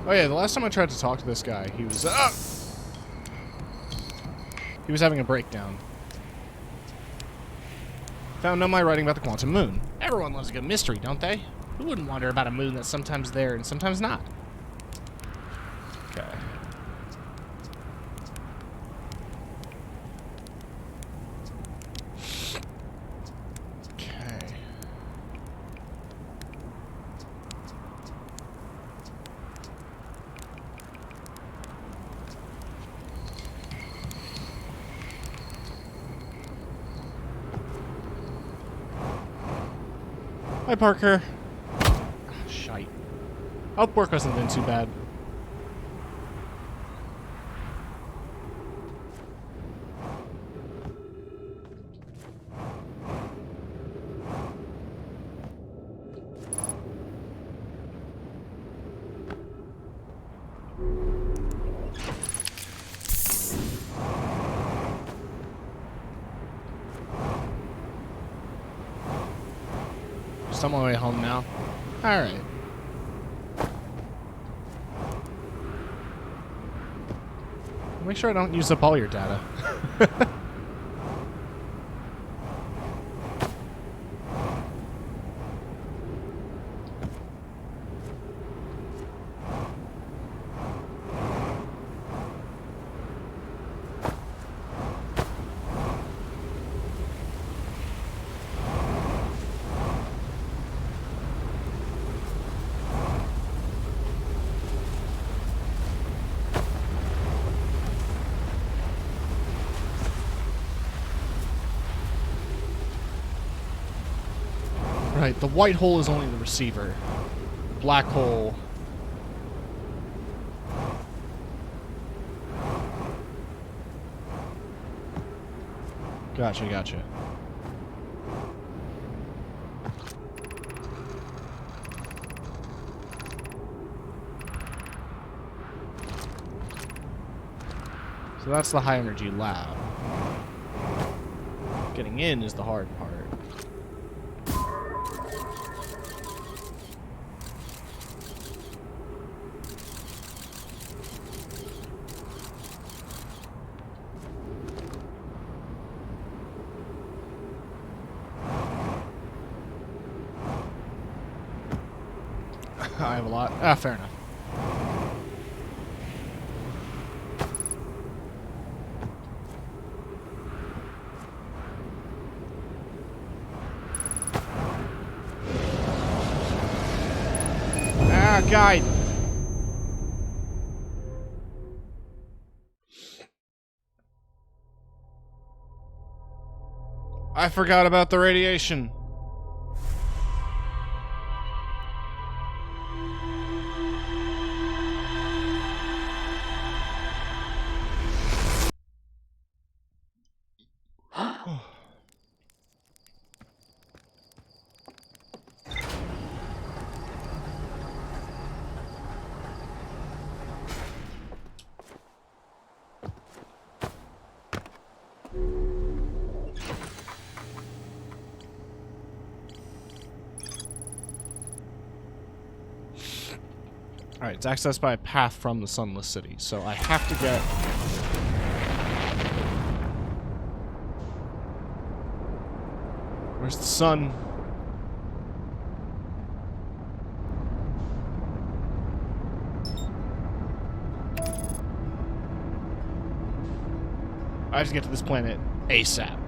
Oh yeah, the last time I tried to talk to this guy, he was having a breakdown. Found no my writing about the quantum moon. Everyone loves a good mystery, don't they? Who wouldn't wonder about a moon that's sometimes there and sometimes not? Okay. Okay. Hi, Parker. Ah, shite. Hope work hasn't been too bad. Just on my way home now. Alright. Make sure I don't use up all your data. Right, the white hole is only the receiver. Black hole... Gotcha, gotcha. So that's the high energy lab. Getting in is the hard part. I have a lot. Ah, fair enough. Ah, guide. I forgot about the radiation. Alright, it's accessed by a path from the Sunless City, so I have to get... Where's the sun? I have to get to this planet ASAP.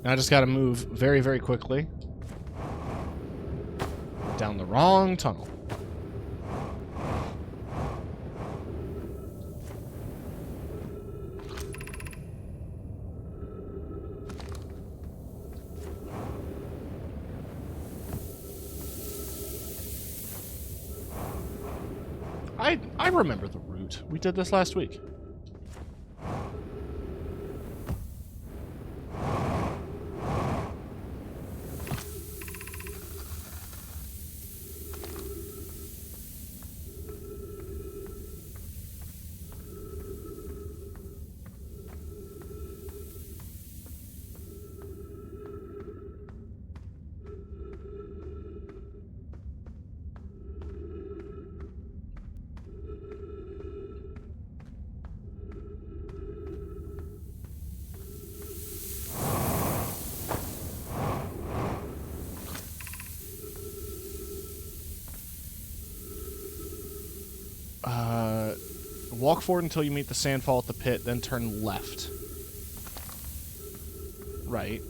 I just gotta move very, very quickly. Down the wrong tunnel. I remember the route. We did this last week. Walk forward until you meet the sandfall at the pit, then turn left. Right.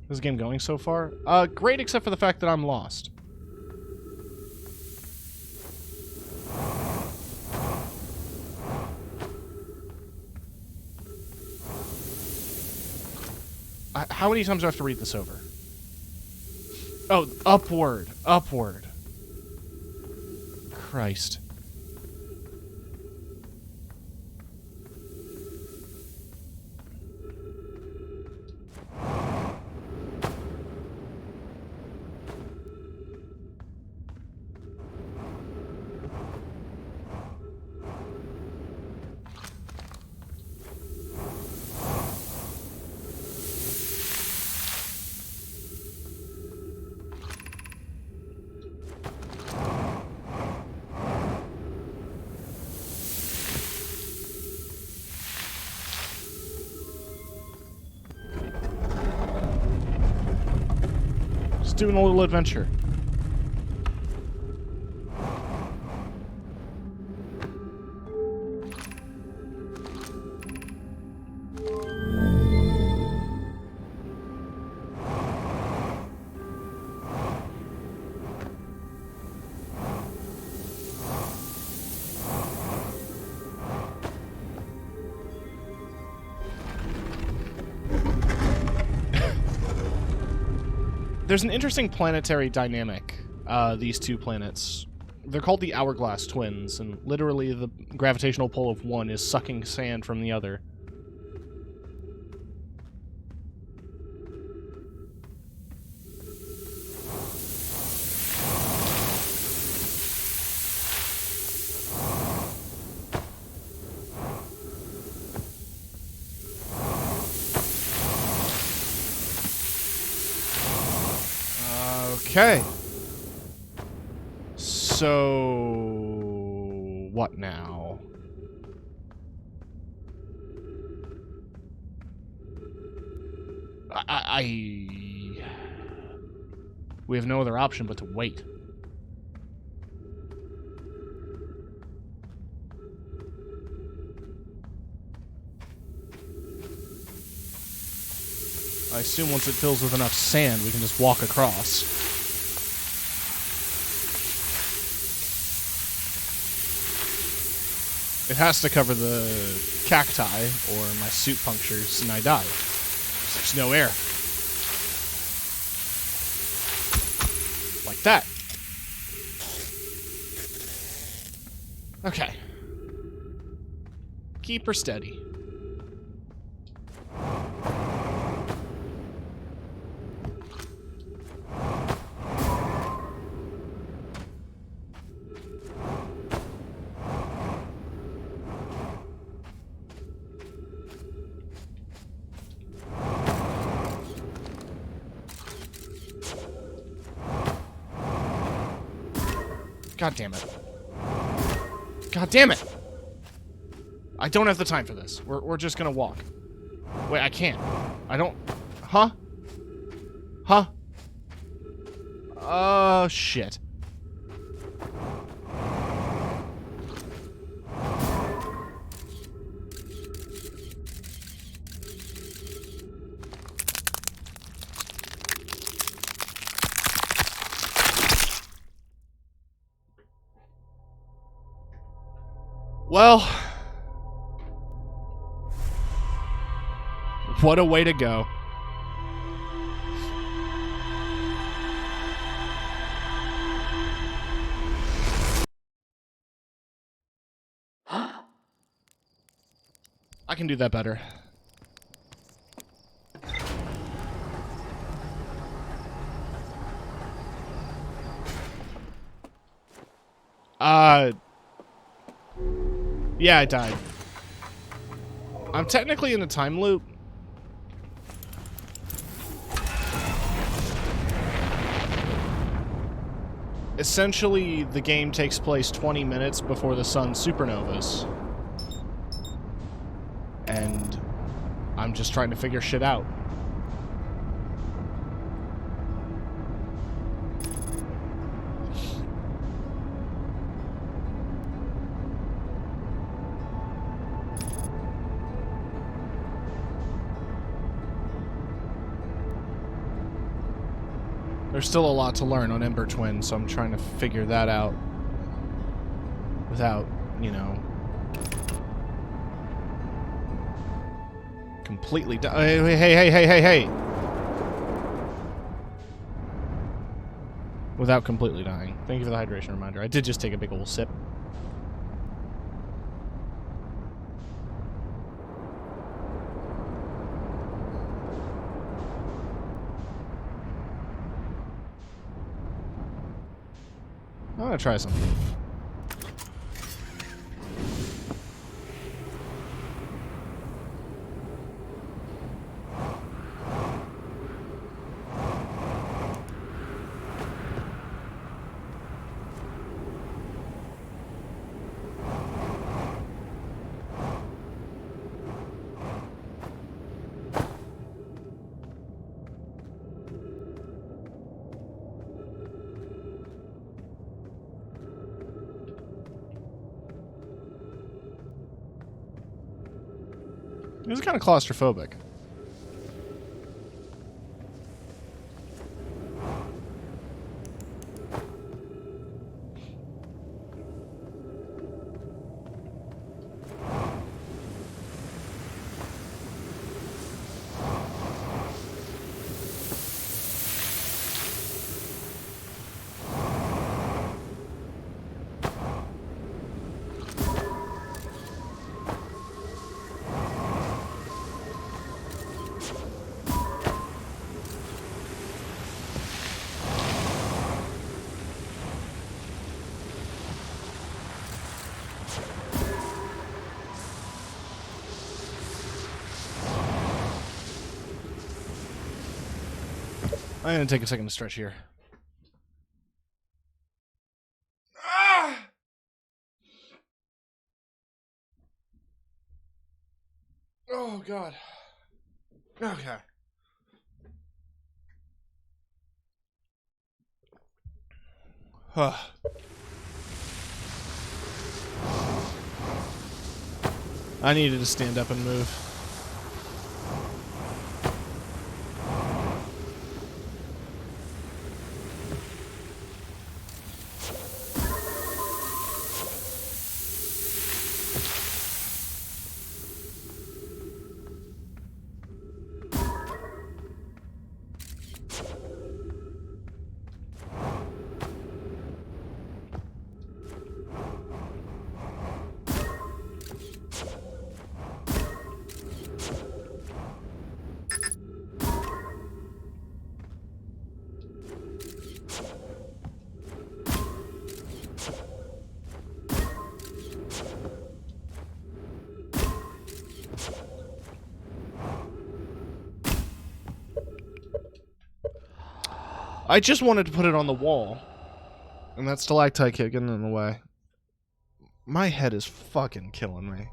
How's the game going so far? Great, except for the fact that I'm lost. How many times do I have to read this over? Oh, upward. Upward. Christ. Just doing a little adventure. There's an interesting planetary dynamic, these two planets. They're called the Hourglass Twins, and literally the gravitational pull of one is sucking sand from the other. Okay. So... what now? We have no other option but to wait. I assume once it fills with enough sand, we can just walk across. It has to cover the cacti, or my suit punctures and I die. There's no air. Like that. Okay. Keep her steady. God damn it. God damn it! I don't have the time for this. We're just gonna walk. Wait, I can't. I don't... Huh? Huh? Oh, shit. Well, what a way to go. I can do that better. Yeah, I died. I'm technically in a time loop. Essentially, the game takes place 20 minutes before the sun supernovas. And I'm just trying to figure shit out. There's still a lot to learn on Ember Twin, so I'm trying to figure that out without, you know, completely hey. without completely dying. Thank you for the hydration reminder. I did just take a big old sip. I'm gonna try something. It was kind of claustrophobic. I'm gonna take a second to stretch here. Ah! Oh god. Okay. I needed to stand up and move. I just wanted to put it on the wall. And that stalactite kept getting in the way. My head is fucking killing me.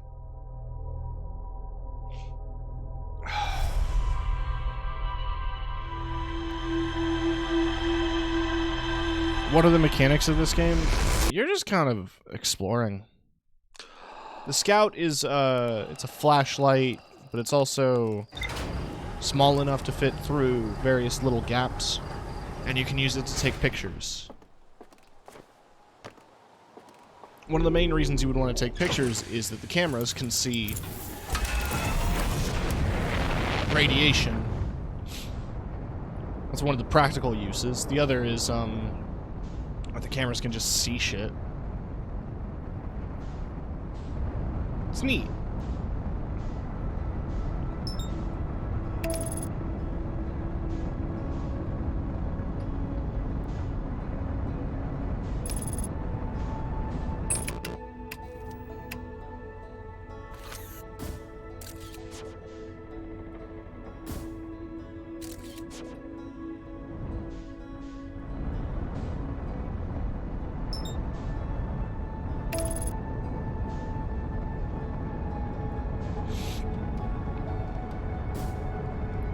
What are the mechanics of this game? You're just kind of exploring. The Scout is, it's a flashlight, but it's also small enough to fit through various little gaps. And you can use it to take pictures. One of the main reasons you would want to take pictures is that the cameras can see radiation. That's one of the practical uses. The other is, the cameras can just see shit. It's neat.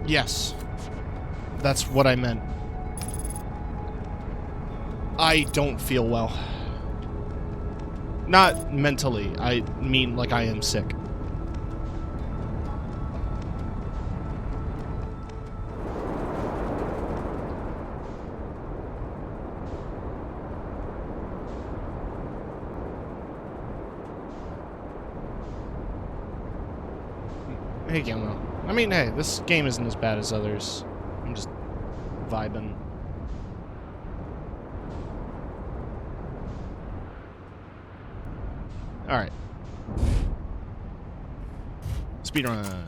Yes. That's what I meant. I don't feel well. Not mentally. I mean like I am sick. Hey, Gilmo. I mean, hey, this game isn't as bad as others. I'm just vibing. Alright. Speedrun.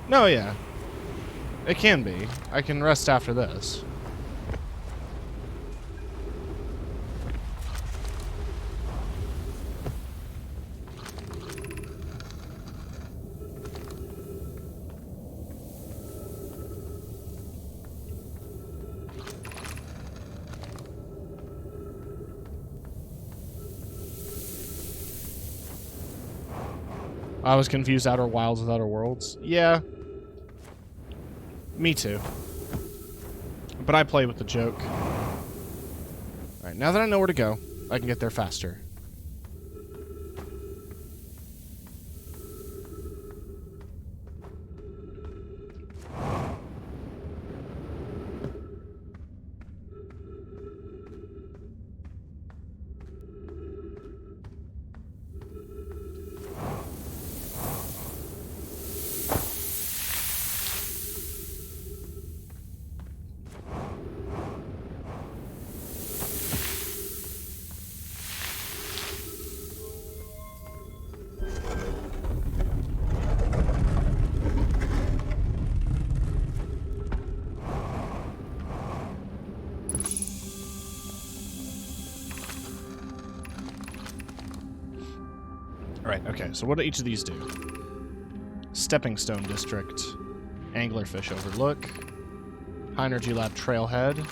No, yeah. It can be. I can rest after this. I was confused. Outer Wilds with Outer Worlds. Yeah. Me too. But I play with the joke. Alright, now that I know where to go, I can get there faster. Alright, okay, so what do each of these do? Stepping Stone District, Anglerfish Overlook, High Energy Lab Trailhead,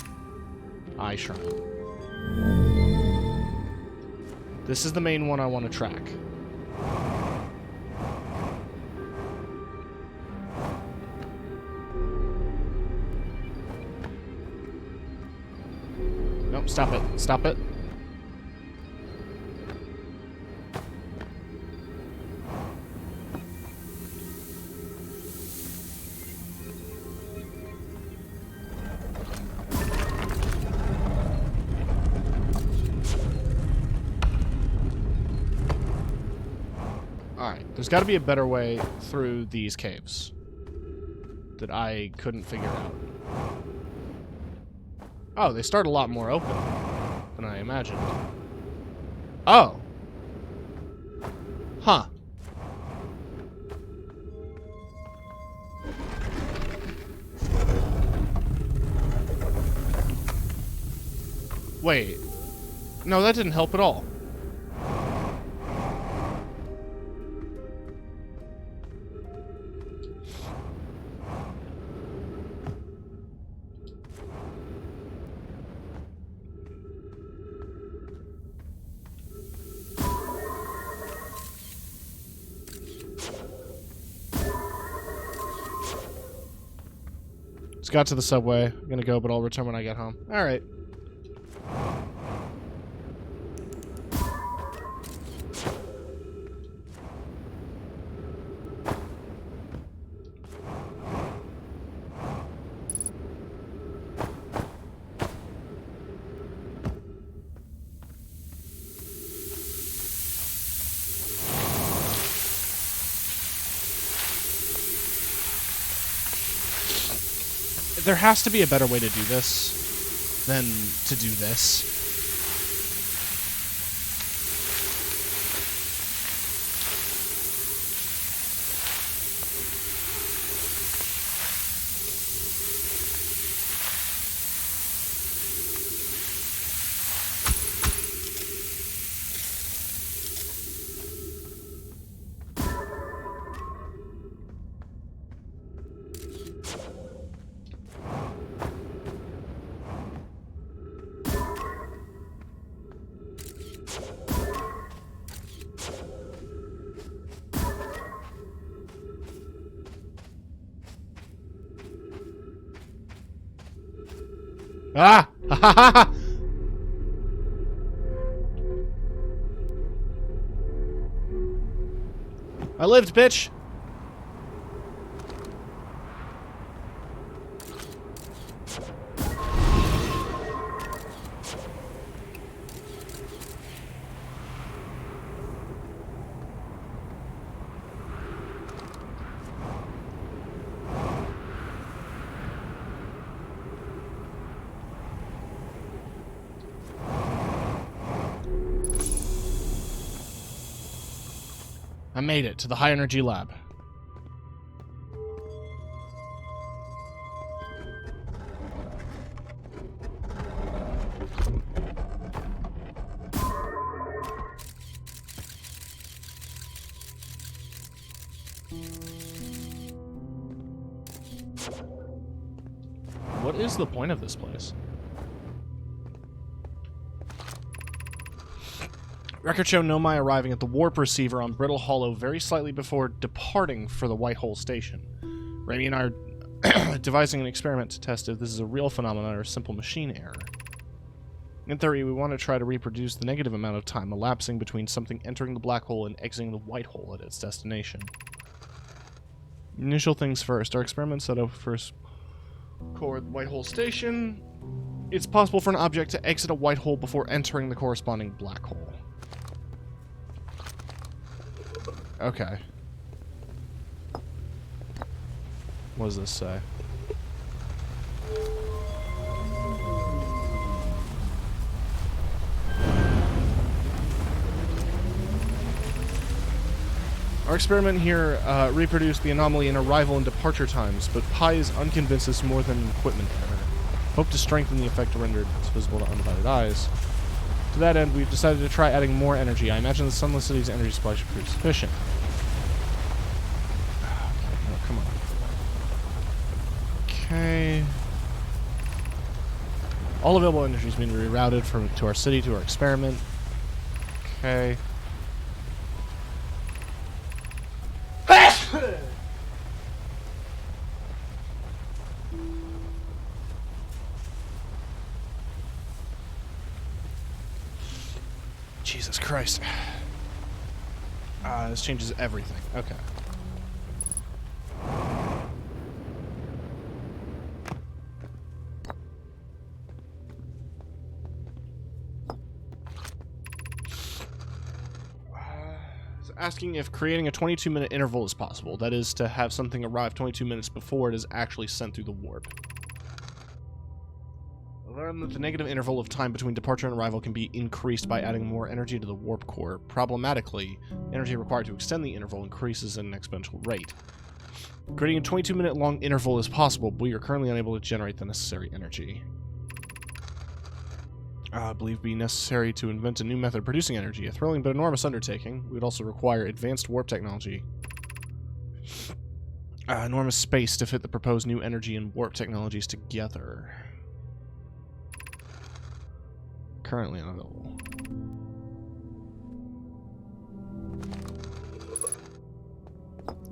Eye Shrine. This is the main one I want to track. Nope, stop it. Stop it. Alright, there's got to be a better way through these caves that I couldn't figure out. Oh, they start a lot more open than I imagined. Oh. Huh. Wait. No, that didn't help at all. Just got to the subway. I'm gonna go, but I'll return when I get home. Alright. There has to be a better way to do this than to do this. Ah! Ha ha ha ha! I lived, bitch! I made it to the high energy lab. What is the point of this place? Records show Nomai arriving at the warp receiver on Brittle Hollow very slightly before departing for the Whitehole Station. Raimi and I are devising an experiment to test if this is a real phenomenon or a simple machine error. In theory, we want to try to reproduce the negative amount of time elapsing between something entering the black hole and exiting the white hole at its destination. Initial things first. Our experiment set up first core Whitehole Station. It's possible for an object to exit a white hole before entering the corresponding black hole. Okay. What does this say? Our experiment here reproduced the anomaly in arrival and departure times, but Pi is unconvinced it's more than an equipment error. Hope to strengthen the effect rendered it's visible to undivided eyes. To that end, we've decided to try adding more energy. I imagine the Sunless City's energy supply should prove sufficient. Okay, no, come on. Okay. All available energy has been rerouted to our city to our experiment. Okay. Jesus Christ. This changes everything. Okay. It's asking if creating a 22-minute interval is possible. That is, to have something arrive 22 minutes before it is actually sent through the warp. Learn that the negative interval of time between departure and arrival can be increased by adding more energy to the warp core. Problematically, energy required to extend the interval increases at an exponential rate. Creating a 22-minute long interval is possible, but we are currently unable to generate the necessary energy. I believe it be necessary to invent a new method of producing energy. A thrilling but enormous undertaking. We would also require advanced warp technology. Enormous space to fit the proposed new energy and warp technologies together. Currently unavailable.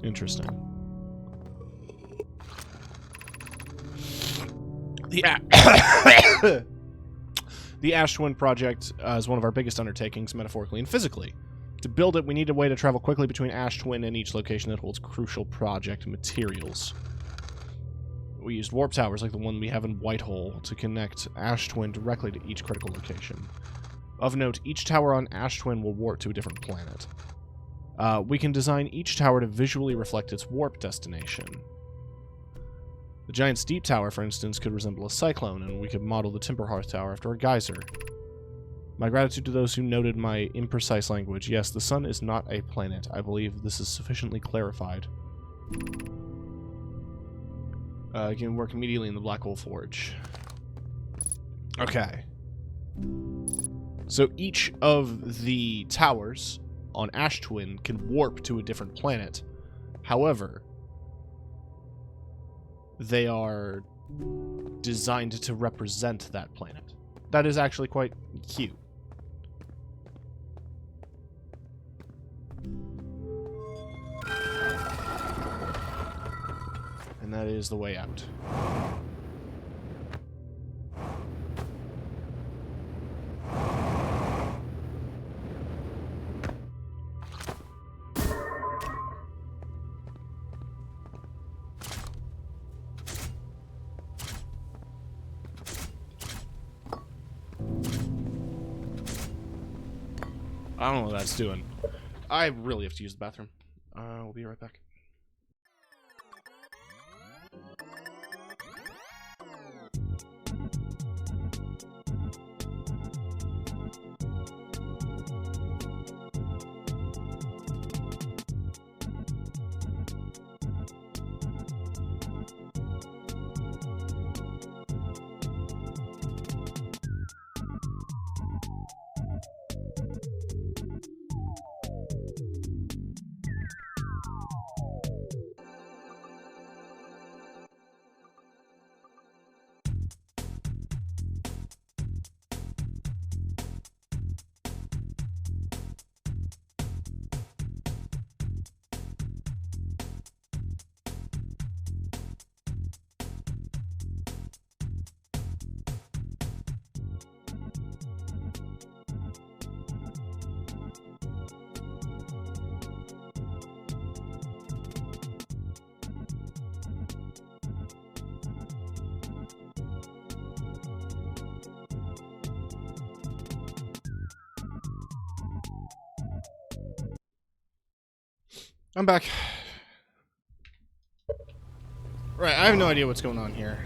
Interesting. The Ash Twin project is one of our biggest undertakings, metaphorically and physically. To build it, we need a way to travel quickly between Ash Twin and each location that holds crucial project materials. We used warp towers like the one we have in Whitehole to connect Ash Twin directly to each critical location. Of note, each tower on Ash Twin will warp to a different planet. We can design each tower to visually reflect its warp destination. The giant steep tower, for instance, could resemble a cyclone, and we could model the Timberhearth Tower after a geyser. My gratitude to those who noted my imprecise language. Yes, the sun is not a planet. I believe this is sufficiently clarified. You can work immediately in the Black Hole Forge. Okay. So each of the towers on Ash Twin can warp to a different planet. However, they are designed to represent that planet. That is actually quite cute. And that is the way out. I don't know what that's doing. I really have to use the bathroom. We'll be right back. I'm back. Right, I have no idea what's going on here.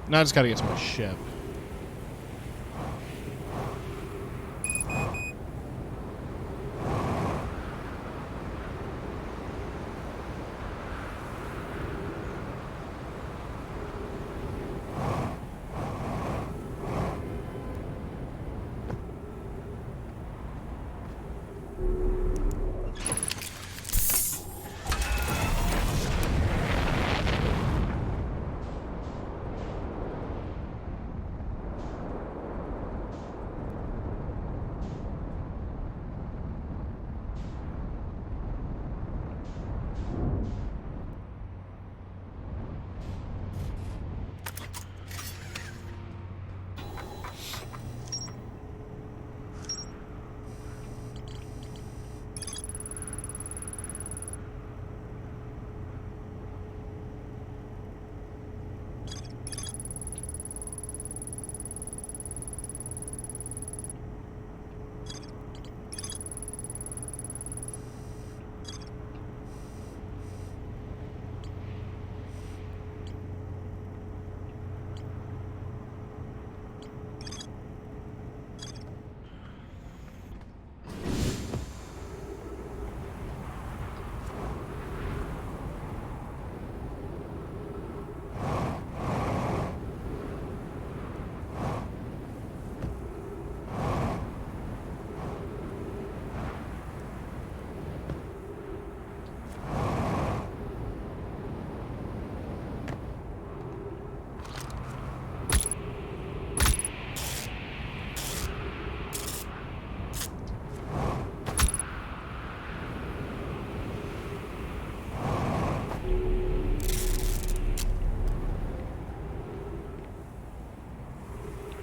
Now I just gotta get to my ship.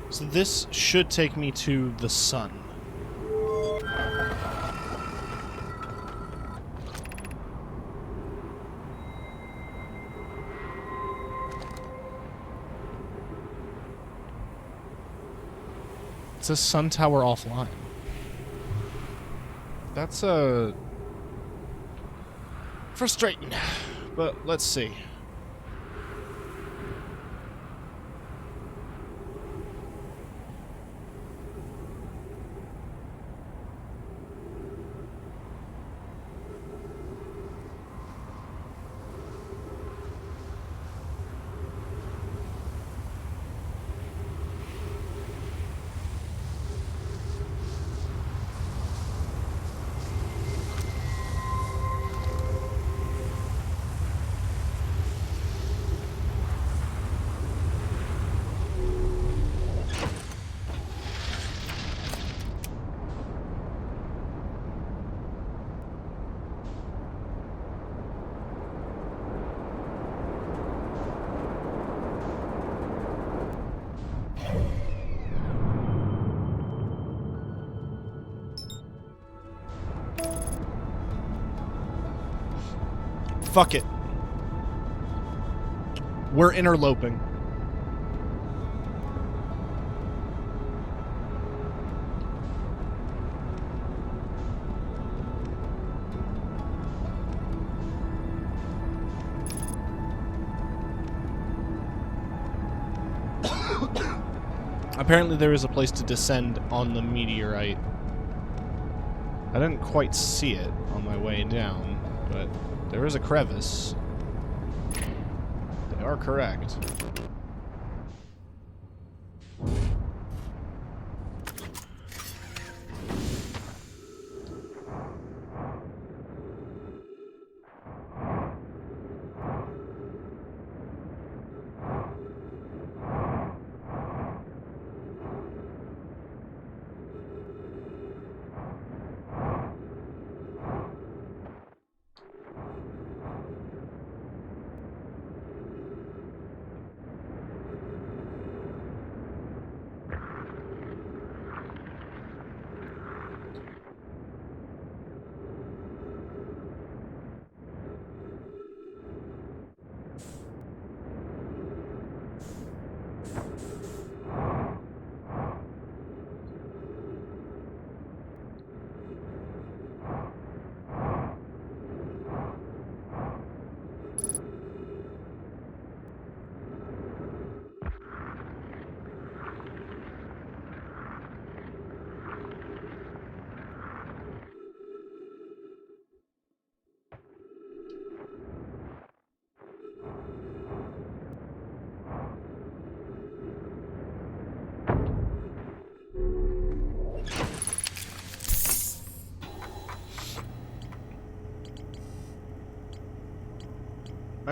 So this should take me to the sun. It says Sun Tower offline. That's frustrating, but let's see. Fuck it. We're interloping. Apparently there is a place to descend on the meteorite. I didn't quite see it on my way down, but there is a crevice. They are correct.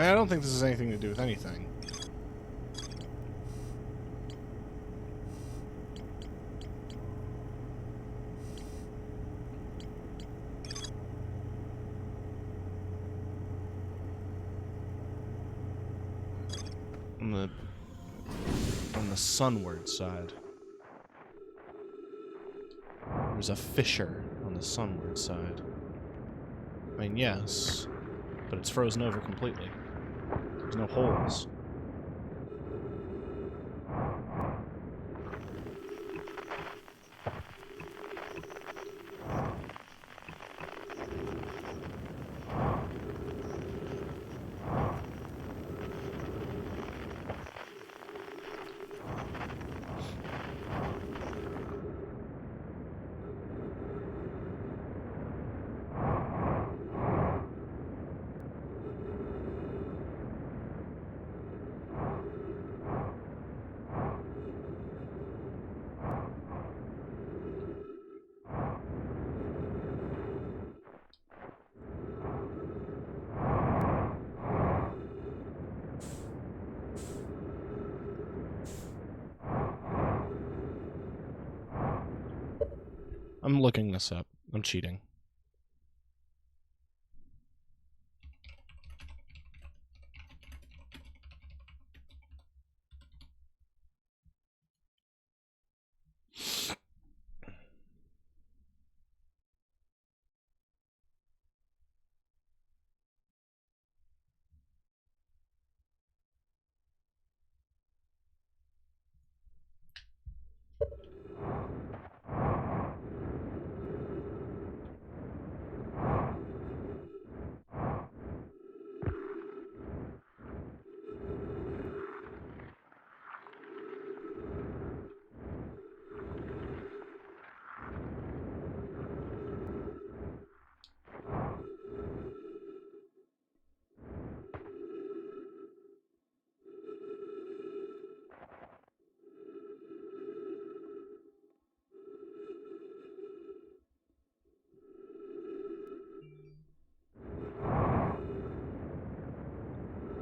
mean, I don't think this has anything to do with anything. On the sunward side. There's a fissure on the sunward side. I mean, yes, but it's frozen over completely. There's no holes. I'm looking this up. I'm cheating.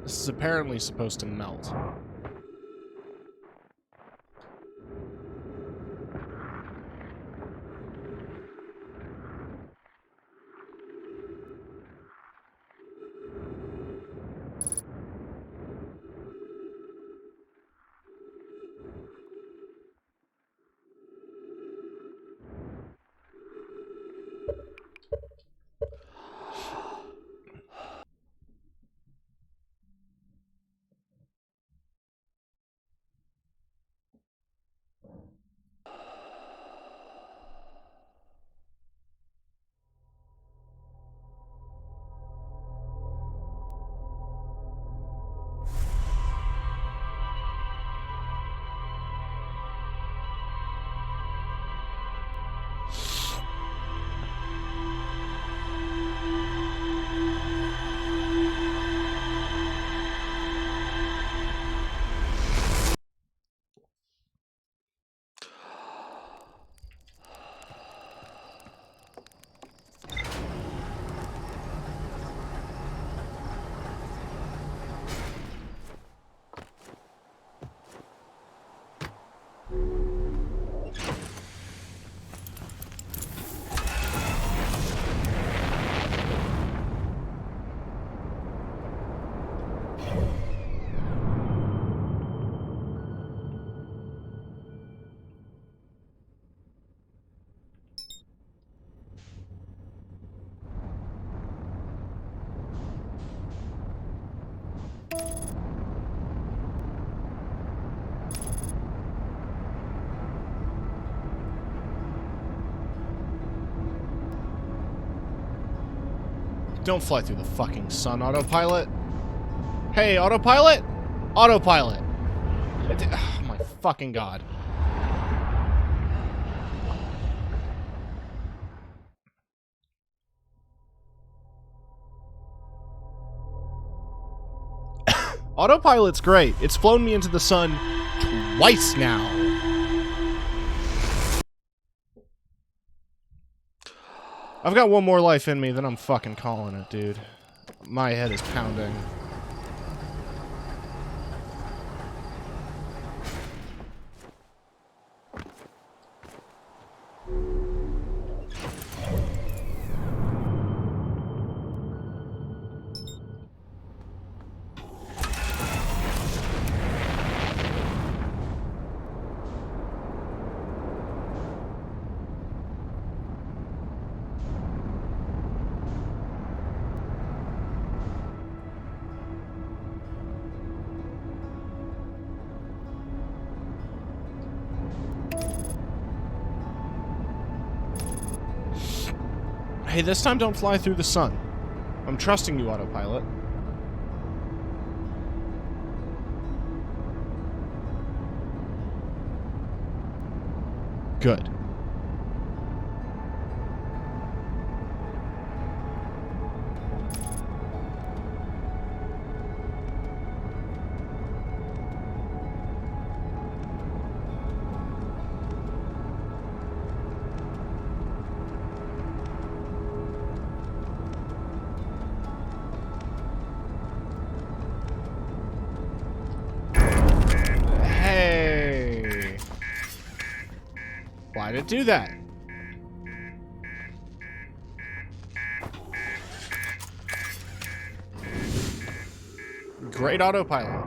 This is apparently supposed to melt. Don't fly through the fucking sun, autopilot. Hey, autopilot? Autopilot. Oh my fucking god. Autopilot's great. It's flown me into the sun twice now. I've got one more life in me, then I'm fucking calling it, dude. My head is pounding. Hey, this time don't fly through the sun. I'm trusting you, autopilot. Good. Hey! Why did it do that? Great autopilot.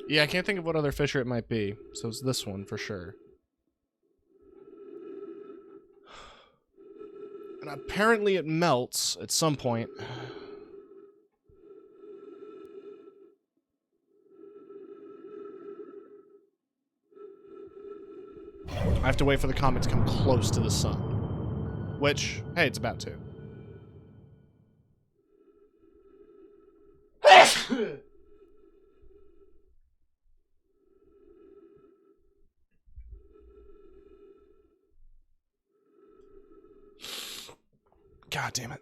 Yeah, I can't think of what other fissure it might be, so it's this one for sure. And apparently it melts at some point. I have to wait for the comet to come close to the sun. Which, hey, it's about to. God damn it.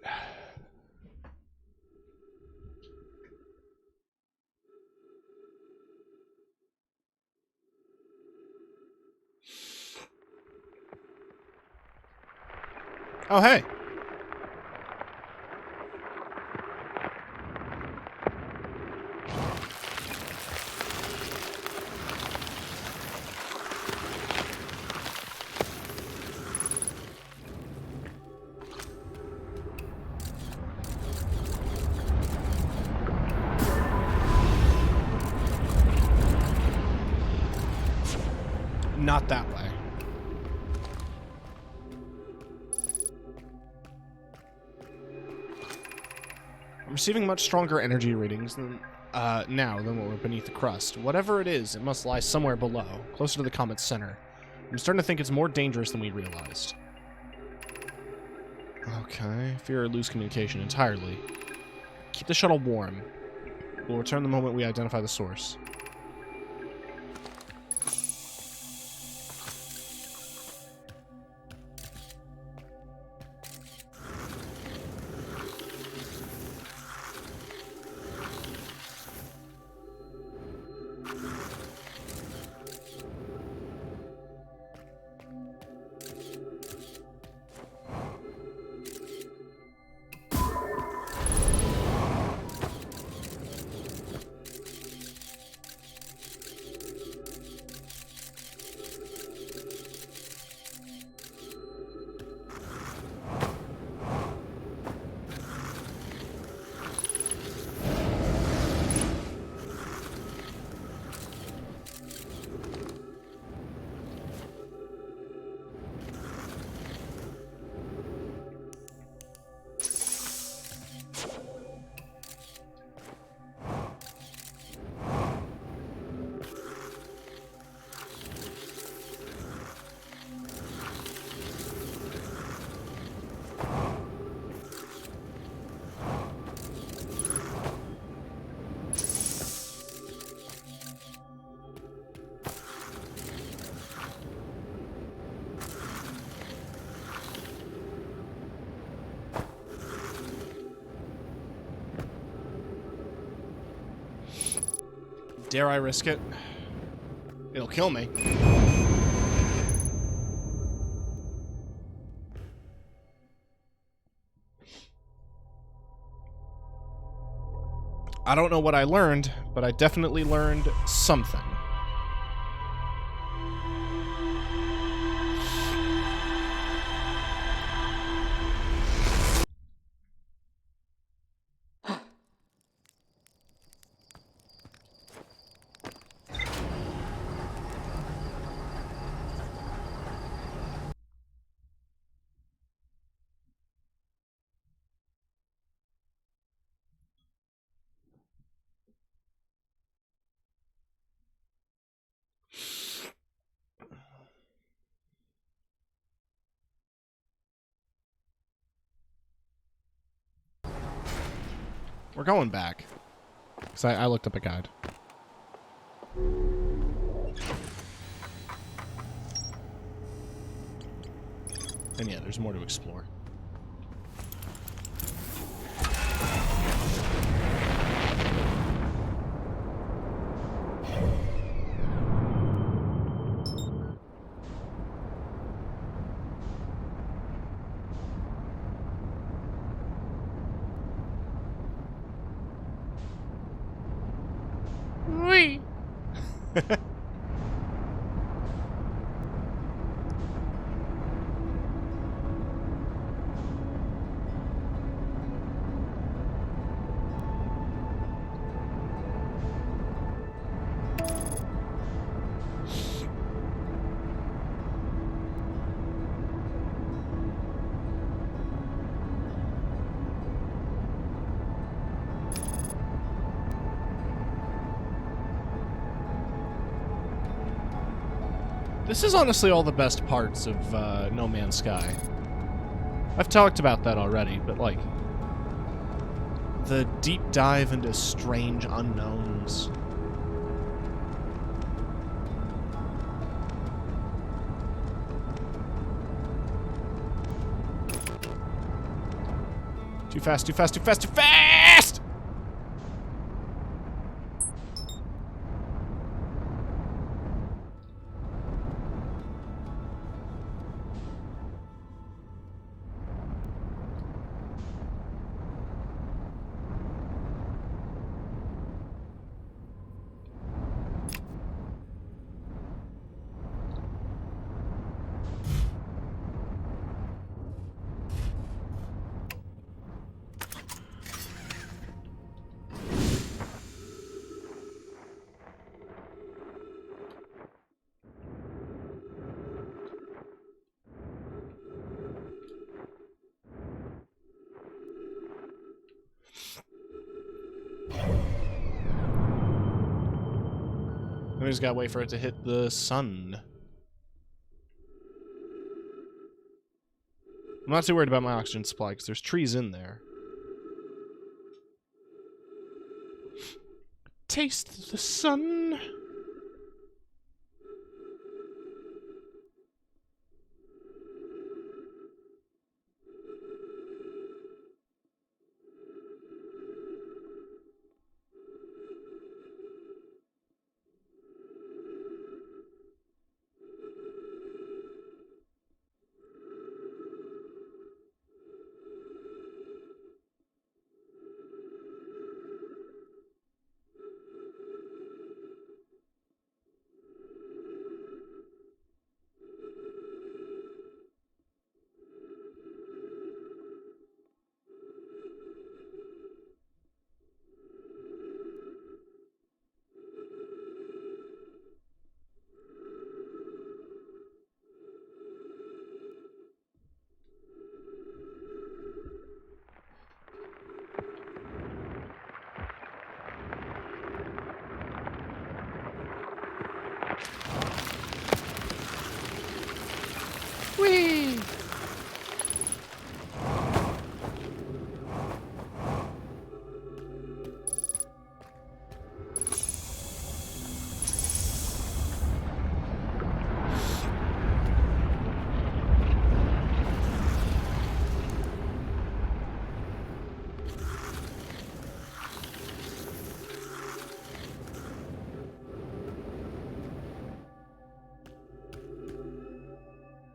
Oh, hey. Not that way. I'm receiving much stronger energy readings than, now than what were beneath the crust. Whatever it is, it must lie somewhere below, closer to the comet's center. I'm starting to think it's more dangerous than we realized. Okay, fear or lose communication entirely. Keep the shuttle warm. We'll return the moment we identify the source. Dare I risk it? It'll kill me. I don't know what I learned, but I definitely learned something. We're going back. Because I looked up a guide. And yeah, there's more to explore. Whee! This is honestly all the best parts of No Man's Sky. I've talked about that already, but like the deep dive into strange unknowns. Too fast, too fast, too fast, too fast! We just gotta wait for it to hit the sun. I'm not too worried about my oxygen supply, because there's trees in there. Taste the sun.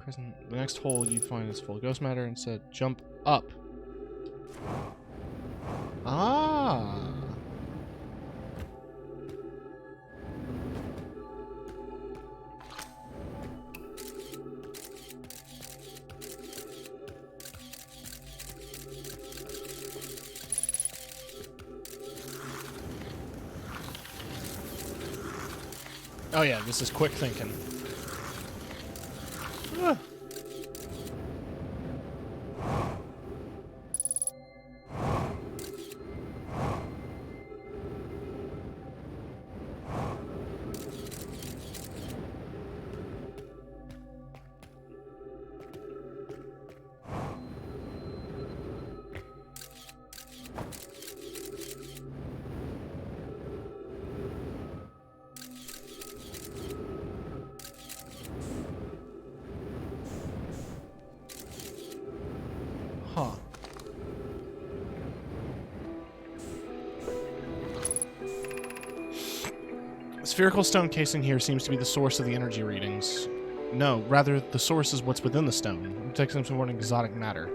Present. The next hole you find is full of ghost matter. Instead, jump up. Ah. Oh yeah, this is quick thinking. Ah. Huh. The spherical stone casing here seems to be the source of the energy readings. No, rather, the source is what's within the stone. It protects them from more exotic matter.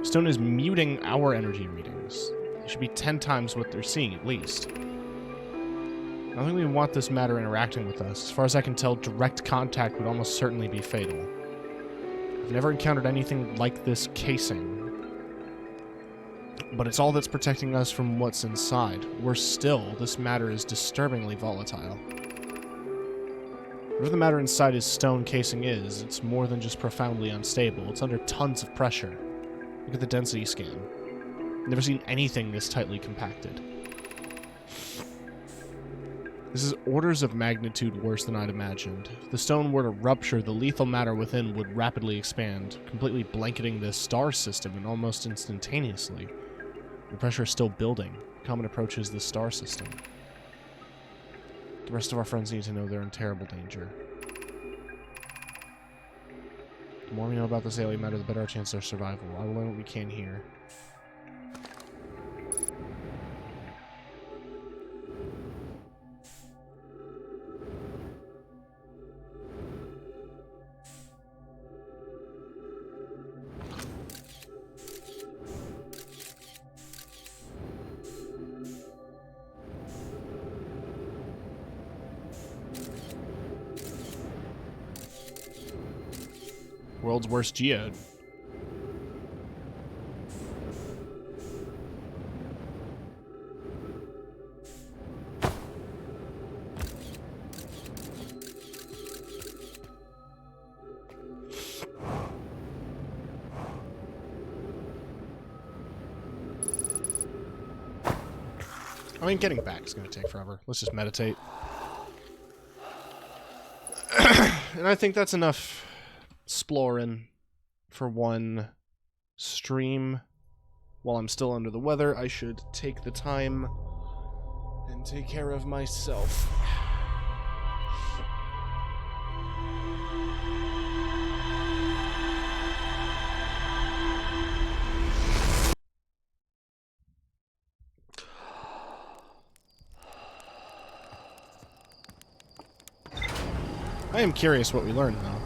Stone is muting our energy readings. It should be 10 times what they're seeing, at least. I don't think we want this matter interacting with us. As far as I can tell, direct contact would almost certainly be fatal. I've never encountered anything like this casing. But it's all that's protecting us from what's inside. Worse still, this matter is disturbingly volatile. Whatever the matter inside his stone casing is, it's more than just profoundly unstable. It's under tons of pressure. Look at the density scan. Never seen anything this tightly compacted. This is orders of magnitude worse than I'd imagined. If the stone were to rupture, the lethal matter within would rapidly expand, completely blanketing this star system and almost instantaneously. The pressure is still building. Comet approaches the star system. The rest of our friends need to know they're in terrible danger. The more we know about this alien matter, the better our chance of their survival. I will learn what we can here. World's worst geode. I mean, getting back is going to take forever. Let's just meditate. And I think that's enough exploring for one stream. While I'm still under the weather, I should take the time and take care of myself. I am curious what we learned, though.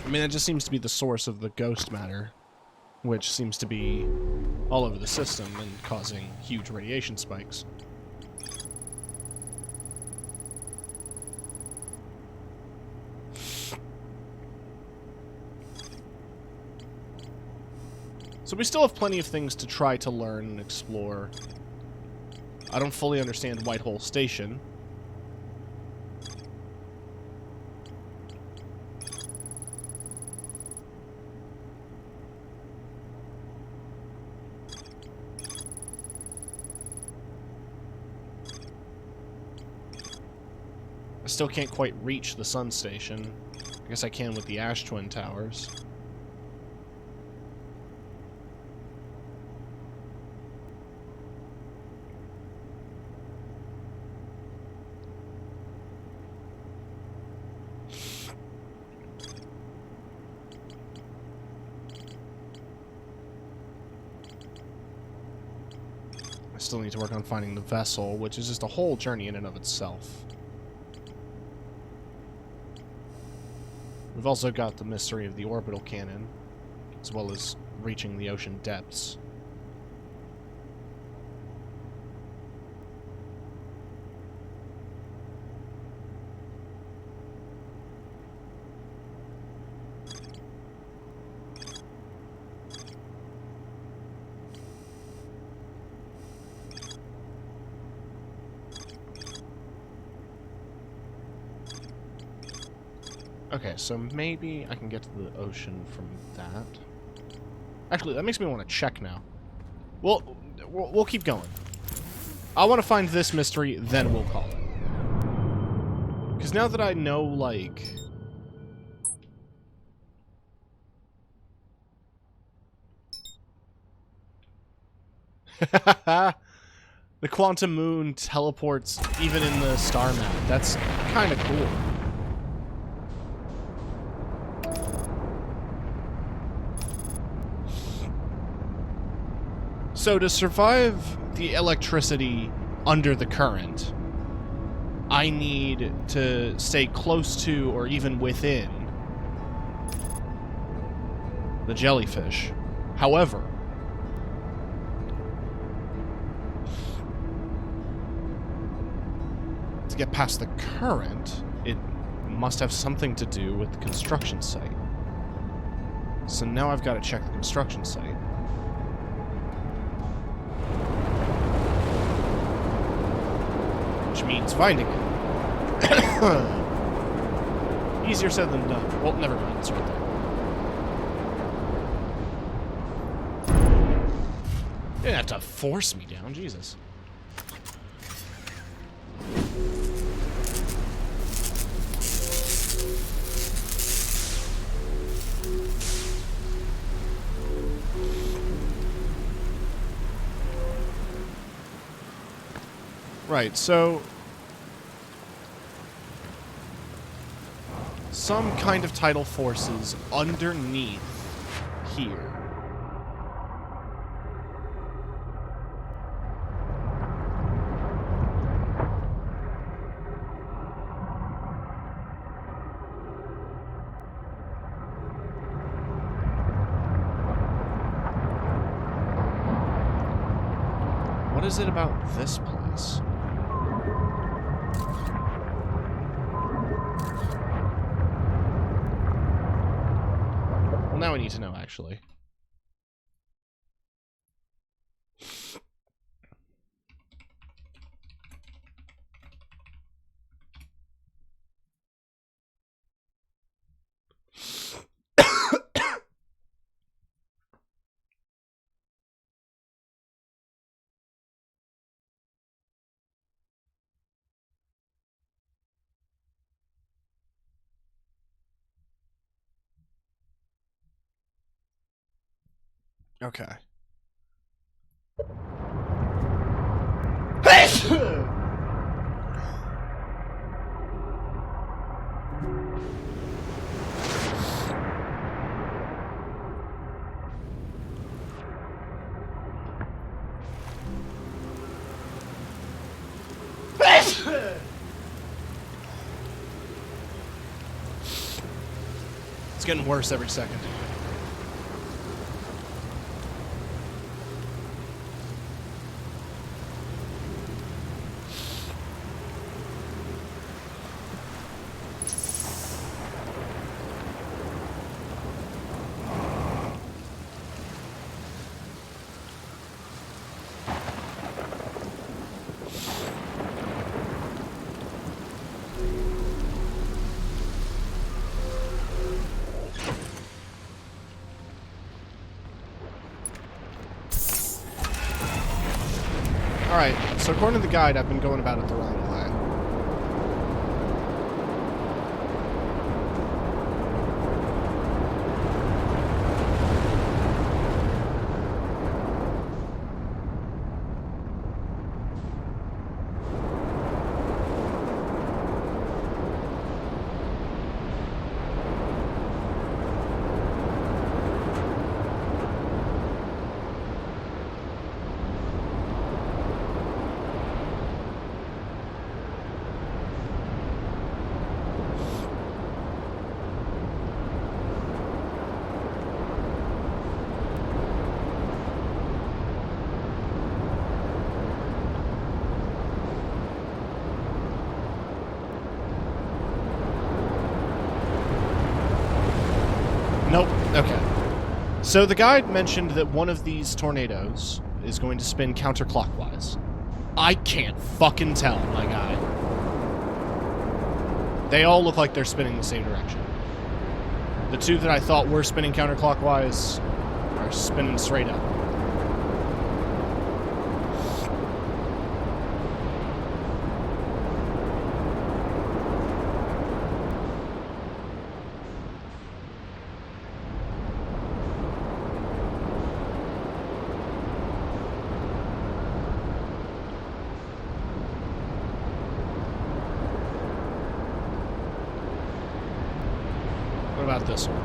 I mean, it just seems to be the source of the ghost matter, which seems to be all over the system and causing huge radiation spikes. So we still have plenty of things to try to learn and explore. I don't fully understand Whitehole Station. I still can't quite reach the Sun Station. I guess I can with the Ash Twin Towers. I still need to work on finding the vessel, which is just a whole journey in and of itself. We've also got the mystery of the orbital cannon, as well as reaching the ocean depths. Okay, so maybe I can get to the ocean from that. Actually, that makes me want to check now. We'll keep going. I want to find this mystery, then we'll call it. Because now that I know, like... the quantum moon teleports even in the star map. That's kind of cool. So to survive the electricity under the current, I need to stay close to or even within the jellyfish. However, to get past the current, it must have something to do with the construction site. So now I've got to check the construction site. Which means finding it. Easier said than done. Well, never mind, it's right there. You didn't have to force me down, Jesus. Right, so... some kind of tidal forces underneath here. What is it about this place? Now I need to know, actually. Okay. It's getting worse every second. Alright, so according to the guide, I've been going about it the wrong way. So the guide mentioned that one of these tornadoes is going to spin counterclockwise. I can't fucking tell, my guy. They all look like they're spinning the same direction. The two that I thought were spinning counterclockwise are spinning straight up. What about this one?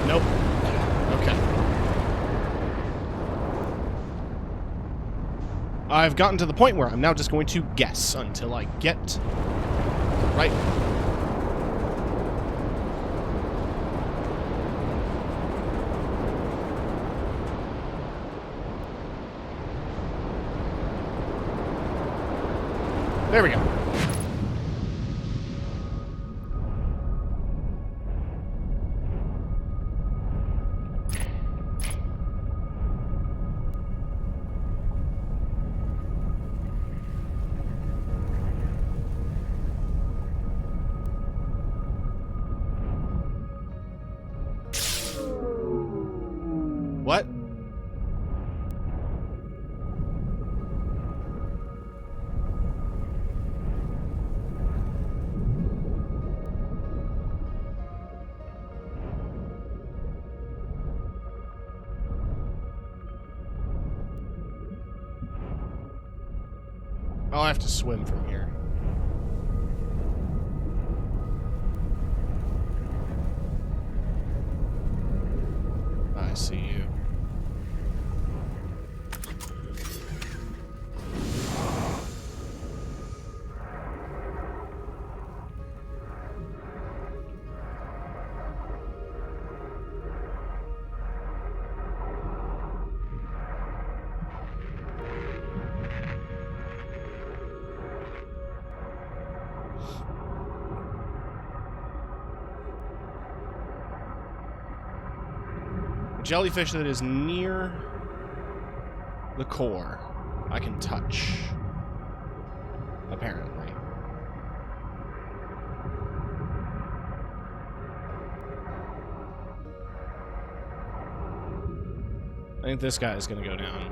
Nope. Okay. I've gotten to the point where I'm now just going to guess until I get right. There we go. What? I'll have to swim from here. I see you. Jellyfish that is near the core, I can touch. Apparently. I think this guy is gonna go down.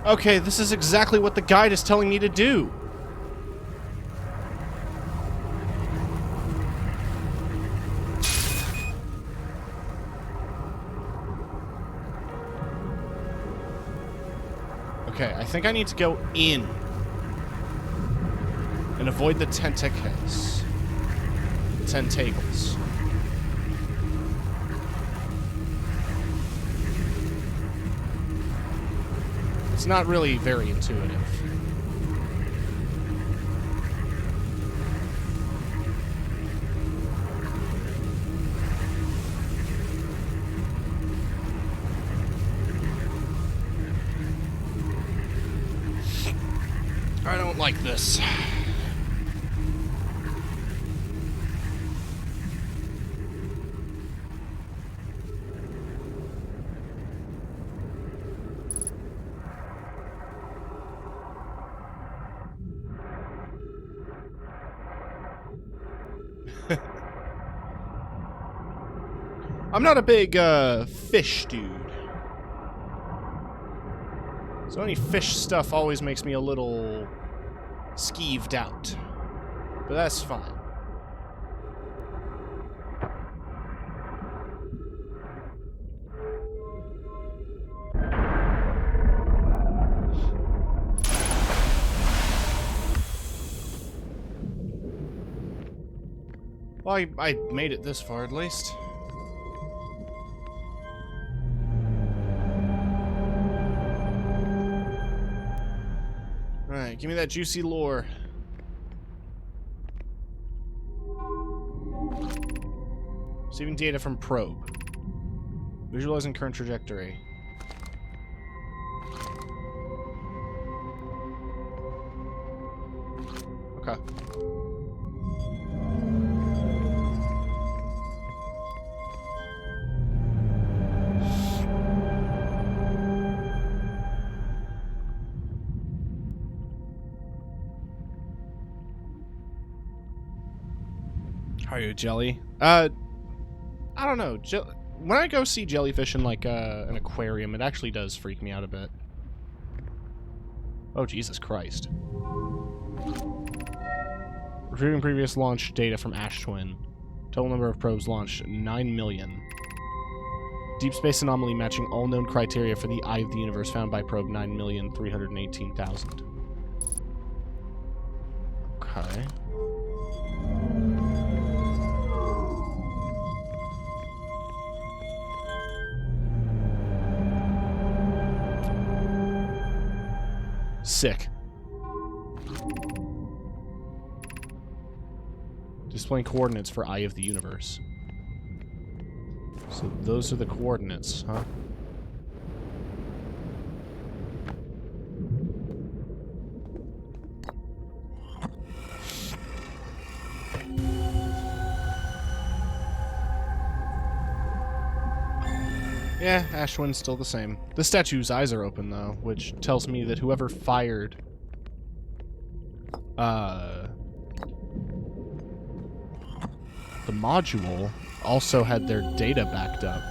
Okay, this is exactly what the guide is telling me to do. Okay, I think I need to go in and avoid the tentacles. Tentacles. It's not really very intuitive. I don't like this. I'm not a big fish dude. So any fish stuff always makes me a little skeeved out. But that's fine. Well, I made it this far, at least. Alright, give me that juicy lore. Receiving data from probe. Visualizing current trajectory. Okay. How are you, Jelly? I don't know. When I go see jellyfish in, like, an aquarium, it actually does freak me out a bit. Oh, Jesus Christ. Retrieving previous launch data from Ash Twin. Total number of probes launched, 9 million. Deep space anomaly matching all known criteria for the Eye of the Universe found by probe 9,318,000. Okay. Sick. Displaying coordinates for Eye of the Universe. So those are the coordinates, huh? Yeah, Ash Twin's still the same. The statue's eyes are open, though, which tells me that whoever fired... the module also had their data backed up.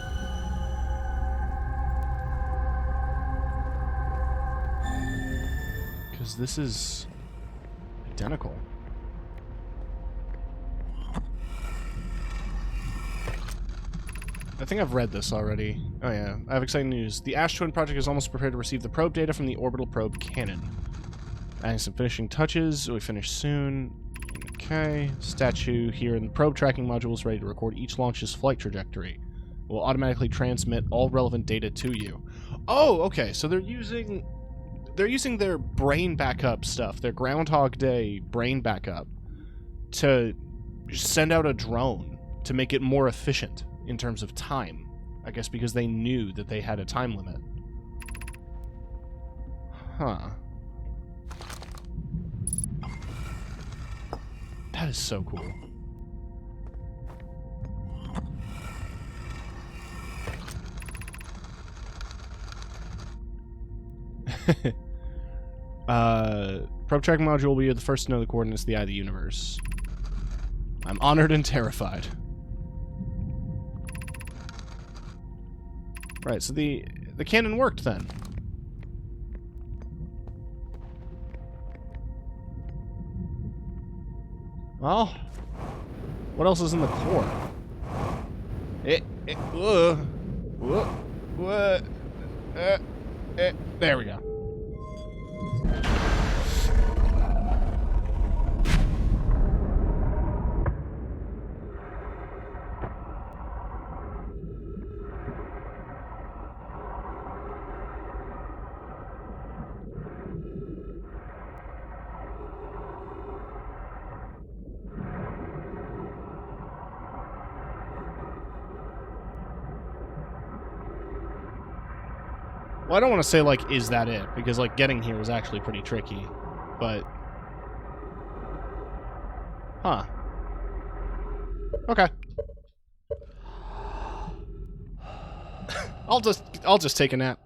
Because this is identical. I think I've read this already. Oh yeah, I have exciting news. The Ash Twin project is almost prepared to receive the probe data from the orbital probe cannon. Adding some finishing touches. We finish soon. Okay. Statue here in the probe tracking module is ready to record each launch's flight trajectory. It will automatically transmit all relevant data to you. Oh, okay. So they're using their brain backup stuff, their Groundhog Day brain backup, to send out a drone to make it more efficient in terms of time. I guess because they knew that they had a time limit. Huh. That is so cool. Probe tracking module will be the first to know the coordinates of the Eye of the Universe. I'm honored and terrified. Right, so the cannon worked then. Well, what else is in the core? There we go. Well, I don't want to say, like, is that it? Because, like, getting here was actually pretty tricky. But... huh. Okay. I'll just take a nap.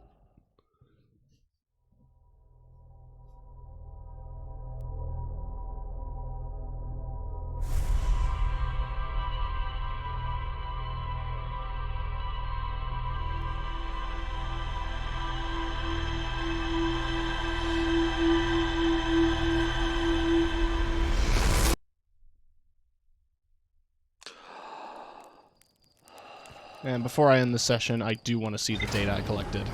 And before I end the session, I do want to see the data I collected.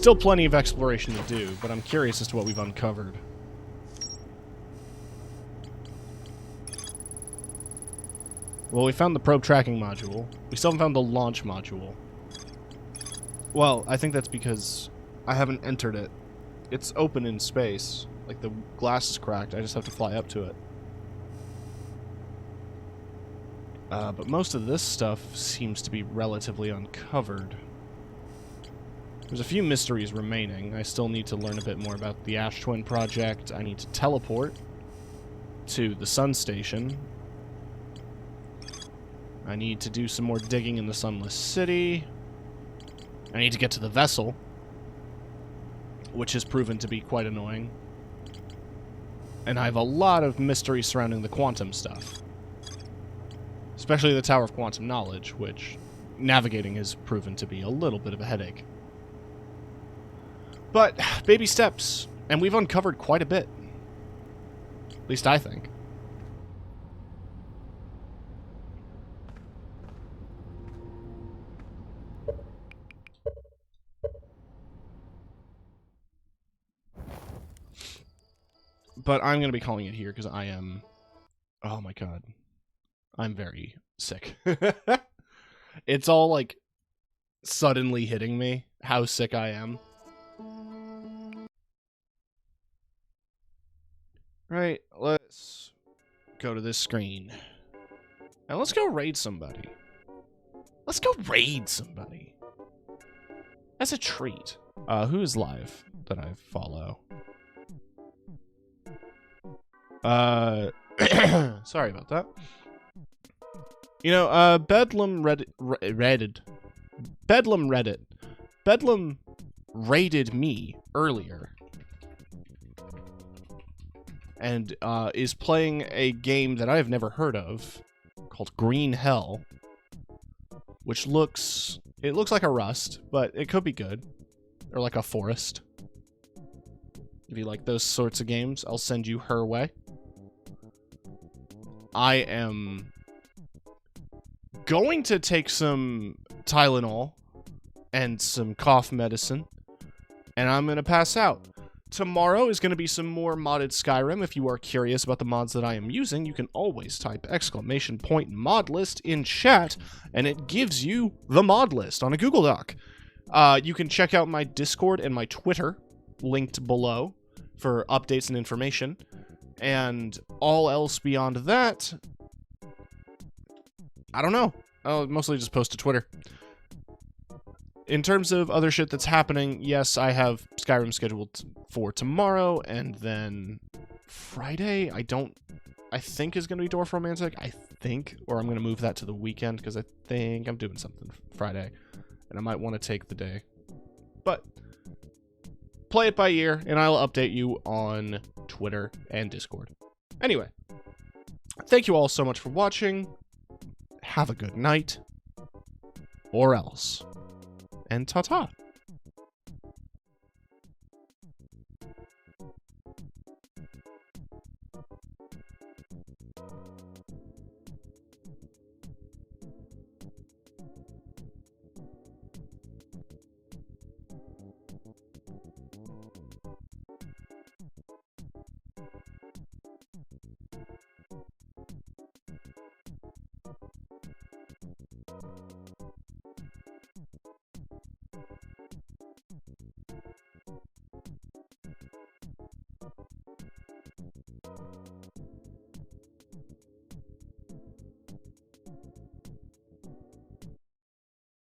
Still plenty of exploration to do, but I'm curious as to what we've uncovered. Well, we found the probe tracking module. We still haven't found the launch module. Well, I think that's because I haven't entered it. It's open in space. Like, the glass is cracked. I just have to fly up to it. But most of this stuff seems to be relatively uncovered. There's a few mysteries remaining. I still need to learn a bit more about the Ash Twin project. I need to teleport to the Sun Station. I need to do some more digging in the Sunless City. I need to get to the vessel, which has proven to be quite annoying. And I have a lot of mystery surrounding the quantum stuff. Especially the Tower of Quantum Knowledge, which navigating has proven to be a little bit of a headache. But, baby steps, and we've uncovered quite a bit. At least I think. But I'm going to be calling it here because I am... Oh my god. I'm very sick. It's all, like, suddenly hitting me how sick I am. Right, let's go to this screen. And let's go raid somebody. Let's go raid somebody. As a treat. Who is live that I follow? Sorry about that. You know, Bedlam Bedlam raided me earlier. And, is playing a game that I have never heard of, called Green Hell. Which looks... It looks like a Rust, but it could be good. Or like a Forest. If you like those sorts of games, I'll send you her way. I am going to take some Tylenol and some cough medicine, and I'm going to pass out. Tomorrow is going to be some more modded Skyrim. If you are curious about the mods that I am using, you can always type !mod list in chat, and it gives you the mod list on a Google Doc. You can check out my Discord and my Twitter, linked below, for updates and information. And all else beyond that, I don't know. I'll mostly just post to Twitter. In terms of other shit that's happening, yes, I have Skyrim scheduled for tomorrow, and then Friday, I think is going to be Dwarf Romantic, or I'm going to move that to the weekend, because I think I'm doing something Friday, and I might want to take the day. But play it by ear, and I'll update you on Twitter and Discord. Anyway, thank you all so much for watching. Have a good night. Or else. And ta-ta.